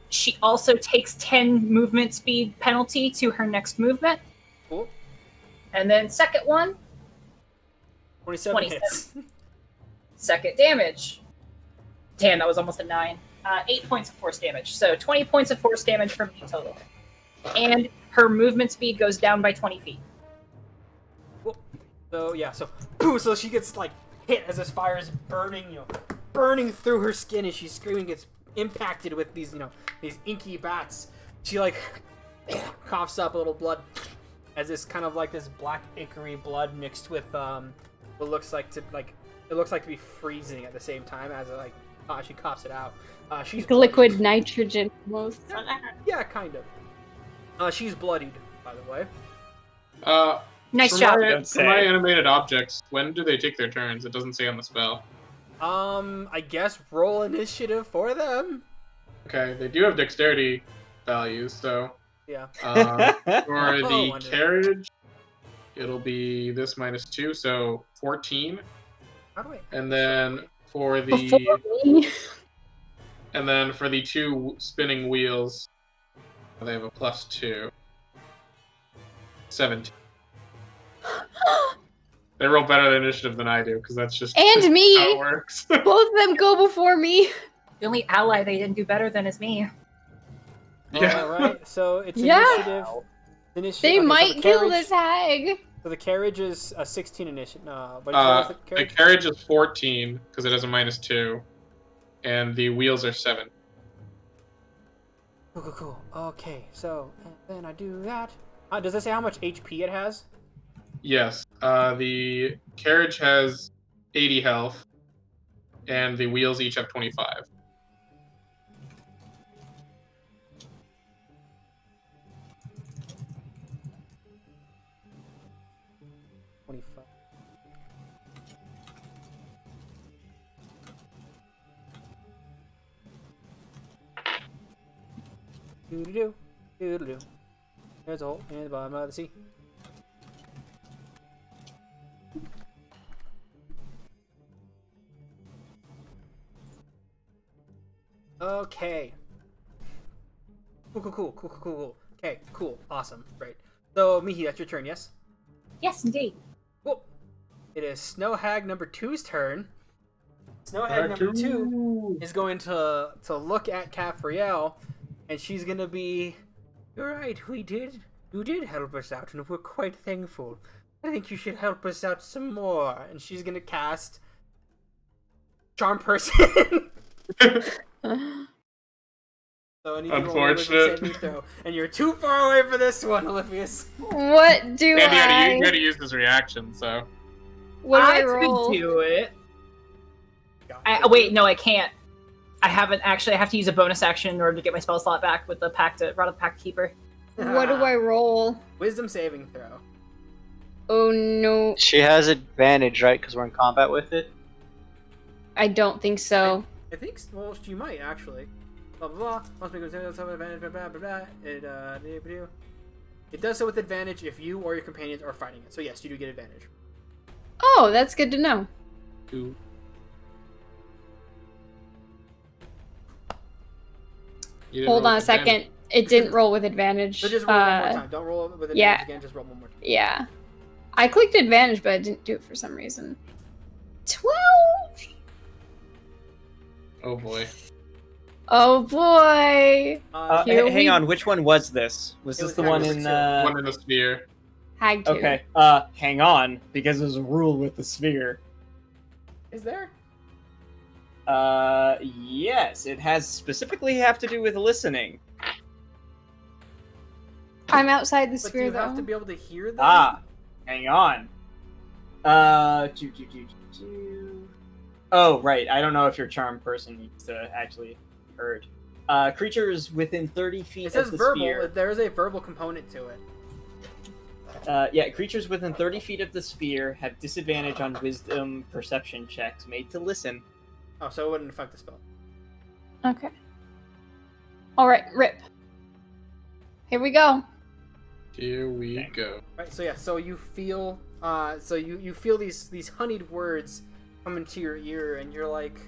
She also takes 10 movement speed penalty to her next movement. Cool. And then second one, 27 hits. second damage. Damn, that was almost a 9. 8 points of force damage. So 20 points of force damage from me total. And her movement speed goes down by 20 feet. Cool. So, yeah, so she gets, hit as this fire is burning through her skin, as she's screaming, gets impacted with these, these inky bats. She, coughs up a little blood as this kind of this black ichory blood mixed with, what looks like to be freezing at the same time as she coughs it out. She's Liquid nitrogen, almost. Yeah, kind of. She's bloodied, by the way. Nice job. For my animated objects, when do they take their turns? It doesn't say on the spell. I guess roll initiative for them. Okay, they do have dexterity values, so... Yeah. For the carriage, it'll be this -2, so 14. How do I... And then for the... Before me. And then for the 2 spinning wheels, they have a +2. 17. They roll better at initiative than I do, because that's just And me! how it works. Both of them go before me. The only ally they didn't do better than is me. Yeah. Alright, so it's Yeah. initiative. They okay, might so the kill carriage- this hag. So the carriage is a 16 initiative. No, what is the The carriage? carriage is 14, because it has a -2. And the wheels are 7. Cool. Okay, so and then I do that. Does it say how much HP it has? Yes. The carriage has 80 health, and the wheels each have 25. Doo-doo-doo. Doo-doo-doo. There's a hole in the bottom of the sea. Okay. Cool. Okay, cool. Awesome. Great. So, Mihi, that's your turn, yes? Yes, indeed. Cool. It is Snow Hag number 2's turn. Snow Hag number 2 is going to look at Caffriel, and she's going to be... You're right, you did help us out, and we're quite thankful. I think you should help us out some more. And she's going to cast... Charm Person. So unfortunate. And you're too far away for this one, Olympius. What do Andy, you gotta use this reaction, so. What do I could roll? do it. Wait, no, I can't. I haven't actually. I have to use a bonus action in order to get my spell slot back with the Pact Keeper. What do I roll? Wisdom saving throw. Oh no. She has advantage, right? Because we're in combat with it. I don't think so. I think, well, she might actually. Blah blah blah. Must make advantage. Blah blah blah. It does so with advantage if you or your companions are fighting it. So yes, you do get advantage. Oh, that's good to know. 2. Hold on a second. It didn't roll with advantage. So just roll one more time. Don't roll with advantage yeah. again. Just roll one more time. Yeah. I clicked advantage, but I didn't do it for some reason. 12. Oh boy. Oh boy. Hang on, which one was this? Was this the one in the... One in the sphere. Hag 2. Okay, hang on, because there's a rule with the sphere. Is there? Yes, it has specifically have to do with listening. I'm outside the But sphere, you though. have to be able to hear them. Ah, hang on. Oh, right, I don't know if your charm person needs to actually be heard. Creatures within 30 feet It says of the verbal. sphere... There is a verbal component to it. Yeah, creatures within 30 feet of the sphere have disadvantage on wisdom perception checks made to listen. Oh, so it wouldn't affect the spell. Okay. Alright, rip. Here we go. Here we go. Right. So yeah. So you feel. So you feel these honeyed words come into your ear, and you're like,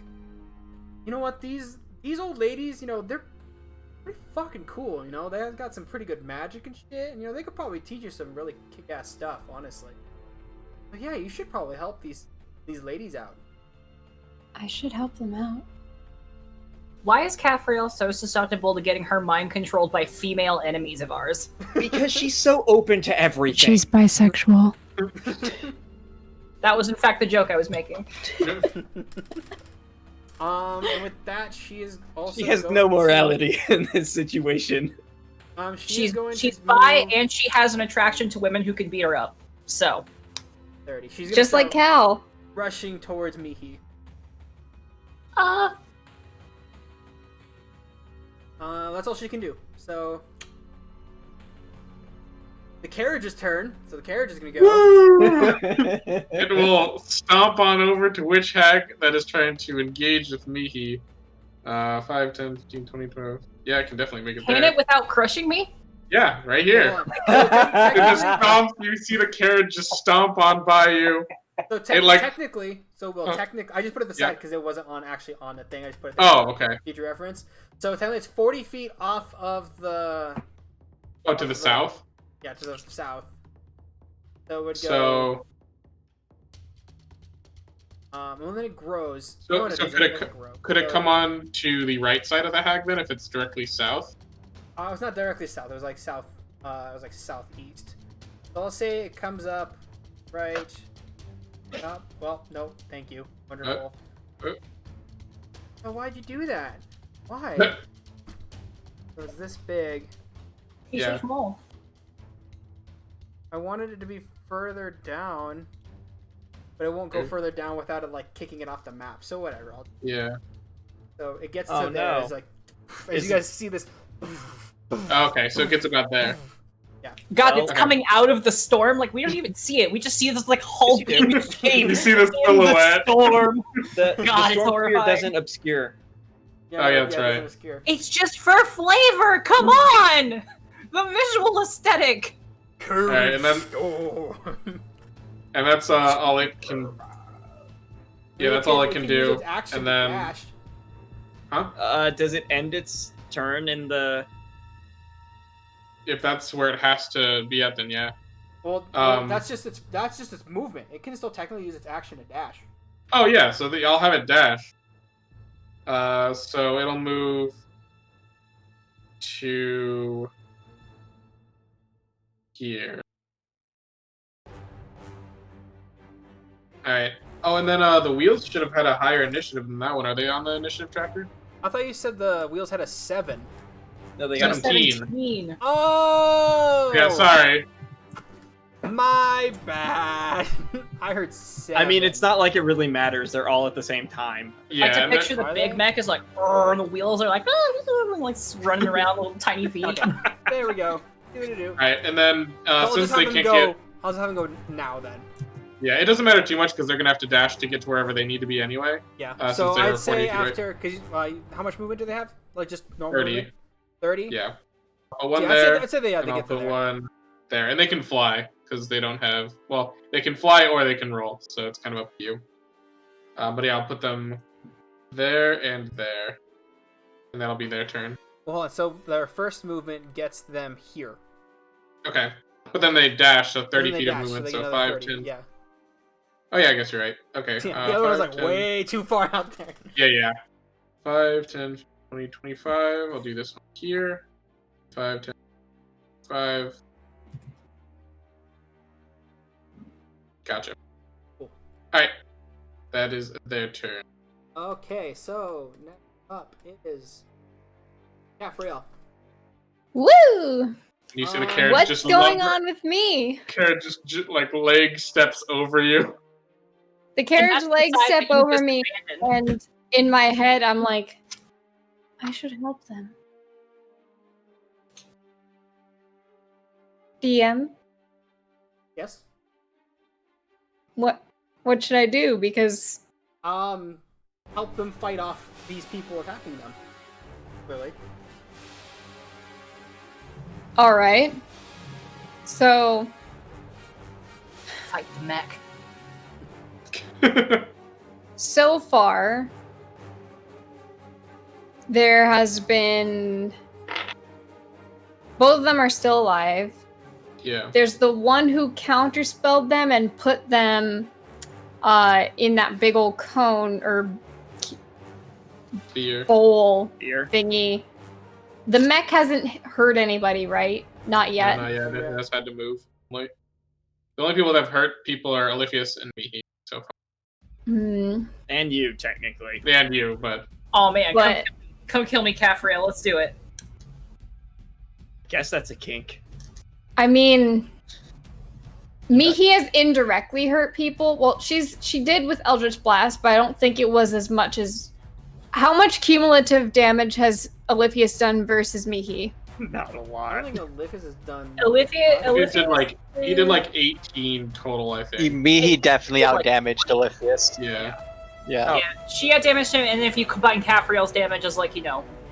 you know what? These old ladies, you know, they're pretty fucking cool. You know, they've got some pretty good magic and shit, and you know, they could probably teach you some really kick-ass stuff, honestly. But yeah, you should probably help these ladies out. I should help them out. Why is Caffriel so susceptible to getting her mind controlled by female enemies of ours? Because she's so open to everything. She's bisexual. That was in fact the joke I was making. And with that, she is also. She has going no to- morality in this situation. She's bi and she has an attraction to women who can beat her up. So 30. She's gonna Just like start Cal. rushing towards Mihi. That's all she can do. So the carriage's turn. So the carriage is gonna go. It will stomp on over to Witch Hag that is trying to engage with Mihi. 5, 10, 15, 20, 12. Yeah, I can definitely make it can there. it without crushing me? Yeah, right here. Hold on. It just stomps, you see the carriage just stomp on by you. So technically, I just put it to the side because it wasn't actually on the thing. I just put it there Oh, okay. future reference. So technically, it's 40 feet off of the. Oh, to the south? Yeah, to the south. So it would go. So, And then it grows. So- No, it so doesn't. could it doesn't grow. could it come on to the right side of the hag then if it's directly south? It's not directly south. It was like south. It was like southeast. So I'll say it comes up right. Well, no, thank you. Wonderful. Oh, why'd you do that? Why? It was this big. He's Yeah. so small. I wanted it to be further down, but it won't go Okay. further down without it like kicking it off the map. So whatever. Yeah. So it gets Oh, to there. no. It's like as you guys see this. Okay, so it gets about there. God, Oh, it's okay. coming out of the storm. Like we don't even see it. We just see this like hulking You shape see the in the silhouette. storm. The God, it's storm sphere horrifying. doesn't obscure. Oh, yeah, that's it right. doesn't obscure. It's just for flavor. Come on. The visual aesthetic. Alright, and then and that's all it can. Yeah, that's all it can do. And then, Does it end its turn in the? if that's where it has to be at, then yeah. Well, that's just its movement. It can still technically use its action to dash. Oh yeah, so I'll have it dash. So it'll move to here. Alright. Oh, and then the wheels should have had a higher initiative than that one. Are they on the initiative tracker? I thought you said the wheels had a 7. No, they got 17. Oh! Yeah, sorry. My bad. I heard 7. I mean, it's not like it really matters. They're all at the same time. Yeah, I like to and picture then- the Big Mac is like, and the wheels are like, like running around little tiny feet. Okay. There we go. Do. Alright, and then since they can't go, get... I'll just have them go now then. Yeah, it doesn't matter too much because they're going to have to dash to get to wherever they need to be anyway. Yeah. since So they were I'd say 40 feet, right? after, because how much movement do they have? Like just normal 30. movement? 30? Yeah. Put one Yeah, there, I'd say they and I'll get put there. one there. And they can fly because they don't have... Well, they can fly or they can roll, so it's kind of up to you. But yeah, I'll put them there and there. And that'll be their turn. Well, hold on. So their first movement gets them here. Okay. But then they dash, so 30 And then they feet dash, of movement, they so get 5, another 30. 10... Yeah. Oh yeah, I guess you're right. Okay. The other one was 5, like 10. way too far out there. Yeah. 5, 10, 20, 25. I'll do this one here. 5, 10, 5. Gotcha. Cool. Alright. That is their turn. Okay, so next up is Caffreal. Woo! You see the carriage What's just going on with me? Carriage just like leg steps over you. The carriage that's the legs side step that you over just me, abandoned. and in my head, I'm like, I should help them. DM, Yes. what should I do? Because Help them fight off these people attacking them. Really? all right. So Fight the mech. so far, there has been both of them are still alive. Yeah. There's the one who counterspelled them and put them in that big old cone or Fear. bowl Here. thingy. The mech hasn't hurt anybody, right? Not yet. No, not yet. It has had to move. Like, the only people that have hurt people are Olifius and me so far. Hmm. And you, technically. And you, but Oh man, But come kill me, Caffreal. Let's do it. Guess that's a kink. I mean, Mihi has indirectly hurt people. Well, she did with Eldritch Blast, but I don't think it was as much as. How much cumulative damage has Olifius done versus Mihi? Not a I don't lot. think Olympus has done. he did like 18 total, I think. He definitely outdamaged Olifius. Yeah. Yeah. Yeah, she had damage to him, and if you combine Caffreal's damage as like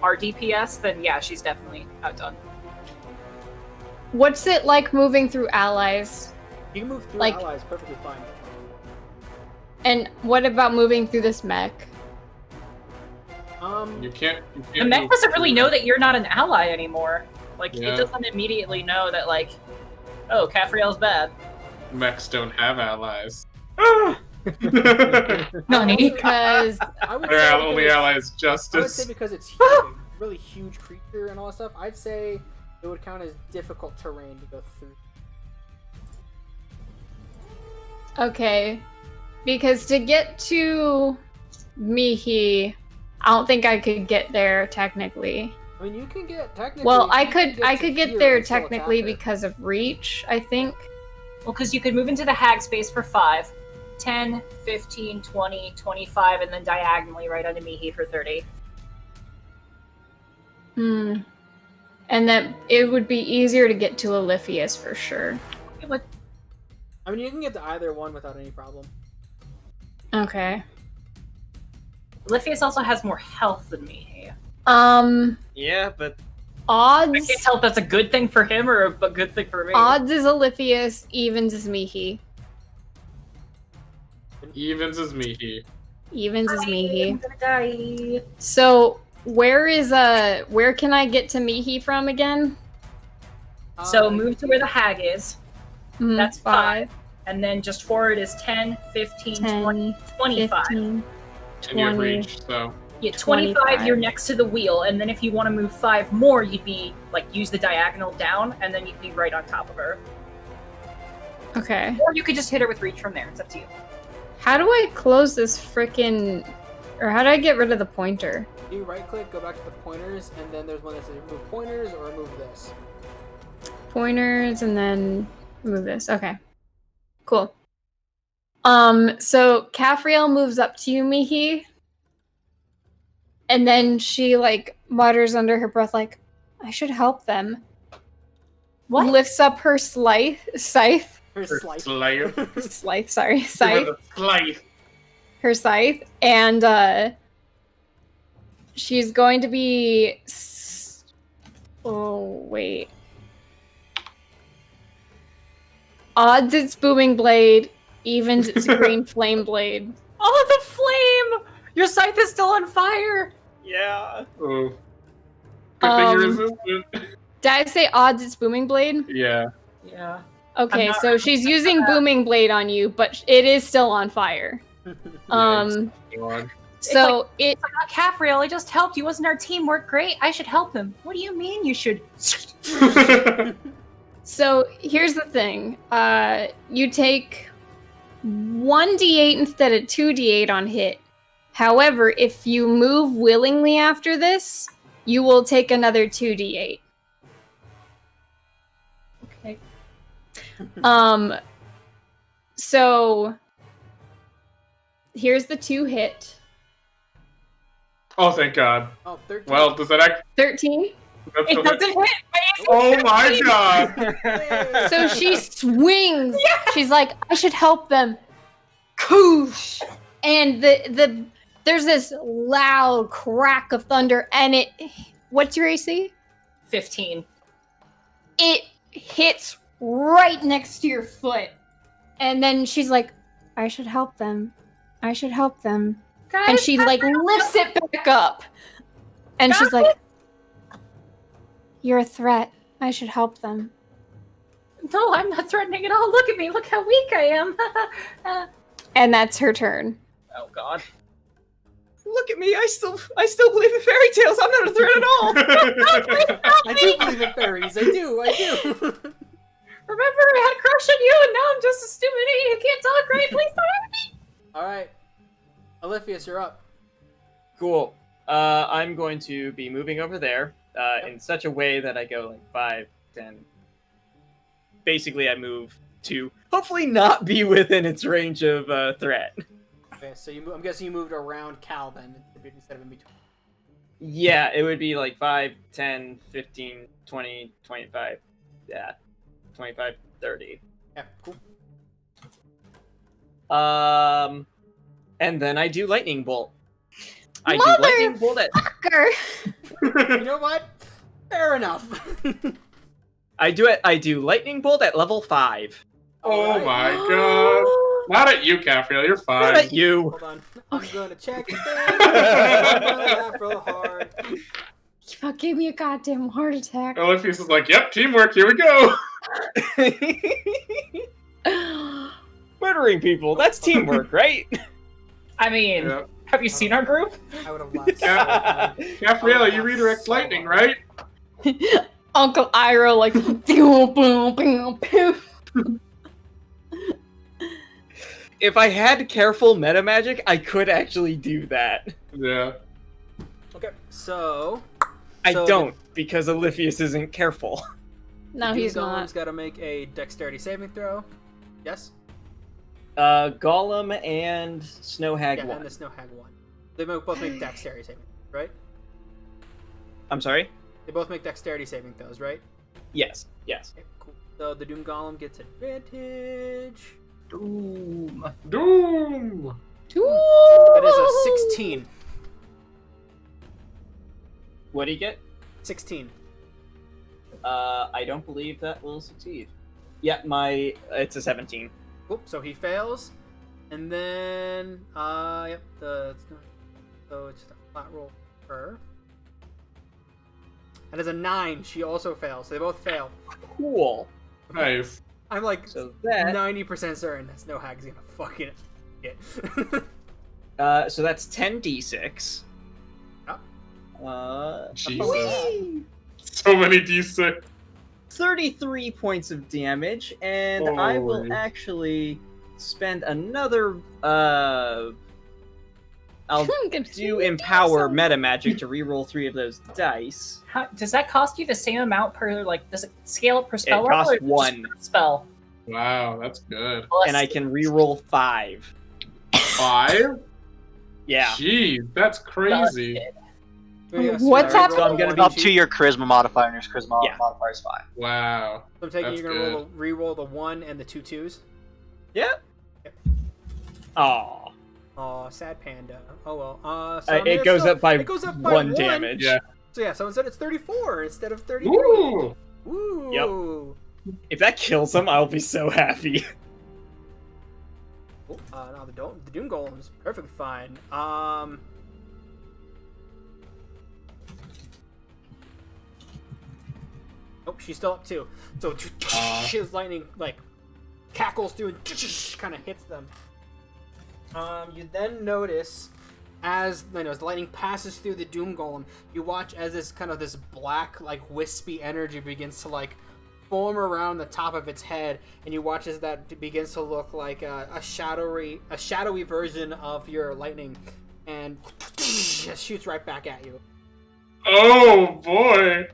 our DPS, then yeah, she's definitely outdone. What's it like moving through allies? You can move through Like- allies perfectly fine. And what about moving through this mech? You can't The mech move doesn't really through know it. that you're not an ally anymore. Like, Yeah. it doesn't immediately know that, like, oh, Caffreal's bad. Mechs don't have allies. Nani? Because I would Their say only because- ally is I would justice. say because it's huge, a really huge creature and all that stuff. I'd say it would count as difficult terrain to go through. okay, because to get to Mihi, I don't think I could get there technically. I mean, you can get technically. Well, I you can could to get here there and still technically attack her. because of reach, I think. Well, because you could move into the hag space for 5, 10, 15, 20, 25, and then diagonally right onto Mihi for 30. Hmm. And that it would be easier to get to Olifius for sure. It would. I mean, you can get to either one without any problem. Okay. Olifius also has more health than Mihi. Yeah, but I Odds. can't tell if that's a good thing for him or a good thing for me. Odds is Oliphius. Evens is Mihi. Evens is me. Evens is Mihi. I'm gonna die. So where can I get to Mihi from again? So move to where the hag is. Mhm, That's 5. And then just forward is 10, 15, 20, 25. 15, And you have 20. reach, so. Yeah, 25, 25. you're next to the wheel. And then if you want to move 5 more, you'd be, like, use the diagonal down, and then you'd be right on top of her. Okay. Or you could just hit her with reach from there. It's up to you. How do I close this frickin'... Or how do I get rid of the pointer? You right click, go back to the pointers, and then there's one that says remove pointers or remove this. Pointers and then move this. Okay. Cool. So Caphriel moves up to you, Mihi. And then she like mutters under her breath like, I should help them. What? Lifts up her scythe. Her slice. Slayer. Scythe, sorry. Scythe. Scythe. Her scythe. And she's going to be oh wait. Odds it's booming blade, evens it's green flame blade. Oh, the flame! Your scythe is still on fire! Yeah. Oh. Good thing you're resistant. Did I say odds it's booming blade? Yeah. Yeah. Okay, not so she's using booming blade on you, but it is still on fire. Go So it Not Caphriel, I just helped you. Wasn't our teamwork great? I should help him. What do you mean you should? on. so here's the thing. You take 1d8 instead of 2d8 on hit. However, if you move willingly after this, you will take another 2d8. Okay. So here's the 2 hit. Oh, thank God. Oh, 13. Well, does that act? 13. That's It a- doesn't hit! Oh my God! So she swings. She's like, I should help them. Koosh! And there's this loud crack of thunder, and it. What's your AC? 15. It hits right next to your foot, and then she's like, I should help them. I should help them. Guys, And she like lifts it back up, and she's like, you're a threat. I should help them. No, I'm not threatening at all. Look at me. Look how weak I am. And that's her turn. Oh, God. Look at me. I still believe in fairy tales. I'm not a threat at all. I do believe in fairies. I do. Remember, I had a crush on you, and now I'm just a stupid idiot who can't talk right. Please don't hurt me. All right, Oliphius, you're up. Cool. I'm going to be moving over there in such a way that I go like 5, 10. Basically, I move to hopefully not be within its range of threat. Okay, so I'm guessing you moved around Cal then instead of in between. Yeah, it would be like 5, 10, 15, 20, 25. Yeah. 25, 30. Yeah, cool. And then I do lightning bolt. I Mother- do lightning bolt at Fucker. You know what? Fair enough. I do lightning bolt at level 5. Oh my God! Not at you, Caphriel. You're Not fine. at you. Hold on. I'm gonna check it. I'm gonna laugh real hard. You fuck gave me a goddamn heart attack. Oliphius is like, "Yep, teamwork. Here we go." Murdering people, that's teamwork, right? I mean, Yeah. have you seen our group? I would have laughed so hard. Caphriel, you redirect lightning, right? Uncle Iroh like pew, pew, pew, pew. If I had careful meta magic, I could actually do that. Yeah. Okay, so I So don't, because Oliphius isn't careful. No, Doom he's Golem's not. got to make a dexterity saving throw. Yes. Golem and Snow Hag Yeah, 1. and the Snow Hag 1. They both make dexterity saving, right? I'm sorry? They both make dexterity saving throws, right? Yes. Okay, cool. So the Doom Golem gets advantage. Doom. Doom. That is a 16. What do you get? 16. I don't believe that will succeed. Yeah, it's a 17. Oop, so he fails. And then, yep, so it's just a flat roll for her. That is a 9. She also fails. So they both fail. Cool. Nice. I'm like So that 90% certain that Snow Hag's gonna fucking get. so that's 10d6. Yep. Jesus. So many d6. 33 points of damage, and I will Holy. actually spend another I'll do Empower Meta Magic to reroll 3 of those dice. Does that cost you the same amount per, like, does it scale up per spell It roll, costs or just 1. per spell? Wow, that's good. And I can reroll 5. 5? Yeah. Jeez, that's crazy. What's So happening? I'm gonna Up be to your charisma modifier, and your charisma Yeah. modifier is 5. Wow. So I'm taking That's you're gonna good. re-roll the 1 and the 2 2s. Yeah. Yep. Aw. Aw, sad panda. Oh well. It goes up by it goes up by 1 damage. Yeah. So yeah, so instead it's 34 instead of 33. Ooh. Woo! If that kills him, I'll be so happy. No, the Doom Golem's perfectly fine. Nope, she's still up too. So his lightning like cackles through and kind of hits them. You then notice as as the lightning passes through the Doom Golem, you watch as this black like wispy energy begins to like form around the top of its head, and you watch as that begins to look like a shadowy version of your lightning, and just shoots right back at you. Oh boy.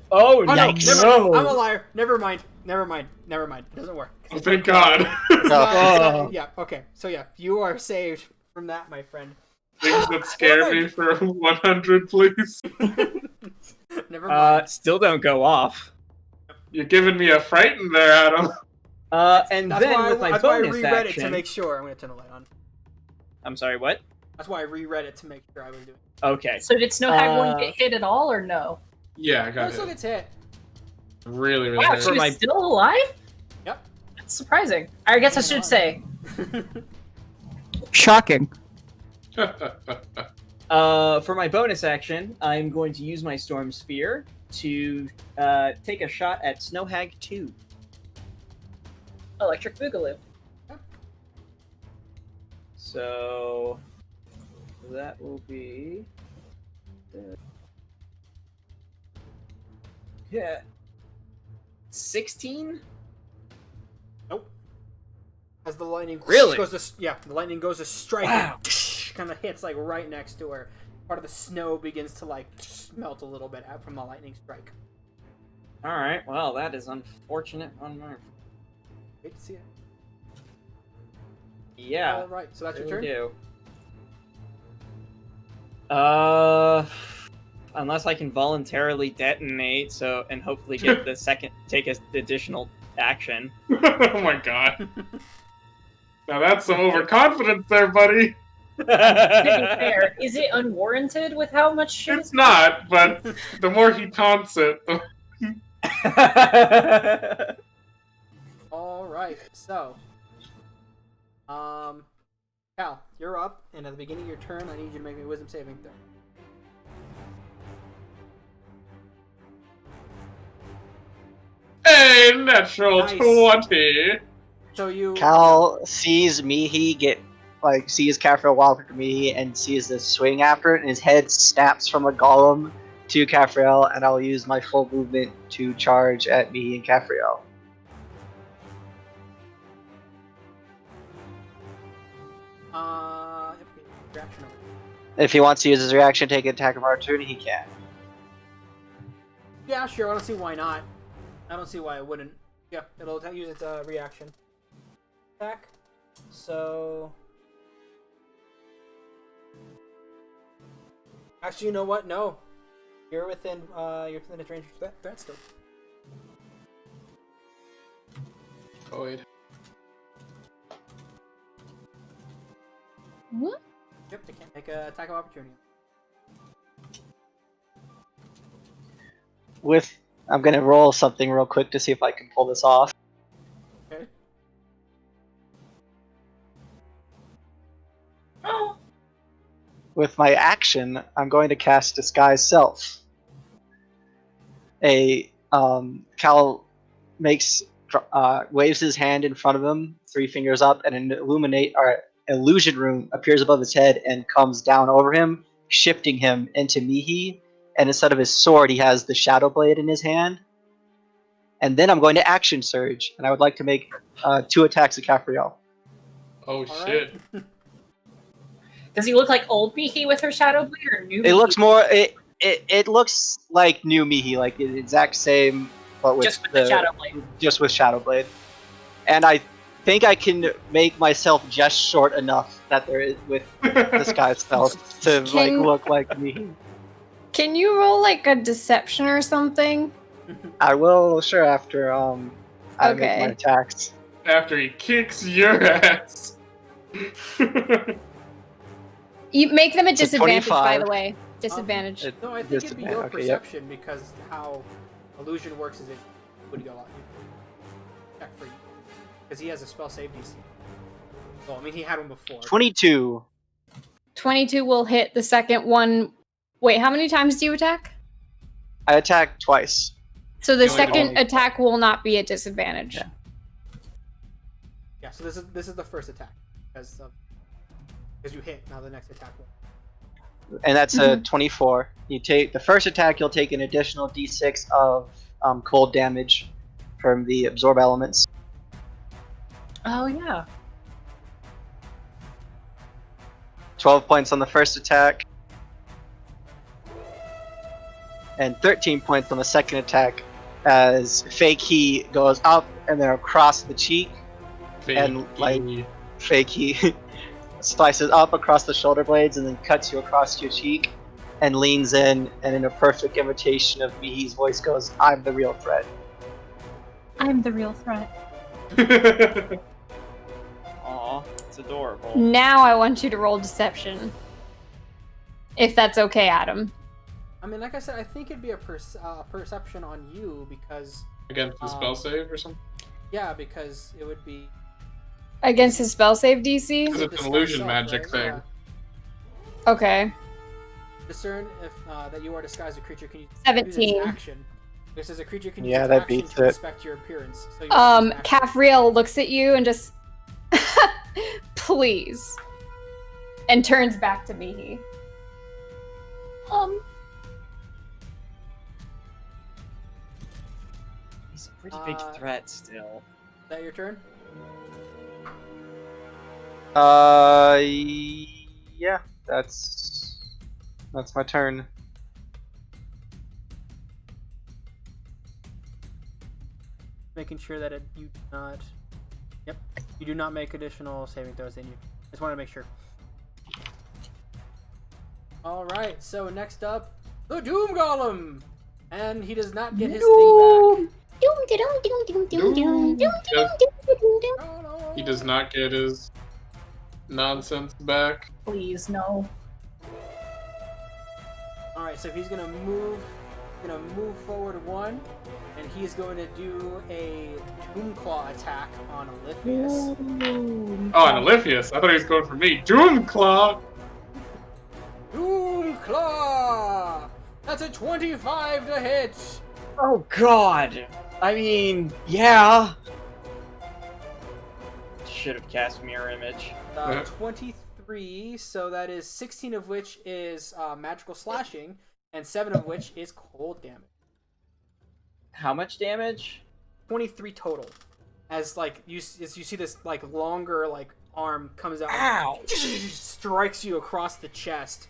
Oh, Oh no, no. I'm a liar. Never mind. It doesn't work. Oh, thank God. Yeah. Okay. So yeah, you are saved from that, my friend. Things that scare me for 100, please. Never mind. Still don't go off. You're giving me a frighten there, Adam. And That's then why with my that's why I bonus reread action... it to make sure. I'm gonna turn the light on. I'm sorry, what? That's why I reread it to make sure I was doing it. Okay. So did Snow Hag one get hit at all, or no? Yeah, I Oh, got still it. gets hit. Really, really Wow, hurt. she was still alive? Yep. That's surprising. I guess I should say. Shocking. For my bonus action, I'm going to use my Storm Sphere to take a shot at Snow Hag 2. Electric Boogaloo. So that will be... Yeah. 16? Nope. As the lightning Really? goes to the lightning goes to strike. Wow. Kind of hits like right next to her. Part of the snow begins to like melt a little bit out from the lightning strike. Alright, well, that is unfortunate on my... Hate to see it. Yeah. All right, so that's your really turn. Do. Unless I can voluntarily detonate, and hopefully get take an additional action. Oh my God. Now that's some overconfidence there, buddy. To be fair, is it unwarranted with how much shit It's not, but the more he taunts it, the... All right, so, Cal, you're up, and at the beginning of your turn, I need you to make me a wisdom saving throw. Hey, natural Nice. 20. So you Cal sees Mihi sees Kafriel walk after Mihi and sees this swing after it, and his head snaps from a golem to Kafriel, and I'll use my full movement to charge at Mihi and Kafriel. reaction over. If he wants to use his reaction, take an attack of opportunity, he can. Yeah, sure. I don't see why not. I don't see why it wouldn't. Yeah, it'll use its reaction attack. So, actually, you know what? No, you're within its range of threat still. Void. What? Yep, they can't make an attack of opportunity. With I'm gonna roll something real quick to see if I can pull this off. Okay. With my action, I'm going to cast Disguise Self. Cal waves his hand in front of him, 3 fingers up, and an illusion rune appears above his head and comes down over him, shifting him into Mihi. And instead of his sword, he has the Shadow Blade in his hand. And then I'm going to Action Surge, and I would like to make 2 attacks at Capriel. Oh All shit. right. Does he look like old Mihi with her shadow blade or new? It Mihi? looks more. It looks like new Mihi, like the exact same, but with Just with the shadow blade. Just with Shadow Blade. And I think I can make myself just short enough that there is with this guy's spells to look like Mihi. Can you roll like a deception or something? I will sure after I make Okay. my attacks. After he kicks your ass. You make them a It's a disadvantage, by 25. the way. Disadvantage. No, I think it'd be your Okay, yep. perception because how illusion works is it would go out. Check for you because he has a spell save DC. Well, I mean he had one before. 22. 22 will hit the second one. Wait, how many times do you attack? I attack twice. So the You only second do- attack will not be a disadvantage. Yeah. Yeah, so this is the first attack because you hit. Now the next attack will. And that's a 24. You take the first attack, you'll take an additional d6 of cold damage from the absorb elements. Oh yeah. 12 points on the first attack. And 13 points on the second attack as Fake He goes up and then across the cheek. And, like, Fake He slices up across the shoulder blades and then cuts you across your cheek and leans in, and in a perfect imitation of Mihi's voice goes, "I'm the real threat." I'm the real threat. Aw, it's adorable. Now I want you to roll deception. If that's okay, Adam. I mean, like I said, I think it'd be a perception on you because Against the spell save or something? yeah, because it would be Against his spell save DC? Because it's an illusion magic thing. Yeah. Okay. Discern if that you are disguised a creature can use 17. its action. This is a creature can use Yeah, its that action beats to it. inspect your appearance. So you can use action. Caphriel looks at you and just please. And turns back to Mihi. He's a pretty big threat still. Is that your turn? Yeah, that's my turn. Making sure that you do not. Yep, you do not make additional saving throws. In you just want to make sure. All right. So next up, the Doom Golem, and he does not get his thing back. He does not get his nonsense back. Please, no. All right. So he's gonna move forward 1, and he's going to do a Doom Claw attack on Oliphius. Oh, and Oliphius. I thought he was going for me. Doom Claw! Doom Claw! That's a 25 to hit! Oh god! I mean, yeah. Should have cast Mirror Image. 23, so that is 16 of which is magical slashing, and 7 of which is cold damage. How much damage? 23 total. As you see this longer arm comes out, Ow! and strikes you across the chest.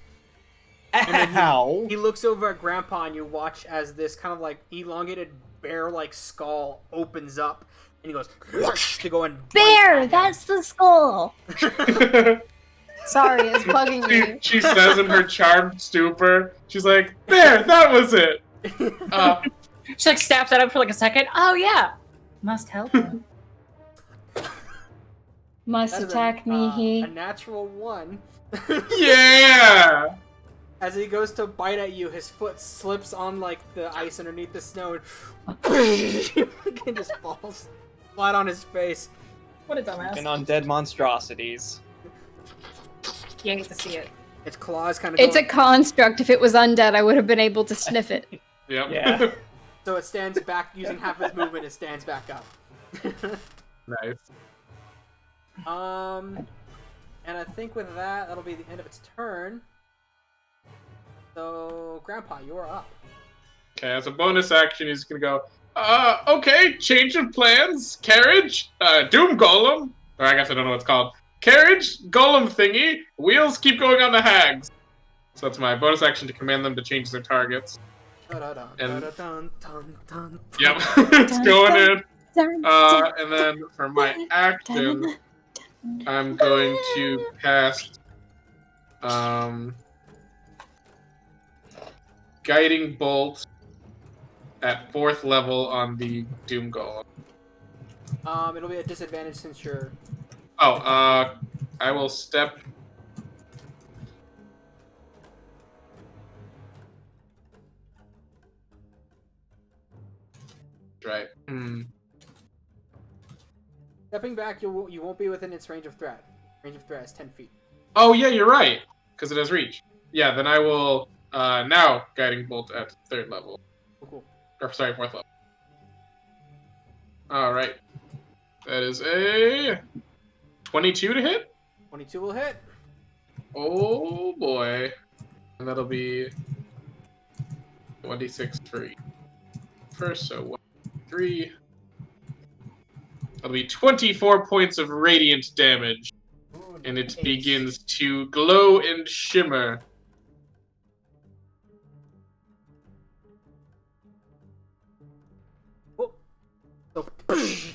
Ow! He looks over at Grandpa, and you watch as this kind of elongated bear-like skull opens up, and he goes to go and Bear, that's the skull. Sorry, it's bugging me. She says in her charmed stupor, she's like, "There, that was it." She snaps at him for a second. Oh yeah. Must help him. Must That is attack a Mihi. natural 1. Yeah. As he goes to bite at you, his foot slips on like the ice underneath the snow and just falls flat on his face. What a dumbass. Been on dead monstrosities. You hate to see it. Its claws kind of. It's a construct. If it was undead, I would have been able to sniff it. Yep. Yeah. So it stands back using half its movement. It stands back up. Nice. And I think with that, that'll be the end of its turn. So, Grandpa, you're up. Okay, as a bonus action, he's gonna go, okay, change of plans, carriage, doom golem, or I guess I don't know what it's called. Carriage, golem thingy, wheels keep going on the hags. So that's my bonus action to command them to change their targets. And, yep, it's going in. And then for my action, I'm going to cast, Guiding Bolt at 4th level on the Doom Golem. It'll be a disadvantage since you're... Oh, I will step... Right. Stepping back, you won't be within its range of threat. Range of threat is 10 feet. Oh, yeah, you're right. Because it has reach. Yeah, then I will... now Guiding Bolt at 3rd level. Cool. Or, sorry, 4th level. Alright. That is a 22 to hit? 22 will hit. Oh boy. And that'll be 1d6 for each. First, so 1, 3. That'll be 24 points of radiant damage. Ooh, And it nice. begins to glow and shimmer.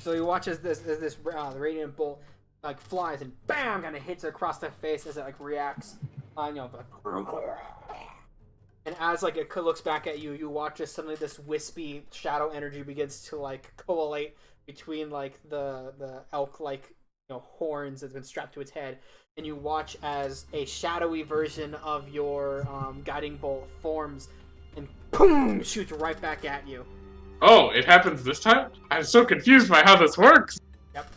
So you watch as this the radiant bolt like flies and bam, kind of hits it across the face as it like reacts. And as like it looks back at you, you watch as suddenly this wispy shadow energy begins to like collate between like the elk like horns that's been strapped to its head, and you watch as a shadowy version of your guiding bolt forms and boom shoots right back at you. Oh, it happens this time? I'm so confused by how this works. Yep.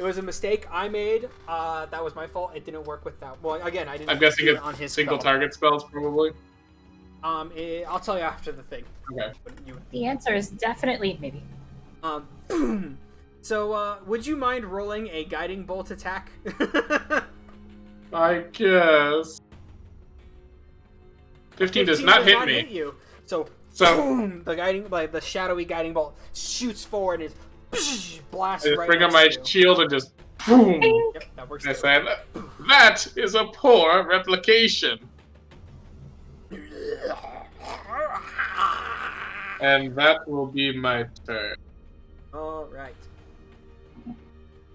It was a mistake I made. That was my fault. It didn't work with that. Well, again, I didn't. I'm guessing do it it's on his single spell. target spells, probably. I'll tell you after the thing. Okay. The answer is definitely maybe. So, would you mind rolling a guiding bolt attack? I guess. 15 does not hit me. Hit you. So, boom, the shadowy guiding bolt shoots forward and is blasts I just right bring up next my to you. shield and just boom. Yep, that works. I said, that is a poor replication. And that will be my turn. All right.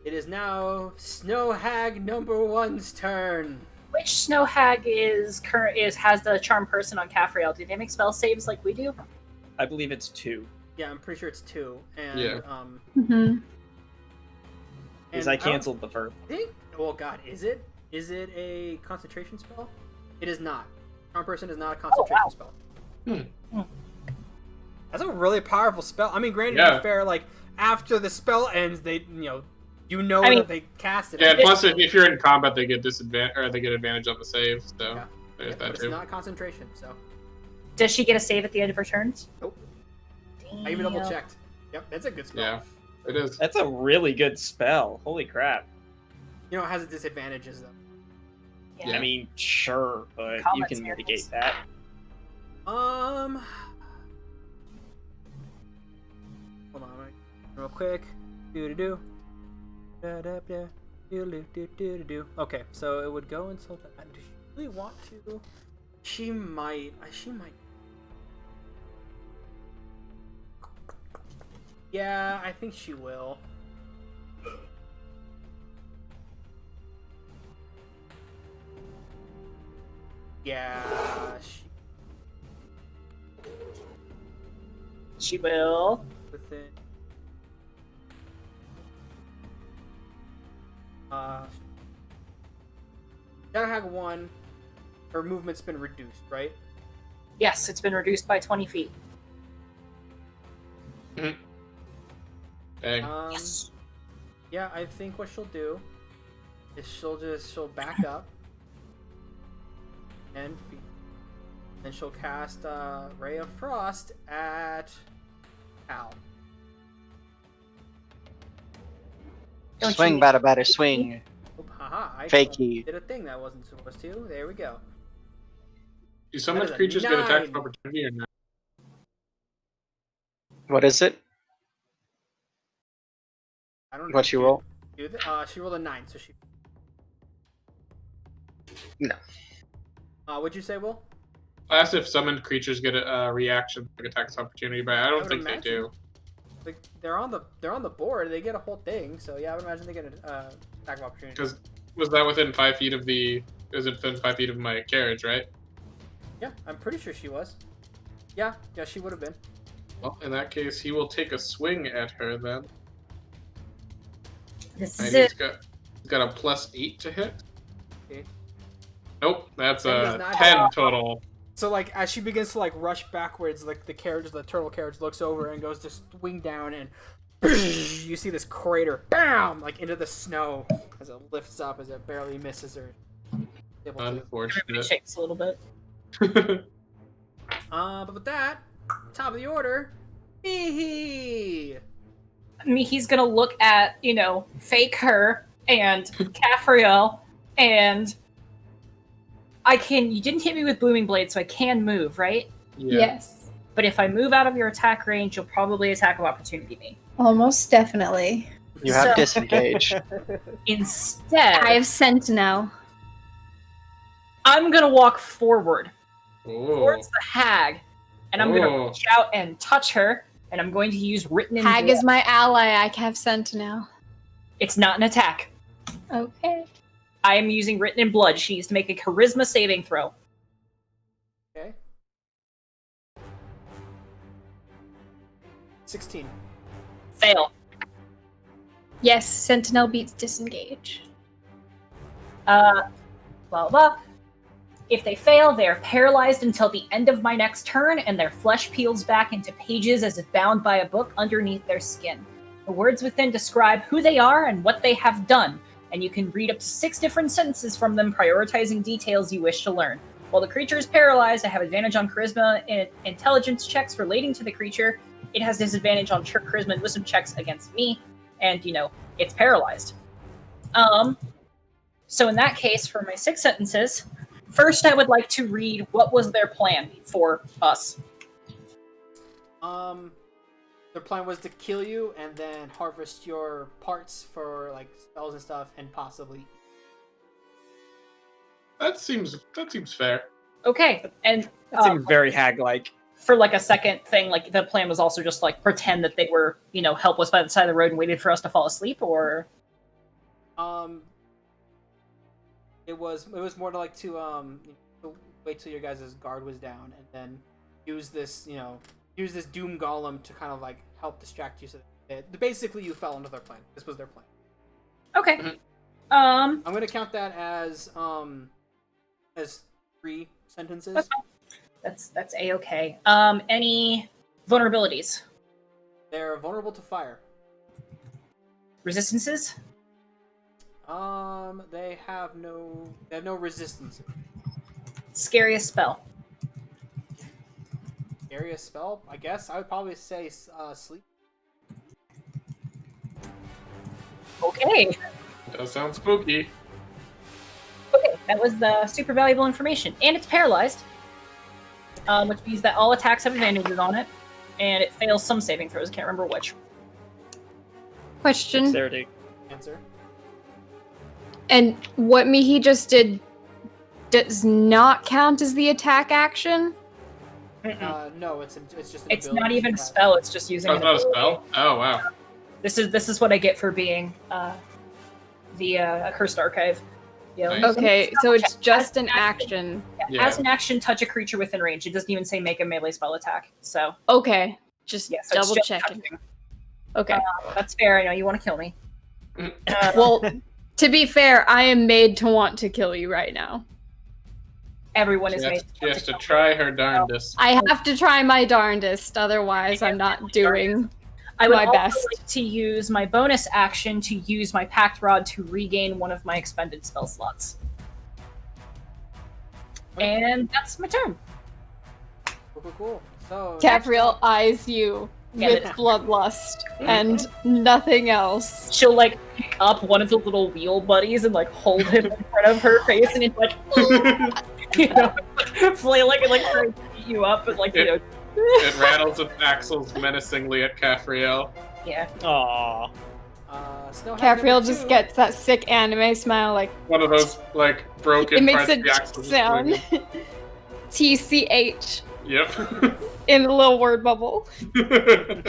It is now Snow Hag number 1's turn. Which snow hag has the charm person on Caffriel? Do they make spell saves like we do? I believe it's 2. Yeah, I'm pretty sure it's 2. And Yeah. Because and I canceled the first. Oh god, is it? Is it a concentration spell? It is not. Charm person is not a concentration spell. That's a really powerful spell. I mean, granted, to be fair, like after the spell ends, they that they cast it. Yeah, and plus if you're in combat, they get disadvantage or they get advantage on the save. So Yeah. there's But that it's too. not concentration, so Does she get a save at the end of her turns? Nope. Damn. I even double checked. Yep, that's a good spell. Yeah, it is. That's a really good spell. Holy crap. It has its disadvantages though. Yeah. I mean, sure, but you Combat can experience. mitigate that. Hold on, real quick. Do. Okay, so it would go until that. Does she really want to? She might. Yeah, I think she will. Yeah, She will. within. Shadow Hag 1 her movement's been reduced, right? Yes, it's been reduced by 20 feet. Dang. Yes. Yeah, I think what she'll do is she'll back up and then she'll cast Ray of Frost at Al. Don't Swing, you- batter, swing. Oop, haha, I Fakey. did a thing that I wasn't supposed to. There we go. Do summoned That is a creatures get attack of 9. opportunity or not? What is it? I don't know. What you roll? She rolled a 9, so she. No. What'd you say, Will? I asked if summoned creatures get a reaction like attack of opportunity, but I don't would think they imagine. do. Like they're on the board. They get a whole thing. So yeah, I would imagine they get an attack of opportunity. Because was that within 5 feet of the? Is it within 5 feet of my carriage, right? Yeah, I'm pretty sure she was. Yeah, she would have been. Well, in that case, he will take a swing at her then. This And is he's it. got a +8 to hit. Okay. Nope, that's That does a not 10 hit. total. So like as she begins to like rush backwards, like the turtle carriage looks over and goes to swing down, and you see this crater, bam, like into the snow as it lifts up as it barely misses her. Able to. Everybody Unfortunate. shakes a little bit. But with that, top of the order, Mihi. He's gonna look at, fake her and Caffriel, and you didn't hit me with Booming Blade, so I can move, right? Yeah. Yes. But if I move out of your attack range, you'll probably attack of opportunity me. Almost definitely. You have So- disengage. Instead, I have Sentinel. I'm gonna walk forward Ooh. towards the hag, and I'm gonna Oh. reach out and touch her, and I'm going to use Written in Hag Blood. is my ally. I have Sentinel. It's not an attack. Okay. I am using Written in Blood. She needs to make a Charisma saving throw. Okay. 16. Fail. Yes, Sentinel beats disengage. Blah, blah. If they fail, they are paralyzed until the end of my next turn, and their flesh peels back into pages as if bound by a book underneath their skin. The words within describe who they are and what they have done, and you can read up to 6 different sentences from them, prioritizing details you wish to learn. While the creature is paralyzed, I have advantage on Charisma and Intelligence checks relating to the creature. It has disadvantage on Charisma and Wisdom checks against me, and, it's paralyzed. So in that case, for my 6 sentences, first I would like to read what was their plan for us. Their plan was to kill you and then harvest your parts for like spells and stuff, and possibly. That seems fair. Okay, and That seems very hag-like. for like a second thing, like the plan was also just like pretend that they were, helpless by the side of the road and waited for us to fall asleep, or It was more to like to wait till your guys' guard was down and then use this doom golem to kind of like help distract you. So that basically you fell into their plan. This was their plan. okay. Mhm. I'm gonna count that as 3 sentences. That's That's a-okay. Any vulnerabilities? They're vulnerable to fire. Resistances? They have no resistance. Scariest spell? Scariest spell, I guess I would probably say sleep. Okay. Does sound spooky. Okay, that was the super valuable information. And it's paralyzed, which means that all attacks have advantages on it, and it fails some saving throws. I can't remember which. Question. Dexterity. Answer. And what Mihi just did does not count as the attack action? No, it's just. An It's ability not even a she has. spell. It's just using. Oh, an it's not a ability. spell? Oh, wow. This is what I get for being the Cursed Archive. Yeah. Nice. Okay, so it's just an action. action. Yeah. As an action, touch a creature within range. It doesn't even say make a melee spell attack. So Okay, just yeah, so it's double just checking. touching. Okay. That's fair. I know you want to kill me. Well, to be fair, I am made to want to kill you right now. everyone is made. She has to try her darndest. I have to try my darndest, otherwise I'm not doing I would my also best. like to use my bonus action to use my Pact Rod to regain one of my expended spell slots. And that's my turn. Cool. So Gabrielle eyes you with bloodlust and nothing else. She'll like pick up one of the little wheel buddies and like hold him in front of her face, and it's like, you know, flailing and like trying to beat you up, and like you know. It rattles its axles menacingly at Caffriel. Yeah. Aww. Caffriel just gets that sick anime smile, like One of those like broken it makes parts of the a axle. sound. TCH Yep. in the little word bubble. Yeah,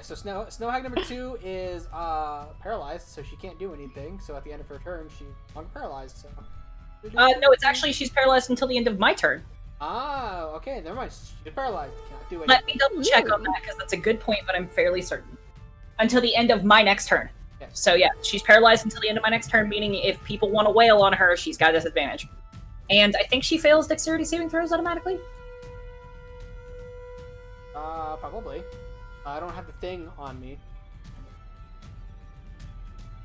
so Snowhag number 2 is paralyzed, so she can't do anything. So at the end of her turn, she's paralyzed. So. No, it's actually she's paralyzed until the end of my turn. Ah, okay, never mind. She's paralyzed. Cannot do anything. Let me double check on that because that's a good point, but I'm fairly certain. Until the end of my next turn. Yeah. So yeah, she's paralyzed until the end of my next turn, meaning if people want to wail on her, she's got a disadvantage. And I think she fails dexterity saving throws automatically. Probably. I don't have the thing on me.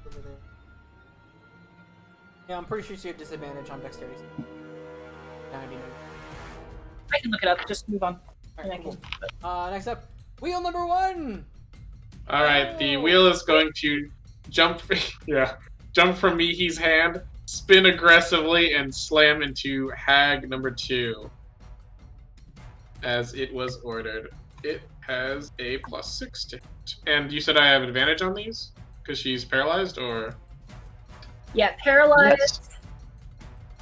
Over there. Yeah, I'm pretty sure she had disadvantage on dexterity. 99. I can look it up. Just move on. Alright, cool. Next up, wheel number 1. All right, the wheel is going to jump from Mihi's hand, spin aggressively, and slam into Hag number 2. As it was ordered. It has a +6 to hit. And you said I have advantage on these? Because she's paralyzed, or? Yeah, paralyzed. Yes.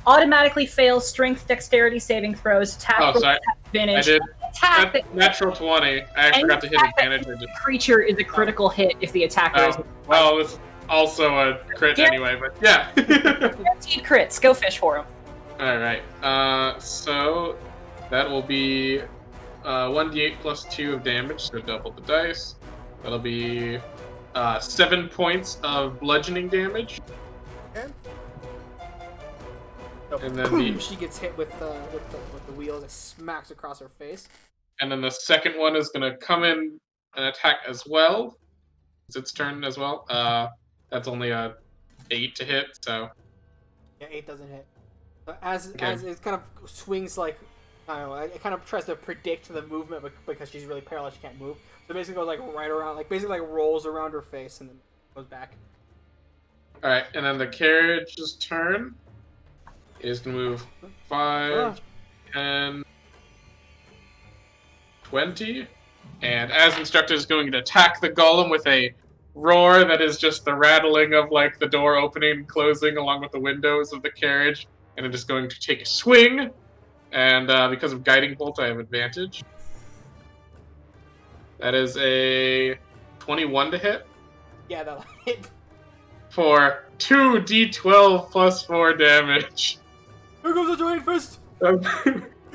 Automatically fails strength dexterity saving throws. Attack Oh, sorry. advantage. I did. Attack Natural 20. I forgot to hit advantage. the creature is a critical hit if the attacker is. Oh, well, it's also a crit anyway, but yeah. Guaranteed crits. Go fish for him. Alright, so that will be 1d8 plus 2 of damage, so double the dice. That'll be 7 points of bludgeoning damage. Okay. And then she gets hit with the wheel that smacks across her face. And then the second one is going to come in and attack as well. It's its turn as well. That's only a 8 to hit, so. Yeah, 8 doesn't hit. But as it kind of swings like, I don't know, it kind of tries to predict the movement because she's really paralyzed, she can't move. So it basically goes like right around, like basically like rolls around her face and then goes back. Alright, and then the carriage's turn is going to move 5, 10, 20. And as instructed, is going to attack the golem with a roar that is just the rattling of like the door opening and closing along with the windows of the carriage. And it is going to take a swing. And because of Guiding Bolt, I have advantage. That is a 21 to hit. Yeah, that'll hit. For 2d12 plus 4 damage. Here goes the giant fist!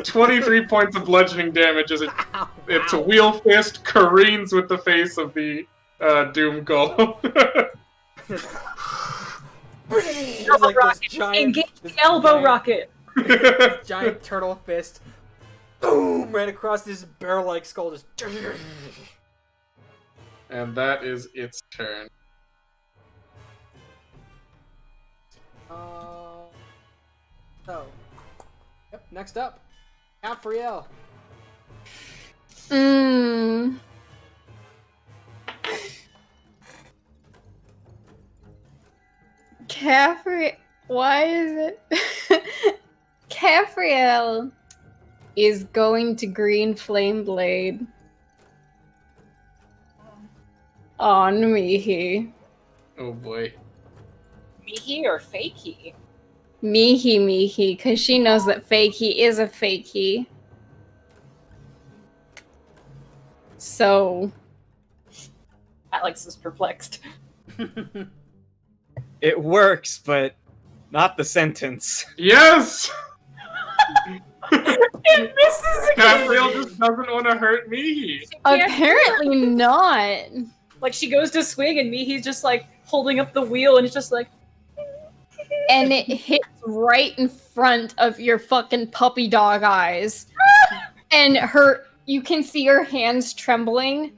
23 points of bludgeoning damage as its wheel fist careens with the face of the Doom Golem. It's like this giant, Engage the elbow rocket. this giant turtle fist, boom, right across this barrel-like skull. Just. And that is its turn. So, yep. Next up, Caffriel. Why is it? Caffriel is going to green flame blade on Mihi. Oh boy. Mihi or Fakey? Mihi, because she knows that Fakey is a Fakey. So. Alex is perplexed. It works, but not the sentence. Yes! It misses again! Caffriel just doesn't want to hurt me. Apparently not. Like, she goes to swing, and Mihi's just, like, holding up the wheel, and it's just like... and it hits right in front of your fucking puppy dog eyes. And you can see her hands trembling.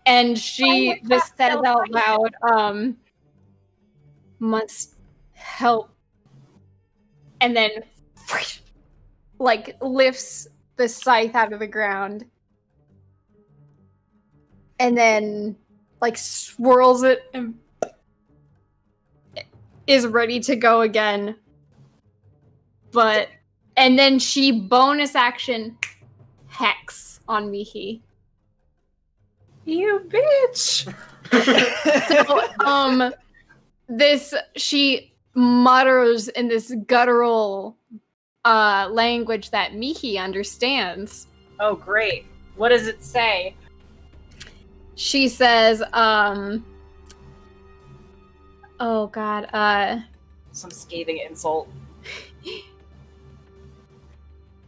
And she just says out loud, must help. And then, like, lifts the scythe out of the ground. And then, like, swirls it and is ready to go again. And then she bonus action hex on Mihi. You bitch! So, she mutters in this guttural language that Mihi understands. Oh, great. What does it say? She says, oh god, Some scathing insult.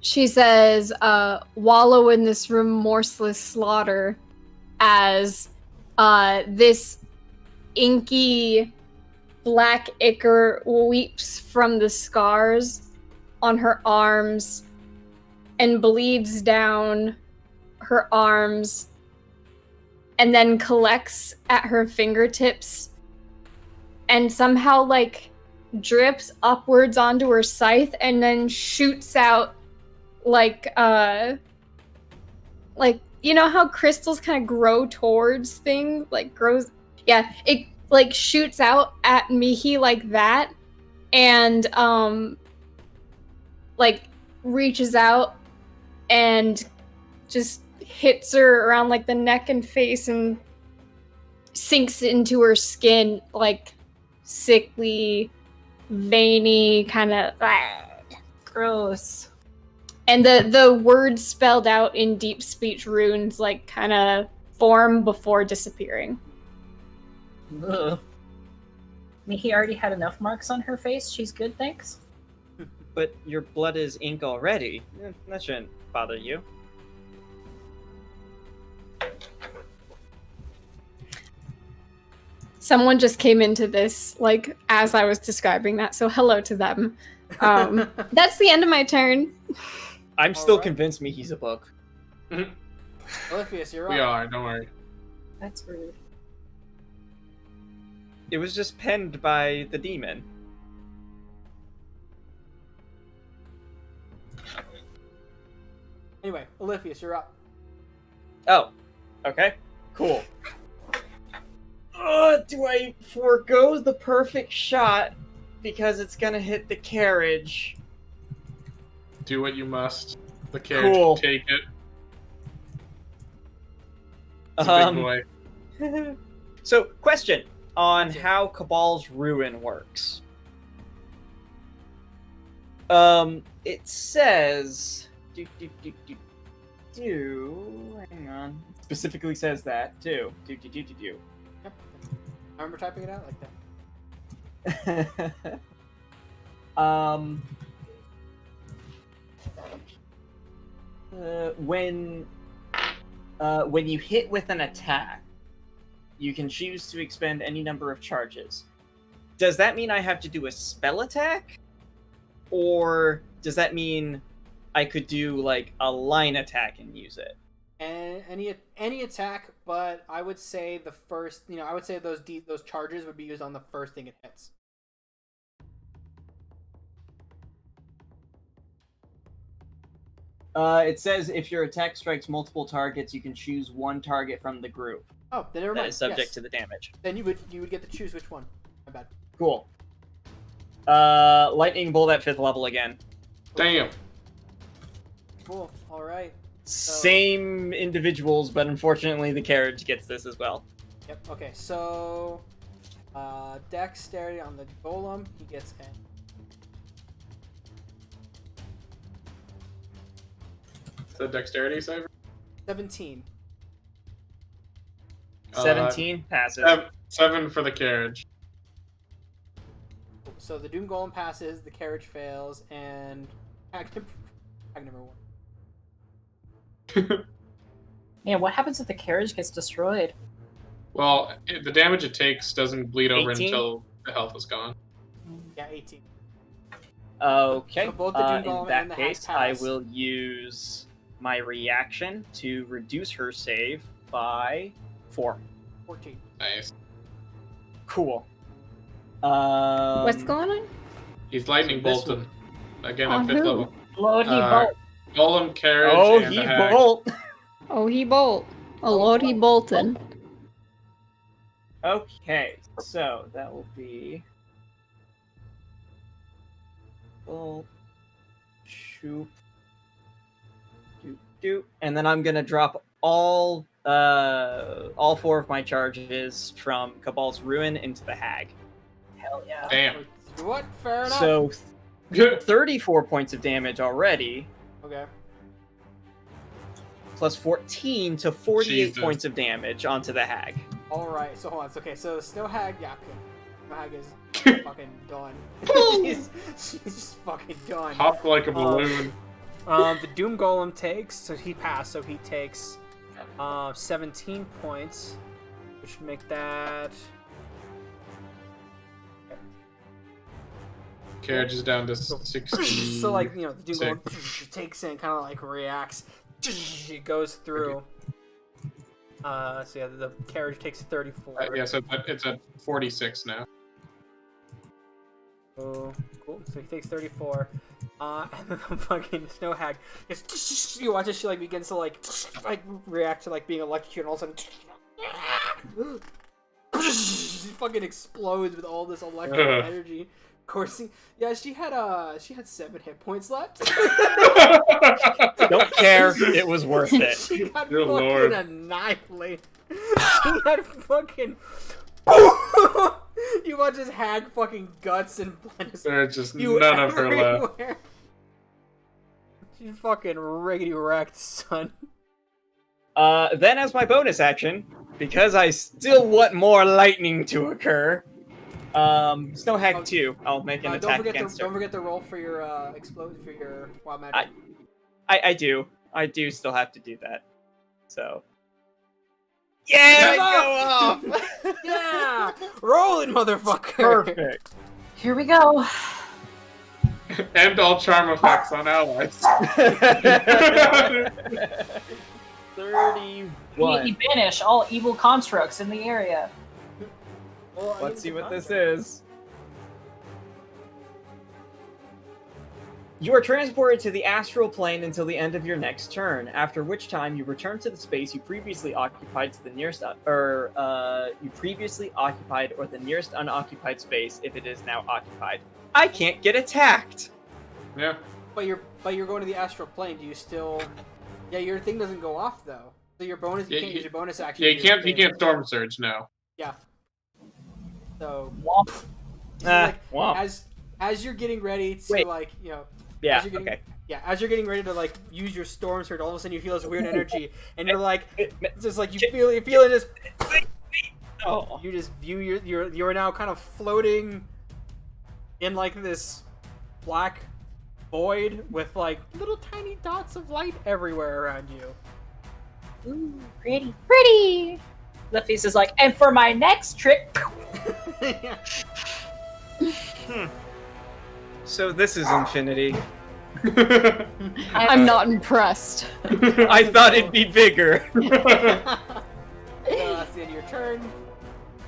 she says, wallow in this remorseless slaughter as this inky black ichor weeps from the scars on her arms and bleeds down her arms and then collects at her fingertips and somehow, like, drips upwards onto her scythe and then shoots out like, you know how crystals kind of grow towards things? Like, grows... Yeah, it, like, shoots out at Mihi like that and, like, reaches out and just hits her around, like, the neck and face and sinks into her skin, like, sickly, veiny, kind of... Gross. And the words spelled out in deep speech runes, like, kind of form before disappearing. Ugh. Mihi already had enough marks on her face. She's good, thanks. But your blood is ink already. That shouldn't bother you. Someone just came into this, like, as I was describing that, so hello to them. That's the end of my turn. I'm still Alright. convinced Mihi's a book. Oliphius, you're up. We are, don't worry. That's rude. It was just penned by the demon. Anyway, Oliphius, you're up. Oh, okay, cool. Do I forego the perfect shot because it's gonna hit the carriage? Do what you must. The carriage Cool. can take it. It's a big boy. So, question on how Cabal's Ruin works. It says... Hang on. Specifically says that, too. Yep. I remember typing it out like that. When you hit with an attack, you can choose to expend any number of charges. Does that mean I have to do a spell attack? Or does that mean I could do, like, a line attack and use it? And any attack, but I would say the first, I would say those charges would be used on the first thing it hits. It says if your attack strikes multiple targets, you can choose one target from the group Oh, then never mind. that is subject Yes. to the damage. Then you would get to choose which one. My bad. Cool. Lightning bolt at 5th level again. Damn. Cool. All right. Same individuals, but unfortunately the carriage gets this as well. Yep. Okay. So, dexterity on the golem. He gets an. The dexterity save? 17. 17 passes. 7 for the carriage. So the Doom Golem passes, the carriage fails, and hack number 1. Yeah, what happens if the carriage gets destroyed? Well, the damage it takes doesn't bleed over 18? until the health is gone. Yeah, 18. Okay. So both the Doom In Golem that and the Hag case, I pass. will use my reaction to reduce her save by 4. 14. Nice. Cool. What's going on? He's lightning So this bolted. Again On at 5th who? level. Lord, he Uh, bolt. Golem, carriage, Oh, and he the hag. bolt. Oh, he bolt. Oh, Lord, he bolted. Okay, so that will be bolt, shoot, do, and then I'm gonna drop all 4 of my charges from Cabal's Ruin into the hag. Hell yeah. Damn. What? Fair enough. So 34 points of damage already, Okay. plus 14 to 48 Jesus. points of damage onto the hag. Alright, so hold on. Okay, so the Snow Hag, yeah, okay. Snow Hag is fucking done. she's just fucking done. Popped like a balloon. The Doom Golem takes, so he passed, so he takes 17 points, which should make that... Carriage is down to 60. So, like, you know, the Doom Golem takes it and kind of, like, reacts. It goes through. So, yeah, the carriage takes 34. Yeah, so it's at 46 now. Oh, cool. So he takes 34. And then the fucking Snow Hag just, you watch as she like begins to like react to like being electrocuted, and all of a sudden she fucking explodes with all this electrical energy coursing. Yeah, she had 7 hit points left. Don't care, it was worth it. She got Good fucking lord. annihilated. She had fucking. You watch his hag fucking guts and blood just There's just spew none of her left. everywhere. She's fucking riggedy wrecked, son. Then as my bonus action, because I still want more lightning to occur, Snow Hag 2, I'll make an attack against her. Don't forget to roll for your explode for your wild magic. I do still have to do that. So. Yeah, I go off! Yeah, rolling, motherfucker. Perfect. Here we go. And all charm effects on allies. 31. We banish all evil constructs in the area. Well, I Let's mean, see what this construct. is. You are transported to the astral plane until the end of your next turn, after which time you return to the space you previously occupied to the nearest or the nearest unoccupied space if it is now occupied. I can't get attacked. Yeah. But you're going to the astral plane. Do you still? Yeah, your thing doesn't go off though. So your bonus, you can't use your bonus action. Yeah, to you do your can't. You thing. can't storm surge now. Yeah. So Womp. like, Womp. as you're getting ready to Wait. like Yeah. as you're getting, Okay. Yeah, as you're getting ready to like use your storm surge, all of a sudden you feel this weird energy, and you're like, just like you feel it just. Oh. You just view you're now kind of floating in like this black void with like little tiny dots of light everywhere around you. Ooh, pretty. Pretty! Lefties is like, and for my next trick, Yeah. So this is infinity. I'm not impressed. I thought it'd be bigger. So that's the end of your turn.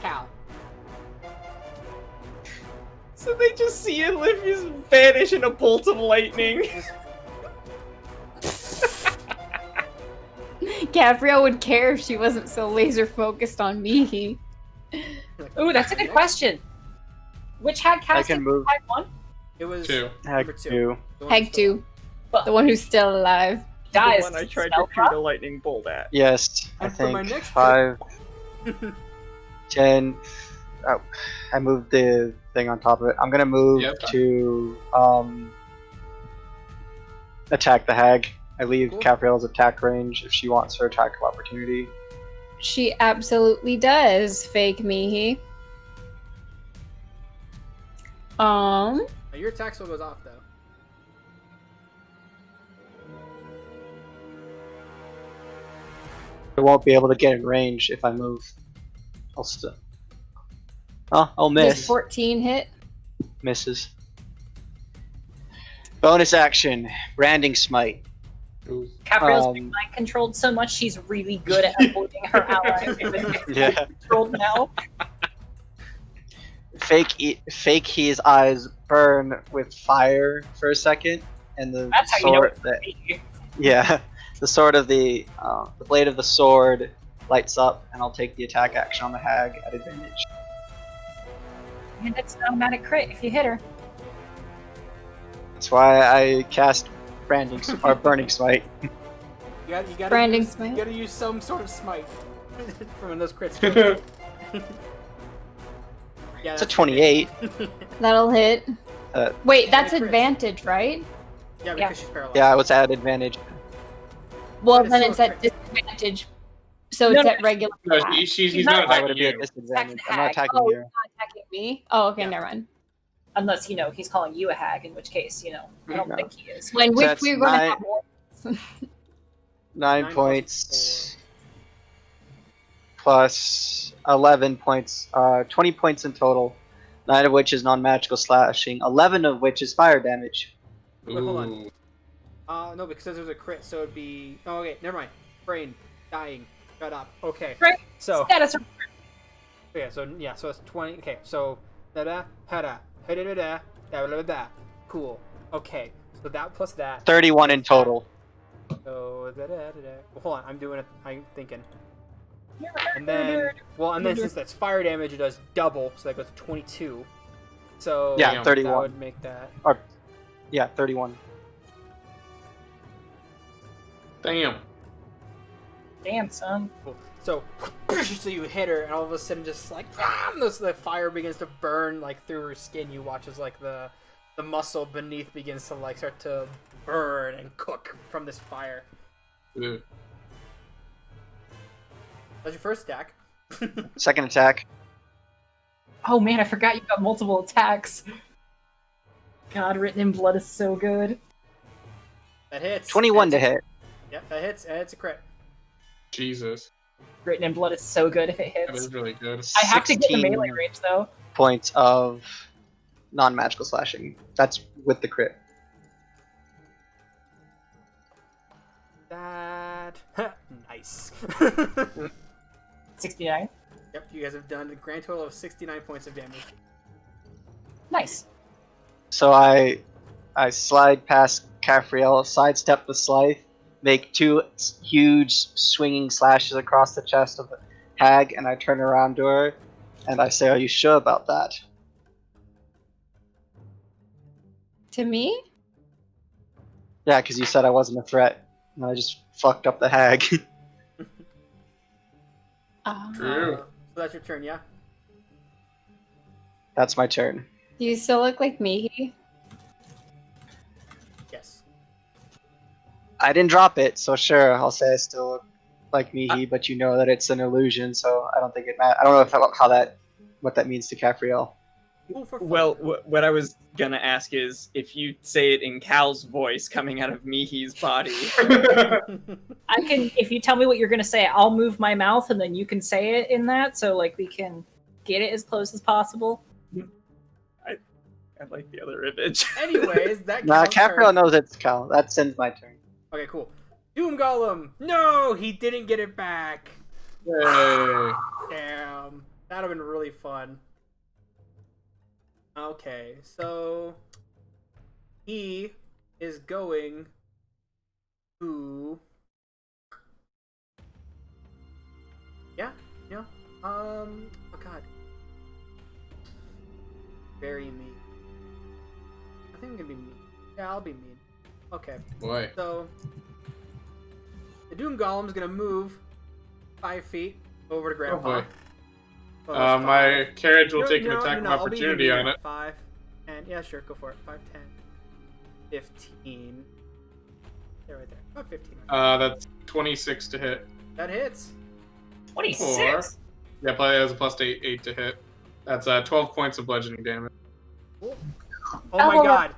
Cal. So they just see Olivia's vanish in a bolt of lightning. Gabrielle would care if she wasn't so laser focused on me. ooh, that's a good question. Which hag cast can move. Hag 1? It was 2. Hag number 2. 2. The one Hag who's still- 2, the one who's still alive. Dies. The one I tried to spell shoot a lightning bolt at. Yes, I And for my think next 5, 10. Oh, I moved the thing on top of it. I'm gonna move Yep. to attack the hag. I leave Cool. Capriel's attack range if she wants her attack of opportunity. She absolutely does, fake me. Your attack still goes off though. I won't be able to get in range if I move. I'll still. Oh, I'll Does miss. 14 hit? Misses. Bonus action, branding smite. Ooh. Capriel's being mind controlled so much she's really good at avoiding her allies. Yeah. Controlled now. Fake his eyes burn with fire for a second, and the That's how you know sword it's me. yeah, the sword of the blade of the sword lights up, and I'll take the attack action on the hag at advantage. And it's an automatic crit if you hit her. That's why I cast burning smite. You gotta Branding use, smite. You gotta use some sort of smite from when those crits. Go. Yeah, It's a 28. That'll hit. Wait, that's crits. advantage, right? Yeah, because Yeah. she's paralyzed. Yeah, I was at advantage. Well, But it's then still it's a at crit. disadvantage. So No, it's no, at regular No, attack. he's not I would attacking be at you. disadvantage. Attack I'm not hag. attacking Oh, you. he's not attacking me? Oh, okay, Yeah. never mind. Unless, he's calling you a hag, in which case, I don't No. think he is. When So which that's we're going to 9 have more. 9 9 points plus 11 points, 20 points in total. 9 of which is non-magical slashing, 11 of which is fire damage. Wait, hold on. Ooh. No, because there's a crit, so it'd be. Oh, okay, never mind. Brain dying. Shut up. Okay. Right. So Status. so it's 20. Okay, so da cool. Okay, so that plus that. 31 in total. So Well, hold on, I'm doing it. I'm thinking. And then, since that's fire damage, it does double, so that goes to 22. So Yeah, that 31. would make that. Yeah, 31. Damn. Damn, son. Cool. So you hit her, and all of a sudden, just like the fire begins to burn like through her skin. You watch as like the muscle beneath begins to like start to burn and cook from this fire. Ooh. That's your first attack. Second attack. Oh man, I forgot you got multiple attacks. God, Written in Blood is so good. That hits. 21 to hit. Yep, that hits, and it's a crit. Jesus. Written in Blood is so good if it That hits. is really good. I have to get the 16 melee range though. points of non-magical slashing. That's with the crit. That nice. 69. Yep, you guys have done a grand total of 69 points of damage. Nice. So I slide past Caffriel, sidestep the scythe, make 2 huge swinging slashes across the chest of the hag, and I turn around to her, and I say, "Are you sure about that?" To me? Yeah, because you said I wasn't a threat, and I just fucked up the hag. True. So that's your turn, yeah? That's my turn. Do you still look like me? Yes. I didn't drop it, so sure, I'll say I still look like Mihi, but you know that it's an illusion, so I don't think it matters. I don't know what that means to Caffriel. Ooh, for fun. Well, what I was gonna ask is if you say it in Cal's voice coming out of Mihi's body. I can, if you tell me what you're gonna say, I'll move my mouth and then you can say it in that, so like we can get it as close as possible. I like the other image. Anyways, that Nah, Cal's turn. Caffriel knows it's Cal. That ends my turn. Okay, cool. Doom Golem! No, he didn't get it back. Yay. Damn. That'd have been really fun. Okay, so he is going to oh god. Very mean. I think I'm gonna be mean. Yeah, I'll be mean. Okay. Boy. So the Doom Golem's gonna move 5 feet over to Grandpa. boy. Oh, that's My five. carriage will No, take an no, attack no, of I'll be opportunity even on meaner. it. 5, and yeah, sure, go for it. 5, 10, 15. They're right there. About 15. That's 26 to hit. That hits. 26. Yeah, play as a plus 8 to hit. That's 12 points of bludgeoning damage. Oh my god.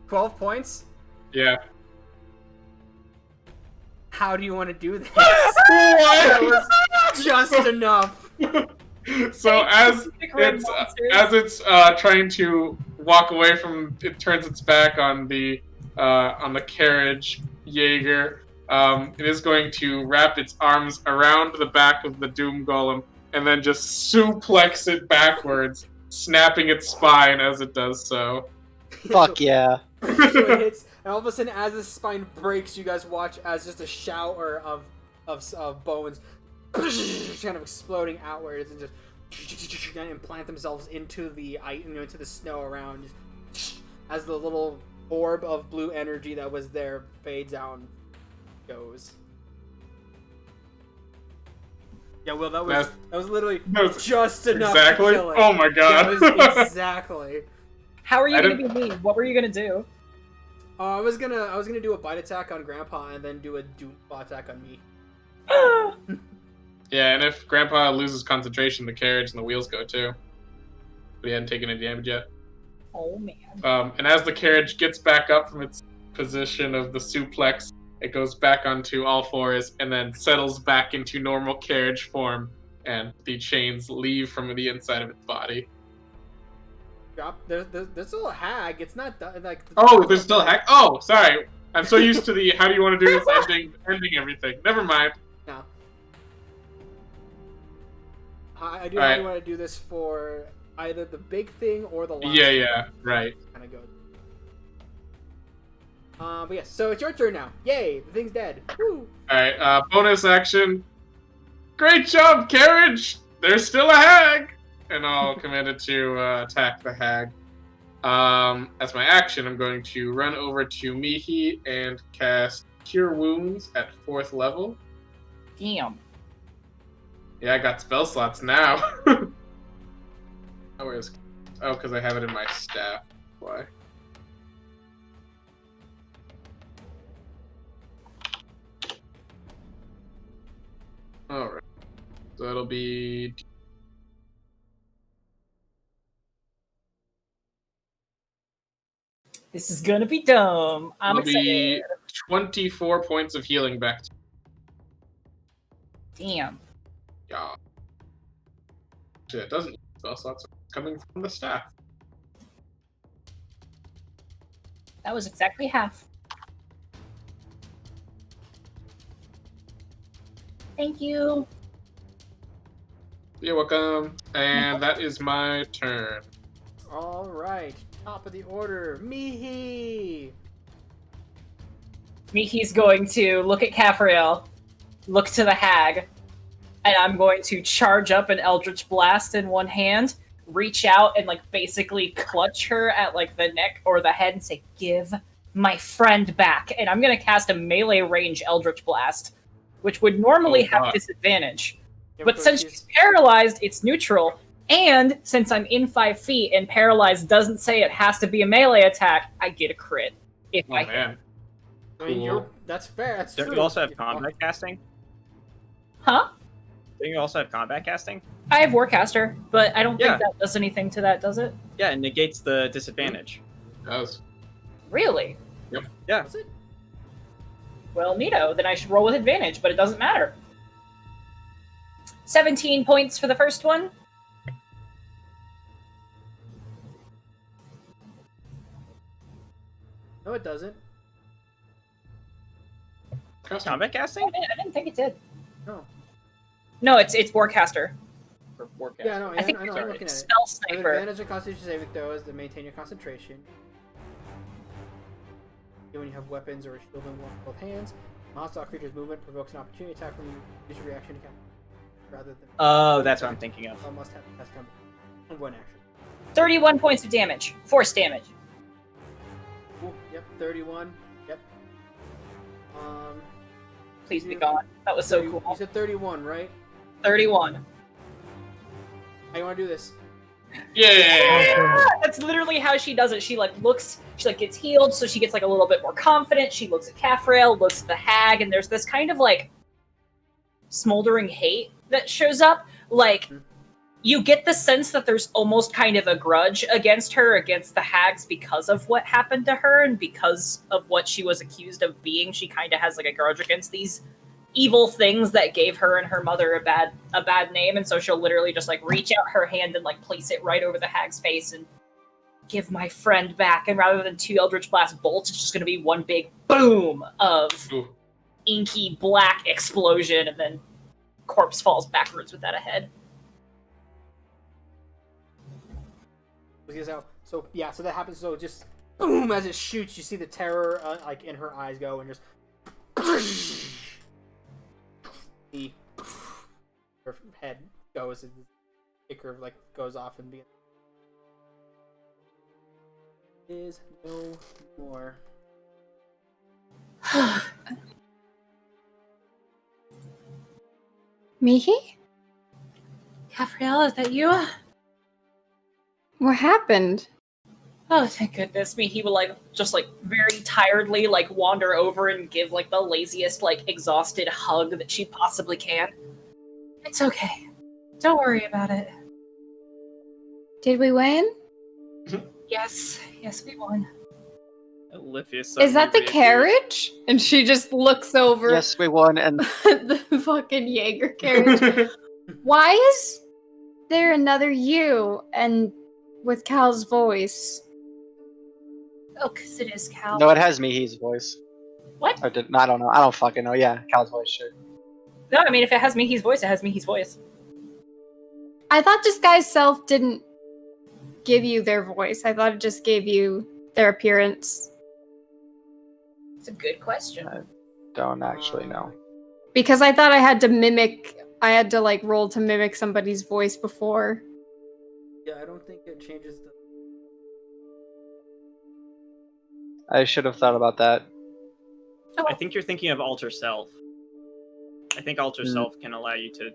12 points? Yeah. How do you want to do this? That was just enough. So as it's trying to walk away from. It turns its back on the carriage, Jaeger. It is going to wrap its arms around the back of the Doom Golem and then just suplex it backwards, snapping its spine as it does so. Fuck yeah. So it hits, and all of a sudden, as the spine breaks, you guys watch as just a shower of bones kind of exploding outwards and just implant themselves into the into the snow around, as the little orb of blue energy that was there fades out and goes. Yeah, Will, that was literally just enough to kill it. Oh my god. That was exactly. How are you gonna be mean? What were you gonna do? I was gonna do a bite attack on Grandpa and then do a doom attack on me. Yeah, and if Grandpa loses concentration, the carriage and the wheels go too. But he hadn't taken any damage yet. Oh man. And as the carriage gets back up from its position of the suplex, it goes back onto all fours and then settles back into normal carriage form, and the chains leave from the inside of its body. Drop. There's still a hag. It's not like. Oh, there's still a hag. Oh, sorry. I'm so used to the how do you want to do this ending everything. Never mind. No. I do really want to do this for either the big thing or the last. Yeah, right. Kind of go. But yes, so it's your turn now. Yay, the thing's dead. Woo. Alright, bonus action. Great job, carriage! There's still a hag! And I'll command it to attack the hag. As my action, I'm going to run over to Mihi and cast Cure Wounds at 4th level. Damn. Yeah, I got spell slots now. Oh, where's... Oh, because I have it in my staff. Why? Alright. So it'll be... This is gonna be dumb. I'm It'll excited. be 24 points of healing back. Damn. Yeah. Actually, it doesn't use spell slots. It's coming from the staff. That was exactly half. Thank you. You're welcome. And that is my turn. All right, top of the order, Mihi. Mihi's going to look at Caphriel, look to the hag, and I'm going to charge up an Eldritch Blast in one hand, reach out and like basically clutch her at like the neck or the head and say, "Give my friend back." And I'm going to cast a melee range Eldritch Blast, which would normally have disadvantage. Yeah, But since she's paralyzed, it's neutral. And since I'm in 5 feet and paralyzed doesn't say it has to be a melee attack, I get a crit. If Oh, I man. I mean, Cool. that's fair. That's Don't true. you also have combat casting? Huh? Don't you also have combat casting? I have Warcaster, but I don't Yeah. think that does anything to that, does it? Yeah, it negates the disadvantage. It does. Really? Yeah. Is it? Well, neato. Then I should roll with advantage, but it doesn't matter. 17 points for the first one. No, it doesn't. Combat casting? I didn't think it did. No. No, it's Warcaster. Or Warcast? Yeah, no, I think I know. I'm looking at it. Spell With Sniper. advantage on Constitution saving throws to maintain your concentration. When you have weapons or a shield in both hands, a hostile creature's movement provokes an opportunity attack from you. Use your reaction to counter, rather than. Oh, that's what I'm thinking of. Must have test time on one action. 31 points of damage. Force damage. Cool. Yep, 31. Yep. Please be gone. That was so 30 cool. You said 31, right? 31. How you want to do this? Yeah! That's literally how she does it. She like looks, she like gets healed, so she gets like a little bit more confident. She looks at Caphrael, looks at the hag, and there's this kind of like smoldering hate that shows up. Like you get the sense that there's almost kind of a grudge against her, against the hags, because of what happened to her and because of what she was accused of being. She kind of has like a grudge against these evil things that gave her and her mother a bad name, and so she'll literally just like reach out her hand and like place it right over the hag's face and give my friend back. And rather than 2 Eldritch Blast bolts, it's just going to be one big boom of inky black explosion, and then corpse falls backwards with that ahead. So that happens. So just boom, as it shoots, you see the terror like in her eyes go, and just her head goes, and the kicker like goes off and is no more. Mihi? Gabrielle, is that you? What happened? Oh, thank goodness. He will just very tiredly wander over and give the laziest exhausted hug that she possibly can. It's okay. Don't worry about it. Did we win? Yes, we won. Olivia Is that the carriage? And she just looks over Yes, we won, and the fucking Jaeger carriage. Why is there another you and with Cal's voice? Oh, because it is Cal. no, it has Mihi's voice. What? I don't know. I don't fucking know. Yeah, Cal's voice, sure. No, I mean, if it has Mihi's voice, it has Mihi's voice. I thought this guy's self didn't give you their voice. I thought it just gave you their appearance. It's a good question. I don't actually know. Because I thought I had to roll to mimic somebody's voice before. Yeah, I don't think it changes the. I should have thought about that. Oh, I think you're thinking of Alter Self. I think Alter Self can allow you to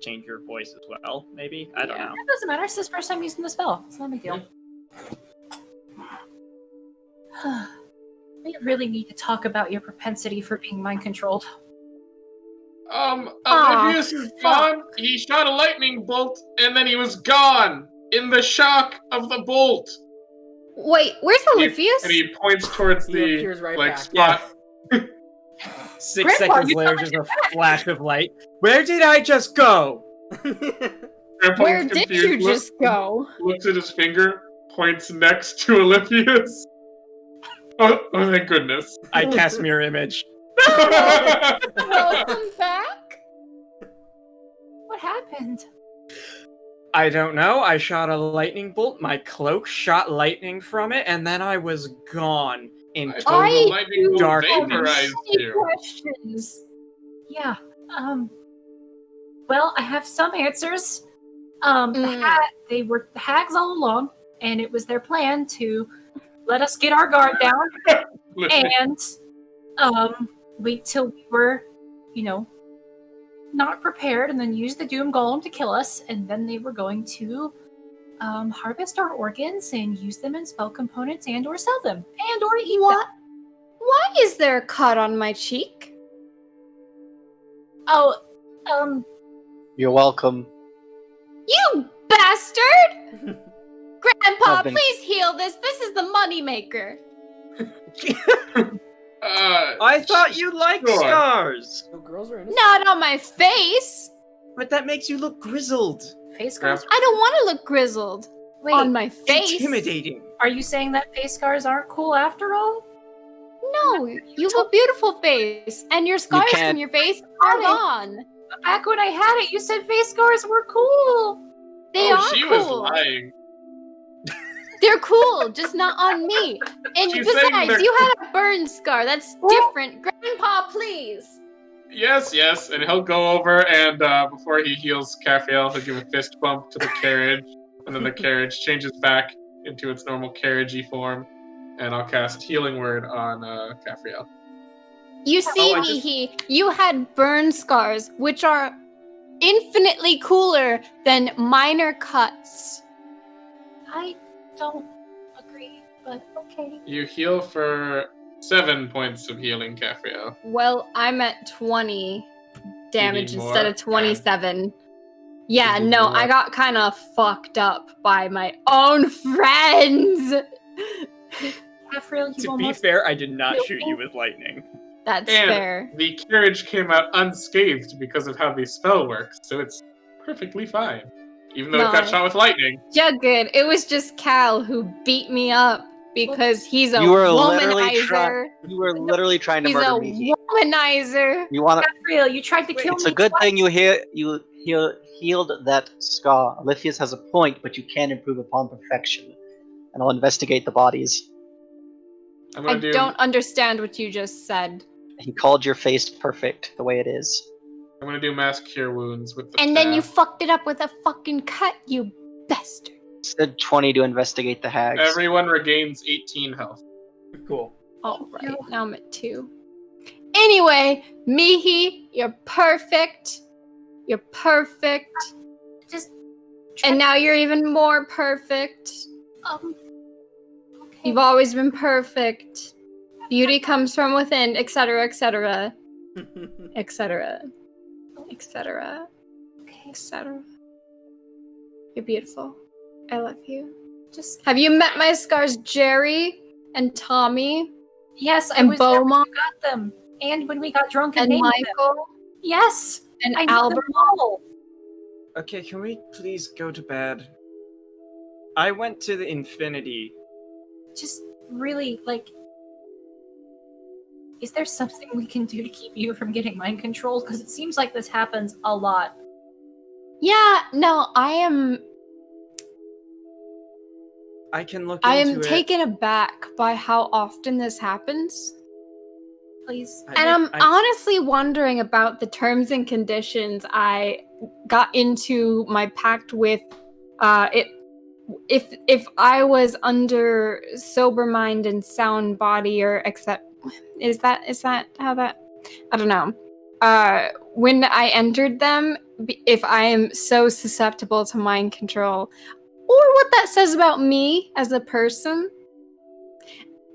change your voice as well, maybe? I don't know. It doesn't matter. It's his first time using the spell. It's not a big deal. We really need to talk about your propensity for being mind-controlled. Oblivious is gone. He shot a lightning bolt, and then he was gone in the shock of the bolt. Wait, where's Olivius? And he points towards He the appears right back. spot. 6 Grandpa, seconds you later, sound just like a flash of light. Where did I just go? Grandpa Where is did confused, you just go? looks at his finger, points next to Olympus. Oh, thank goodness. I cast Mirror Image. Welcome back? What happened? I don't know. I shot a lightning bolt. My cloak shot lightning from it, and then I was gone. I told the lightning bolt darkness. vaporized Any you. questions? Yeah. Well, I have some answers. Mm. They were hags all along, and it was their plan to let us get our guard down and wait till we were, not prepared, and then use the Doom Golem to kill us, and then they were going to harvest our organs and use them in spell components and or sell them and or eat What? Why is there a cut on my cheek? them. Oh, You're welcome. You bastard! Grandpa, Nothing. please heal this. This is the moneymaker. I thought you liked Sure. scars! No girls are innocent. Not on my face. But that makes you look grizzled. face scars. I don't want to look grizzled Wait, on my face. Intimidating. are you saying that face scars aren't cool after all? No, you have a beautiful face, and your scars can't- from your face are gone. But back when I had it, you said face scars were cool. They are she was cool. lying. They're cool, just not on me. And She's saying besides, they're you had a burn scar. That's different. Grandpa, please. Yes, and he'll go over and before he heals Cafiel, he'll give a fist bump to the carriage, and then the carriage changes back into its normal carriagey form, and I'll cast Healing Word on Cafiel. You see, I just- Mihi, you had burn scars, which are infinitely cooler than minor cuts. I don't agree, but okay. You heal for 7 points of healing, Cafiel. Well, I'm at 20 damage need more? instead of 27. Yeah, You need no, more? I got kind of fucked up by my own friends. Afriel, you To be almost fair, I did not shoot you with lightning. That's And fair. the carriage came out unscathed because of how the spell works, so it's perfectly fine. Even though it got No. shot with lightning. Juggood, it was just Cal who beat me up because he's a You were literally womanizer. You were literally trying to He's a murder me. womanizer. You want to? Gabriel, you tried to kill It's me a good twice. thing you healed that scar. Alyphius has a point, but you can improve upon perfection. And I'll investigate the bodies. I'm I gonna do. don't understand what you just said. He called your face perfect the way it is. I'm gonna do mass cure wounds with the And then you staff. fucked it up with a fucking cut, you bastard. Said 20 to investigate the hags. Everyone regains 18 health. Cool. Alright, now I'm at 2. Anyway, Mihi, you're perfect. You're perfect. Just And now you're even more perfect. okay. You've always been perfect. Beauty comes from within, etc., etc., etc., etc., Okay. etc. You're beautiful. I love you. Just Have you met my scars, Jerry and Tommy yes, I and was there when Beaumont you got them, and when we got drunk and and named them. Michael Yes, and I know Albert? them all. Okay, can we please go to bed? I went to the Infinity. Just really like. Is there something we can do to keep you from getting mind controlled? Because it seems like this happens a lot. Yeah, no, I am I can look I into am it. taken aback by how often this happens. Please. And I'm honestly wondering about the terms and conditions I got into my pact with it if I was under sober mind and sound body or except is that how that I don't know. When I entered them, if I am so susceptible to mind control or what that says about me as a person.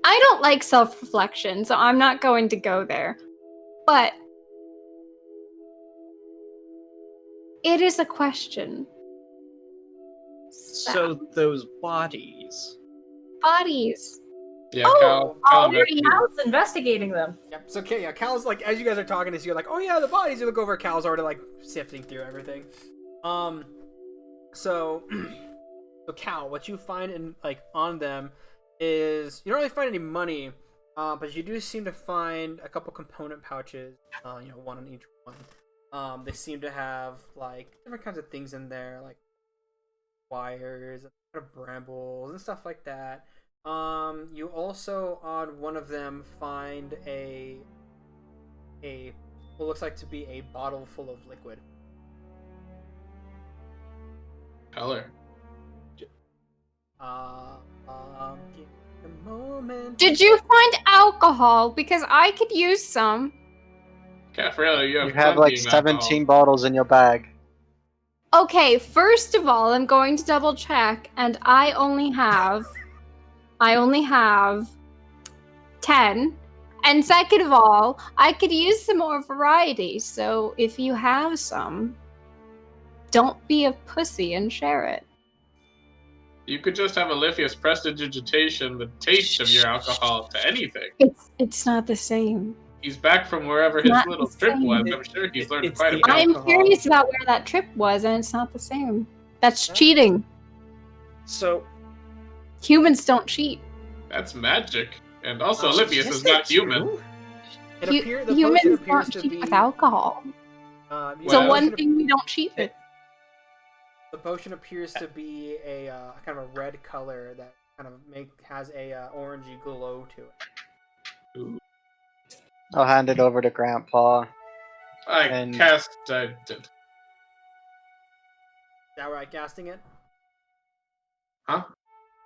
I don't like self-reflection, so I'm not going to go there. But it is a question. So those bodies. Bodies. Yeah, Oh, Cal already investigated. Cal's investigating them. Yep. So okay, yeah, Cal's like as you guys are talking this, you're like, oh yeah, the bodies. You look over, Cal's already like sifting through everything. So Cal, what you find in like on them is you don't really find any money, but you do seem to find a couple component pouches. One on each one. They seem to have like different kinds of things in there, like wires, brambles, and stuff like that. You also on one of them find a what looks like to be a bottle full of liquid. Color. Give me a moment. Did you find alcohol? Because I could use some. Caffarello, you have, You have like 17 bottles in your bag. Okay, first of all, I'm going to double check, and I only have 10. And second of all, I could use some more variety, so if you have some, don't be a pussy and share it. You could just have Alyphius prestidigitation the taste of your alcohol to anything. It's not the same. He's back from wherever his Not little the trip same. was. I'm sure he's learned It's quite a the bit. I'm alcohol. curious about where that trip was, and it's not the same. That's cheating. So Humans don't cheat. That's magic. And also, Oh, Alyphius yes, is not that's human. true. The potion Humans appears don't to cheat be with alcohol. It's Well, the one thing we don't cheat with. The potion appears to be a kind of a red color that kind of has a orangey glow to it. Ooh. I'll hand it over to Grandpa. I And- cast. Is that right casting it? Huh?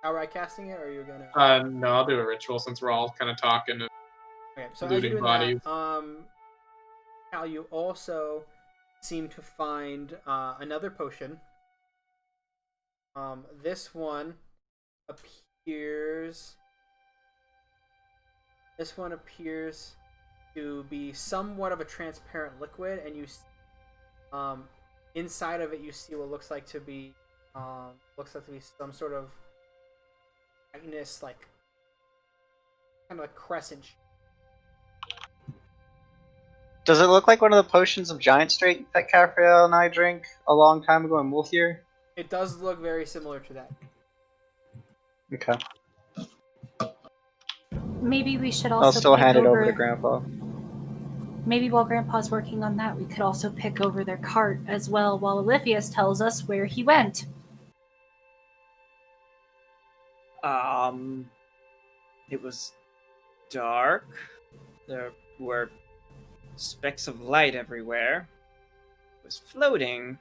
Outright casting it, or are you gonna? No, I'll do a ritual since we're all kind of talking. And Okay, so as you're looting doing bodies. that, Cal, you also seem to find another potion. This one appears. This one appears to be somewhat of a transparent liquid, and you, inside of it, you see what looks like to be some sort of brightness, like kind of like crescent. Does it look like one of the potions of giant strength that Cafriel and I drank a long time ago in Wolfir? It does look very similar to that. Okay. Maybe we should also I'll still pick hand it over to Grandpa. Maybe while Grandpa's working on that, we could also pick over their cart as well while Olympius tells us where he went. It was dark. There were specks of light everywhere. It was floating.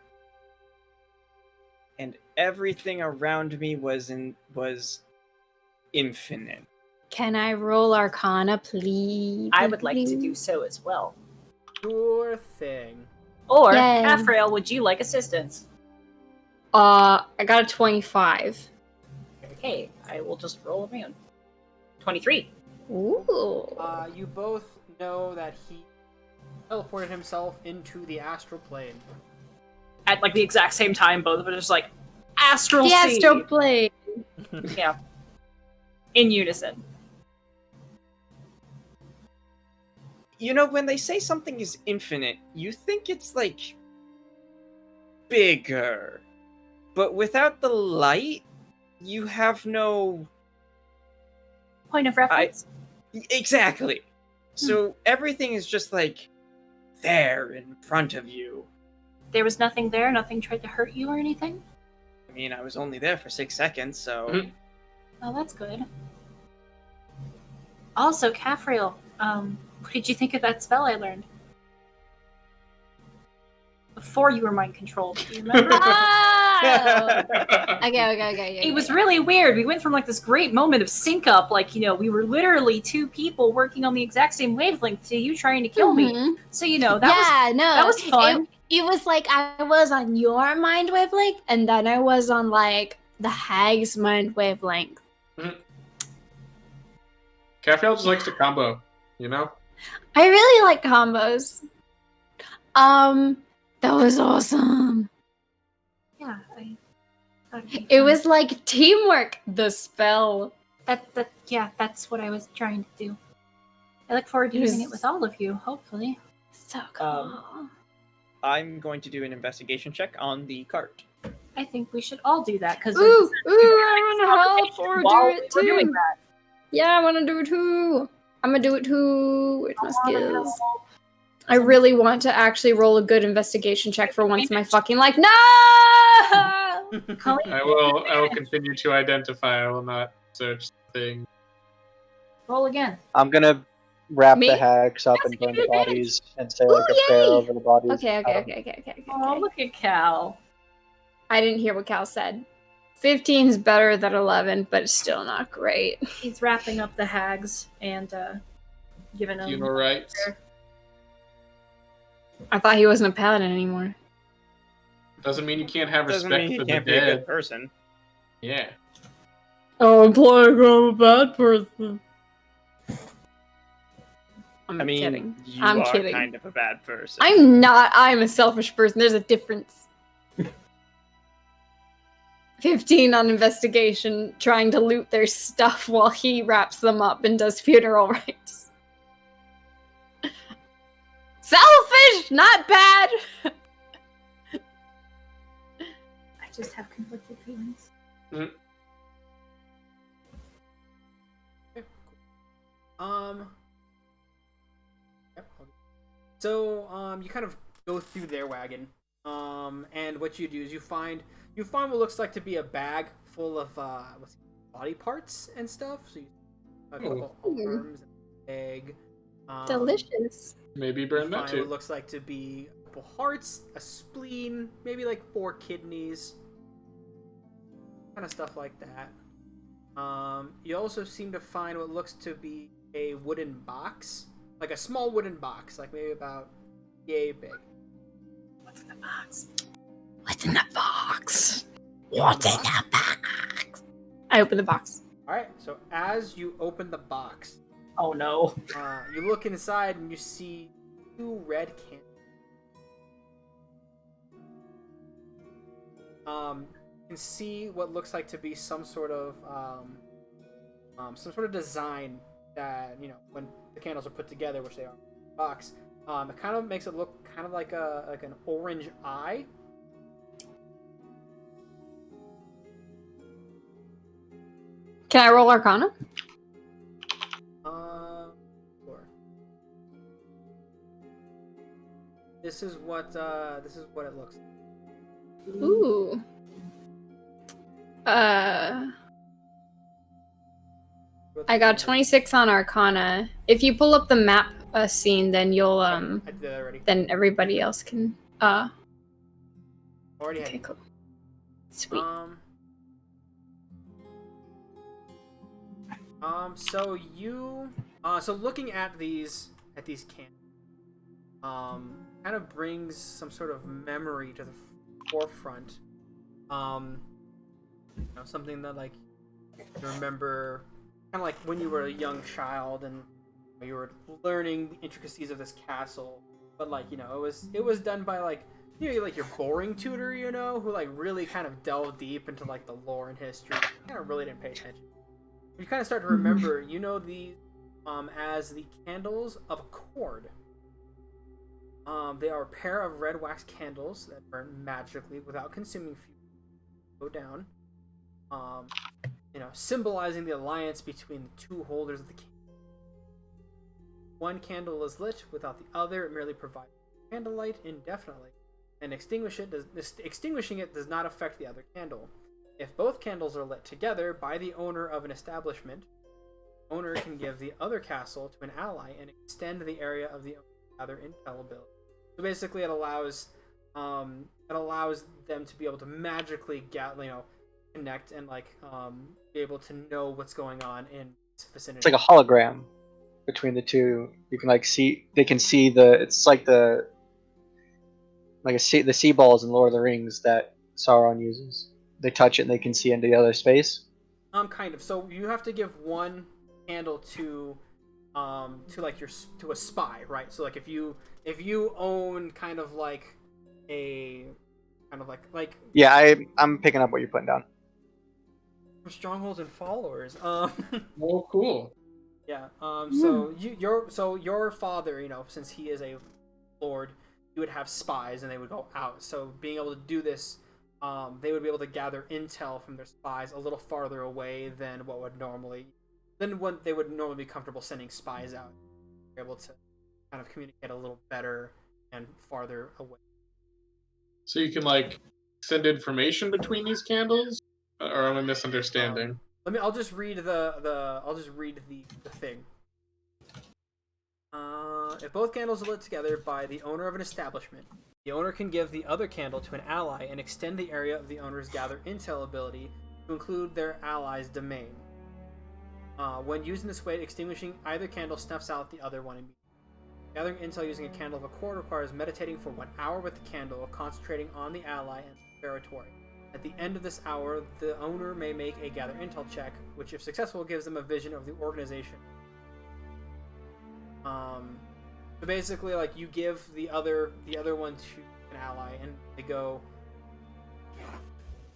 And everything around me was infinite. Can I roll Arcana, please? I would like to do so as well. Sure thing. Or, Yay. Afrail, would you like assistance? I got a 25. Okay, I will just roll around. 23. Ooh. You both know that he teleported himself into the astral plane. At like the exact same time, both of us are just like, Astral The Sea! Astro Plane. Yeah. In unison. You know, when they say something is infinite, you think it's like bigger. But without the light, you have no Point of reference. exactly. So everything is just like there in front of you. There was nothing there? Nothing tried to hurt you or anything? I mean, I was only there for 6 seconds, so Oh, that's good. Also, Cafriel, what did you think of that spell I learned? Before you were mind controlled, do you remember? Okay. It was really weird. We went from like this great moment of sync up, like, you know, we were literally two people working on the exact same wavelength to you trying to kill me. So, you know, that was fun. It was like I was on your mind wavelength, and then I was on like the hag's mind wavelength. Cafriel just likes to combo, you know? I really like combos. That was awesome. Yeah, It was like teamwork. The spell. that's what I was trying to do. I look forward to using it with all of you, hopefully. So cool. I'm going to do an investigation check on the cart. I think we should all do that because I want to help or do it We're doing too. that. Yeah, I want to do it too. I'm gonna do it too. Where's my skills? I really want to actually roll a good investigation check for once in my fucking life. No! I will continue to identify. I will not search the thing. Roll again. I'm gonna wrap Me? the hags up and burn the bodies and say like a prayer yay! over the bodies. Okay. Oh, look at Cal. I didn't hear what Cal said. 15 is better than 11, but it's still not great. He's wrapping up the hags and giving them. Funeral rites. I thought he wasn't a paladin anymore. Doesn't mean you can't have Doesn't respect mean for you the can't be a dead. good person. Yeah. Oh, I'm playing I'm a bad person. I'm I mean, kidding. you I'm are kidding. kind of a bad person. I'm not. I'm a selfish person. There's a difference. 15 on investigation, trying to loot their stuff while he wraps them up and does funeral rites. Selfish, not bad. I just have conflicted feelings. So you kind of go through their wagon, and what you do is you find what looks like to be a bag full of body parts and stuff. So you a couple arms, and an egg. Delicious. Maybe burn You that find too. what looks like to be a couple hearts, a spleen, maybe like 4 kidneys, kind of stuff like that. You also seem to find what looks to be a wooden box, like a small wooden box, like maybe about yay big. What's in the box? What's in the box? What's in the box? I open the box. All right. So as you open the box, Oh no. you look inside and you see 2 red candles. You can see what looks like to be some sort of design that, you know, when the candles are put together, which they are in the box, it kind of makes it look kind of like an orange eye. Can I roll Arcana? Sure. This is what it looks like. Ooh. I got 26 on Arcana. If you pull up the map scene, then you'll I did that already. then everybody else can Already okay, had. cool. Sweet. So you so looking at these candles kind of brings some sort of memory to the forefront. Something that like you remember kind of like when you were a young child and you were learning the intricacies of this castle, but like it was done by like like your boring tutor, who like really kind of delved deep into like the lore and history. Kind of really didn't pay attention. You kind of start to remember, these as the candles of accord. They are a pair of red wax candles that burn magically without consuming fuel. Go down. Symbolizing the alliance between the two holders of the candle. One candle is lit without the other; it merely provides candlelight indefinitely, and extinguishing it does not affect the other candle. If both candles are lit together by the owner of an establishment, the owner can give the other castle to an ally and extend the area of the other intel ability. So basically, it allows them to be able to magically connect and be able to know what's going on in this vicinity. It's like a hologram between the two. You can see. They can see it's like the sea balls in Lord of the Rings that Sauron uses. They touch it and they can see into the other space. Kind of. So you have to give one candle to a spy, right? So like if you own kind of like a kind of like yeah, I'm picking up what you're putting down. Strongholds and followers. Oh, cool. Yeah. So your father, since he is a lord, you would have spies and they would go out. So being able to do this, they would be able to gather intel from their spies a little farther away than what they would normally be comfortable sending spies out. They're able to kind of communicate a little better and farther away. So you can send information between these candles, or am I misunderstanding? I'll just read the thing. If both candles are lit together by the owner of an establishment, the owner can give the other candle to an ally and extend the area of the owner's gather intel ability to include their ally's domain. When used in this way, extinguishing either candle snuffs out the other one immediately. Gathering intel using a candle of accord requires meditating for 1 hour with the candle, concentrating on the ally and the territory. At the end of this hour, the owner may make a gather intel check, which, if successful, gives them a vision of the organization. So basically, you give the other one to an ally, and they go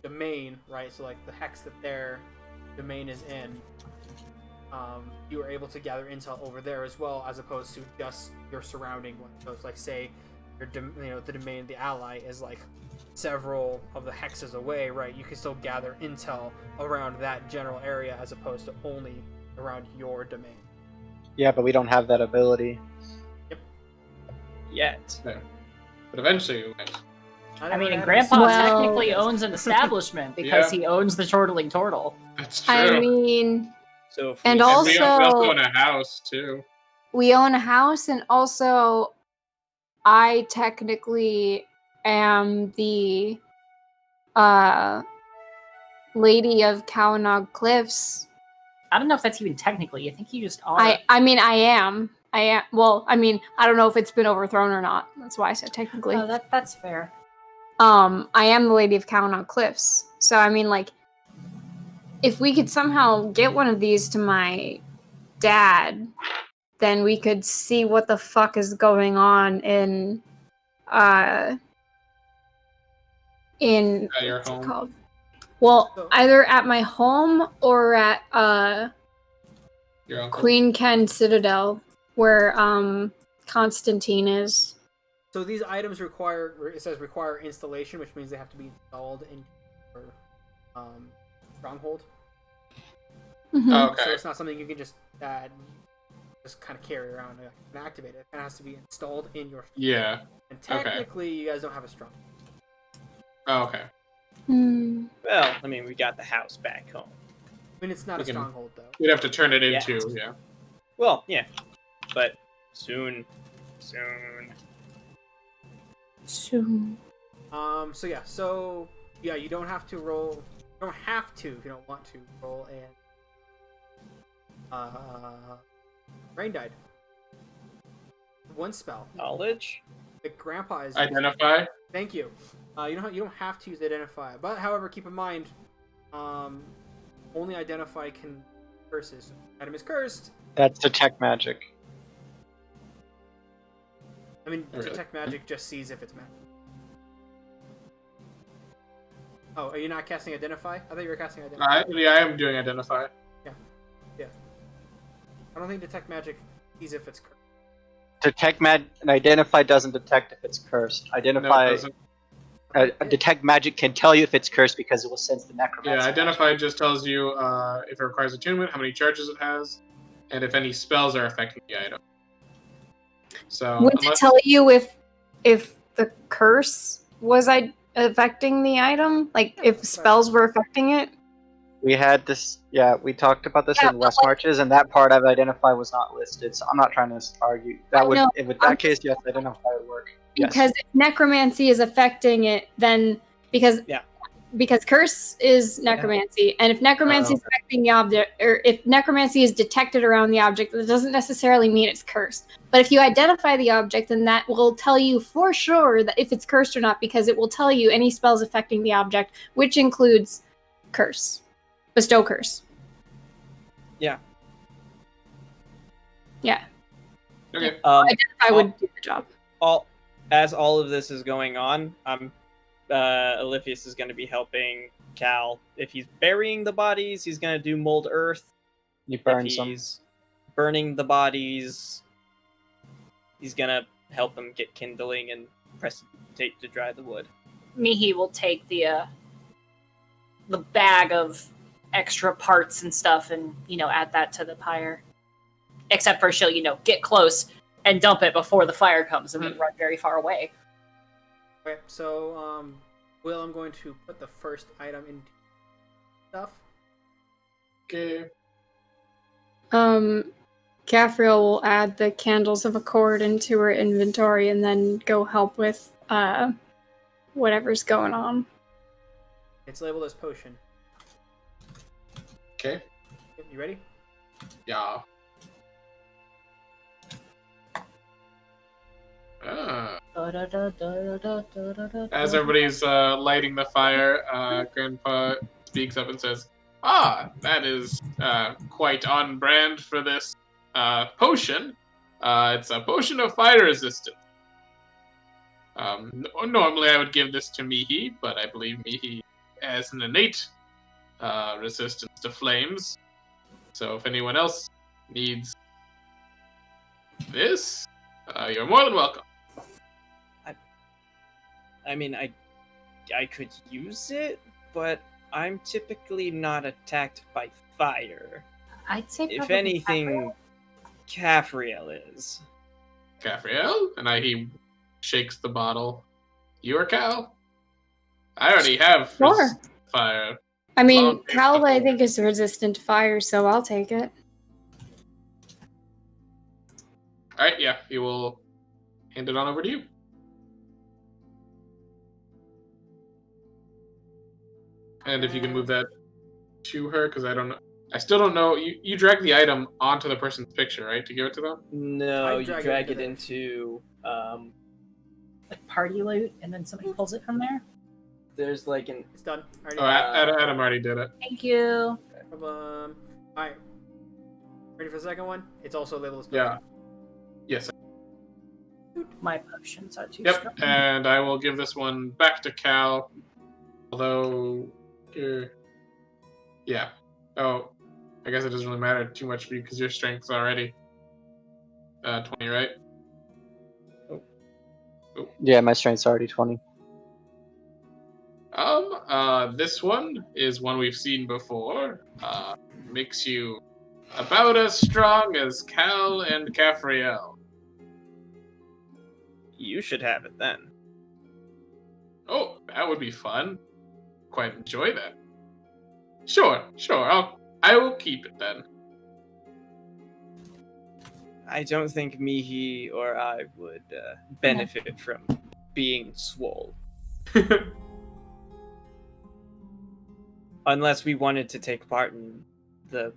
domain, right? So the hex that their domain is in. You are able to gather intel over there as well, as opposed to just your surrounding one. So it's say the domain of the ally is several of the hexes away, right? You can still gather intel around that general area as opposed to only around your domain. Yeah, but we don't have that ability. Yep. Yet. No. But eventually we might. And Grandpa technically owns an establishment because he owns the Chortling Turtle. That's true. I mean, so if and we also own a house too. We own a house, and also I technically am the Lady of Kawanog Cliffs. I don't know if that's even technically. I think you just are. I mean, I am. Well, I mean, I don't know if it's been overthrown or not. That's why I said technically. Oh, that's fair. I am the Lady of Kawanog Cliffs. So, I mean, if we could somehow get one of these to my dad, then we could see what the fuck is going on in At your what's home? it called? Well, either at my home or at Your uncle? Queen Ken Citadel, where Constantine is. So these items require installation, which means they have to be installed in your stronghold. Mhm. Okay. So it's not something you can just kind of carry around and activate it. It kind of has to be installed in your. Yeah. And technically, you guys don't have a strong. Okay. Hmm. Well, I mean, we got the house back home. I mean, it's not We a can- stronghold though. We'd have to turn it Yeah. into, yeah. Well, yeah, but soon. Soon. So yeah. You don't have to roll. You don't have to if you don't want to roll and brain died. One spell. Knowledge. The grandpa is Identify. Thank you. You don't have to use identify, but however, keep in mind, only identify can curses. Item is cursed. That's detect magic. I mean, Really? detect magic just sees if it's magic. Oh, are you not casting identify? I thought you were casting identify. I am doing identify. I don't think detect magic sees if it's cursed. Identify doesn't detect if it's cursed. No, Identify it doesn't. detect magic can tell you if it's cursed because it will sense the necromancy. Yeah, magic. identify just tells you if it requires attunement, how many charges it has, and if any spells are affecting the item. So Would it tell you if the curse was affecting the item? Like if spells were affecting it? We had this. Yeah, we talked about this Yeah, in but, West Marches, and that part of identify was not listed. So I'm not trying to argue. That would, know. in that case, yes, identify would work. Yes. Because if necromancy is affecting it, then because curse is necromancy, and if necromancy is affecting the object, or if necromancy is detected around the object, that doesn't necessarily mean it's cursed. But if you identify the object, then that will tell you for sure that if it's cursed or not, because it will tell you any spells affecting the object, which includes bestow curse. Yeah. Yeah. Okay. Identify would do the job. As all of this is going on, Alyphius is going to be helping Cal. If he's burying the bodies, he's going to do mold earth. You If burn some. he's burning the bodies, he's going to help them get kindling and precipitate to dry the wood. Mihi will take the bag of extra parts and stuff and, add that to the pyre. Except for she'll, get close and dump it before the fire comes and then run very far away. Okay, so Will, I'm going to put the first item in stuff. Okay. Gaffriel will add the candles of accord into her inventory and then go help with whatever's going on. It's labeled as potion. Okay. You ready? Yeah. As everybody's lighting the fire, Grandpa speaks up and says, that is quite on brand for this potion. It's a potion of fire resistance. Normally I would give this to Mihi, but I believe Mihi has an innate resistance to flames. So if anyone else needs this, you're more than welcome. I mean, I could use it, but I'm typically not attacked by fire. I'd say If probably anything, Caffriel is. Caffriel? And he shakes the bottle. You are Cal? I already have Sure. fire. I mean, Long Cal, I before. think, is resistant to fire, so I'll take it. Alright, yeah, he will hand it on over to you. And if you can move that to her, because I still don't know. You drag the item onto the person's picture, right, to give it to them? No, I you drag it drag into it the- into like party loot, and then somebody pulls it from there. there's like an It's done. Oh, Adam already did it. Thank you. Alright. Ready for the second one? It's also labeled as potion. Yeah. Yes. My potions are too Yep. strong. And I will give this one back to Cal. Although, yeah. Oh, I guess it doesn't really matter too much for you because your strength's already 20, right? Yeah, my strength's already 20. This one is one we've seen before. Makes you about as strong as Cal and Caffriel. You should have it then. Oh, that would be fun. Quite enjoy that. Sure. I will keep it then. I don't think Mihi or I would benefit from being swole. Unless we wanted to take part in the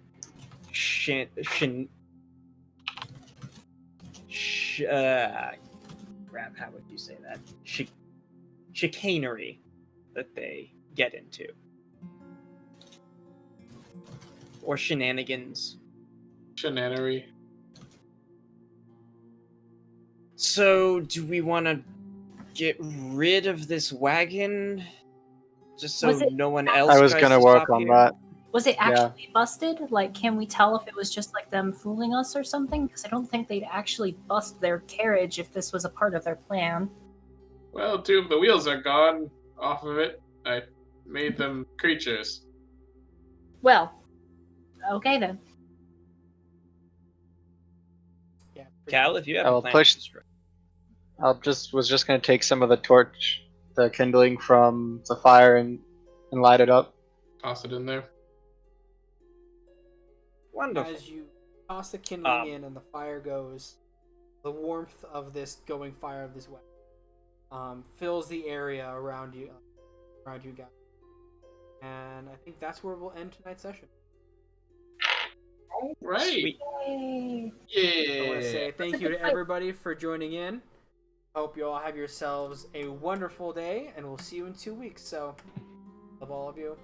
how would you say that? Chicanery that they get into. Or shenanigans. Shenanery. So, do we want to get rid of this wagon? Just so no one else I was tries gonna to work stop on here? that. Was it Yeah. actually busted? Like, can we tell if it was just like them fooling us or something? Because I don't think they'd actually bust their carriage if this was a part of their plan. Well, 2 of the wheels are gone off of it. I made them creatures. Well, okay then. Yeah. Cal, if you have I a will plan, push- just- was just gonna take some of the kindling from the fire and light it up. Toss it in there. Wonderful. As you toss the kindling in and the fire goes, the warmth of this going fire of this weapon fills the area around you guys. And I think that's where we'll end tonight's session. All right. Sweet. Yay. Yeah. I want to say thank you to everybody for joining in. Hope you all have yourselves a wonderful day, and we'll see you in 2 weeks. So, love all of you.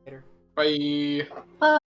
Later. Bye. Bye.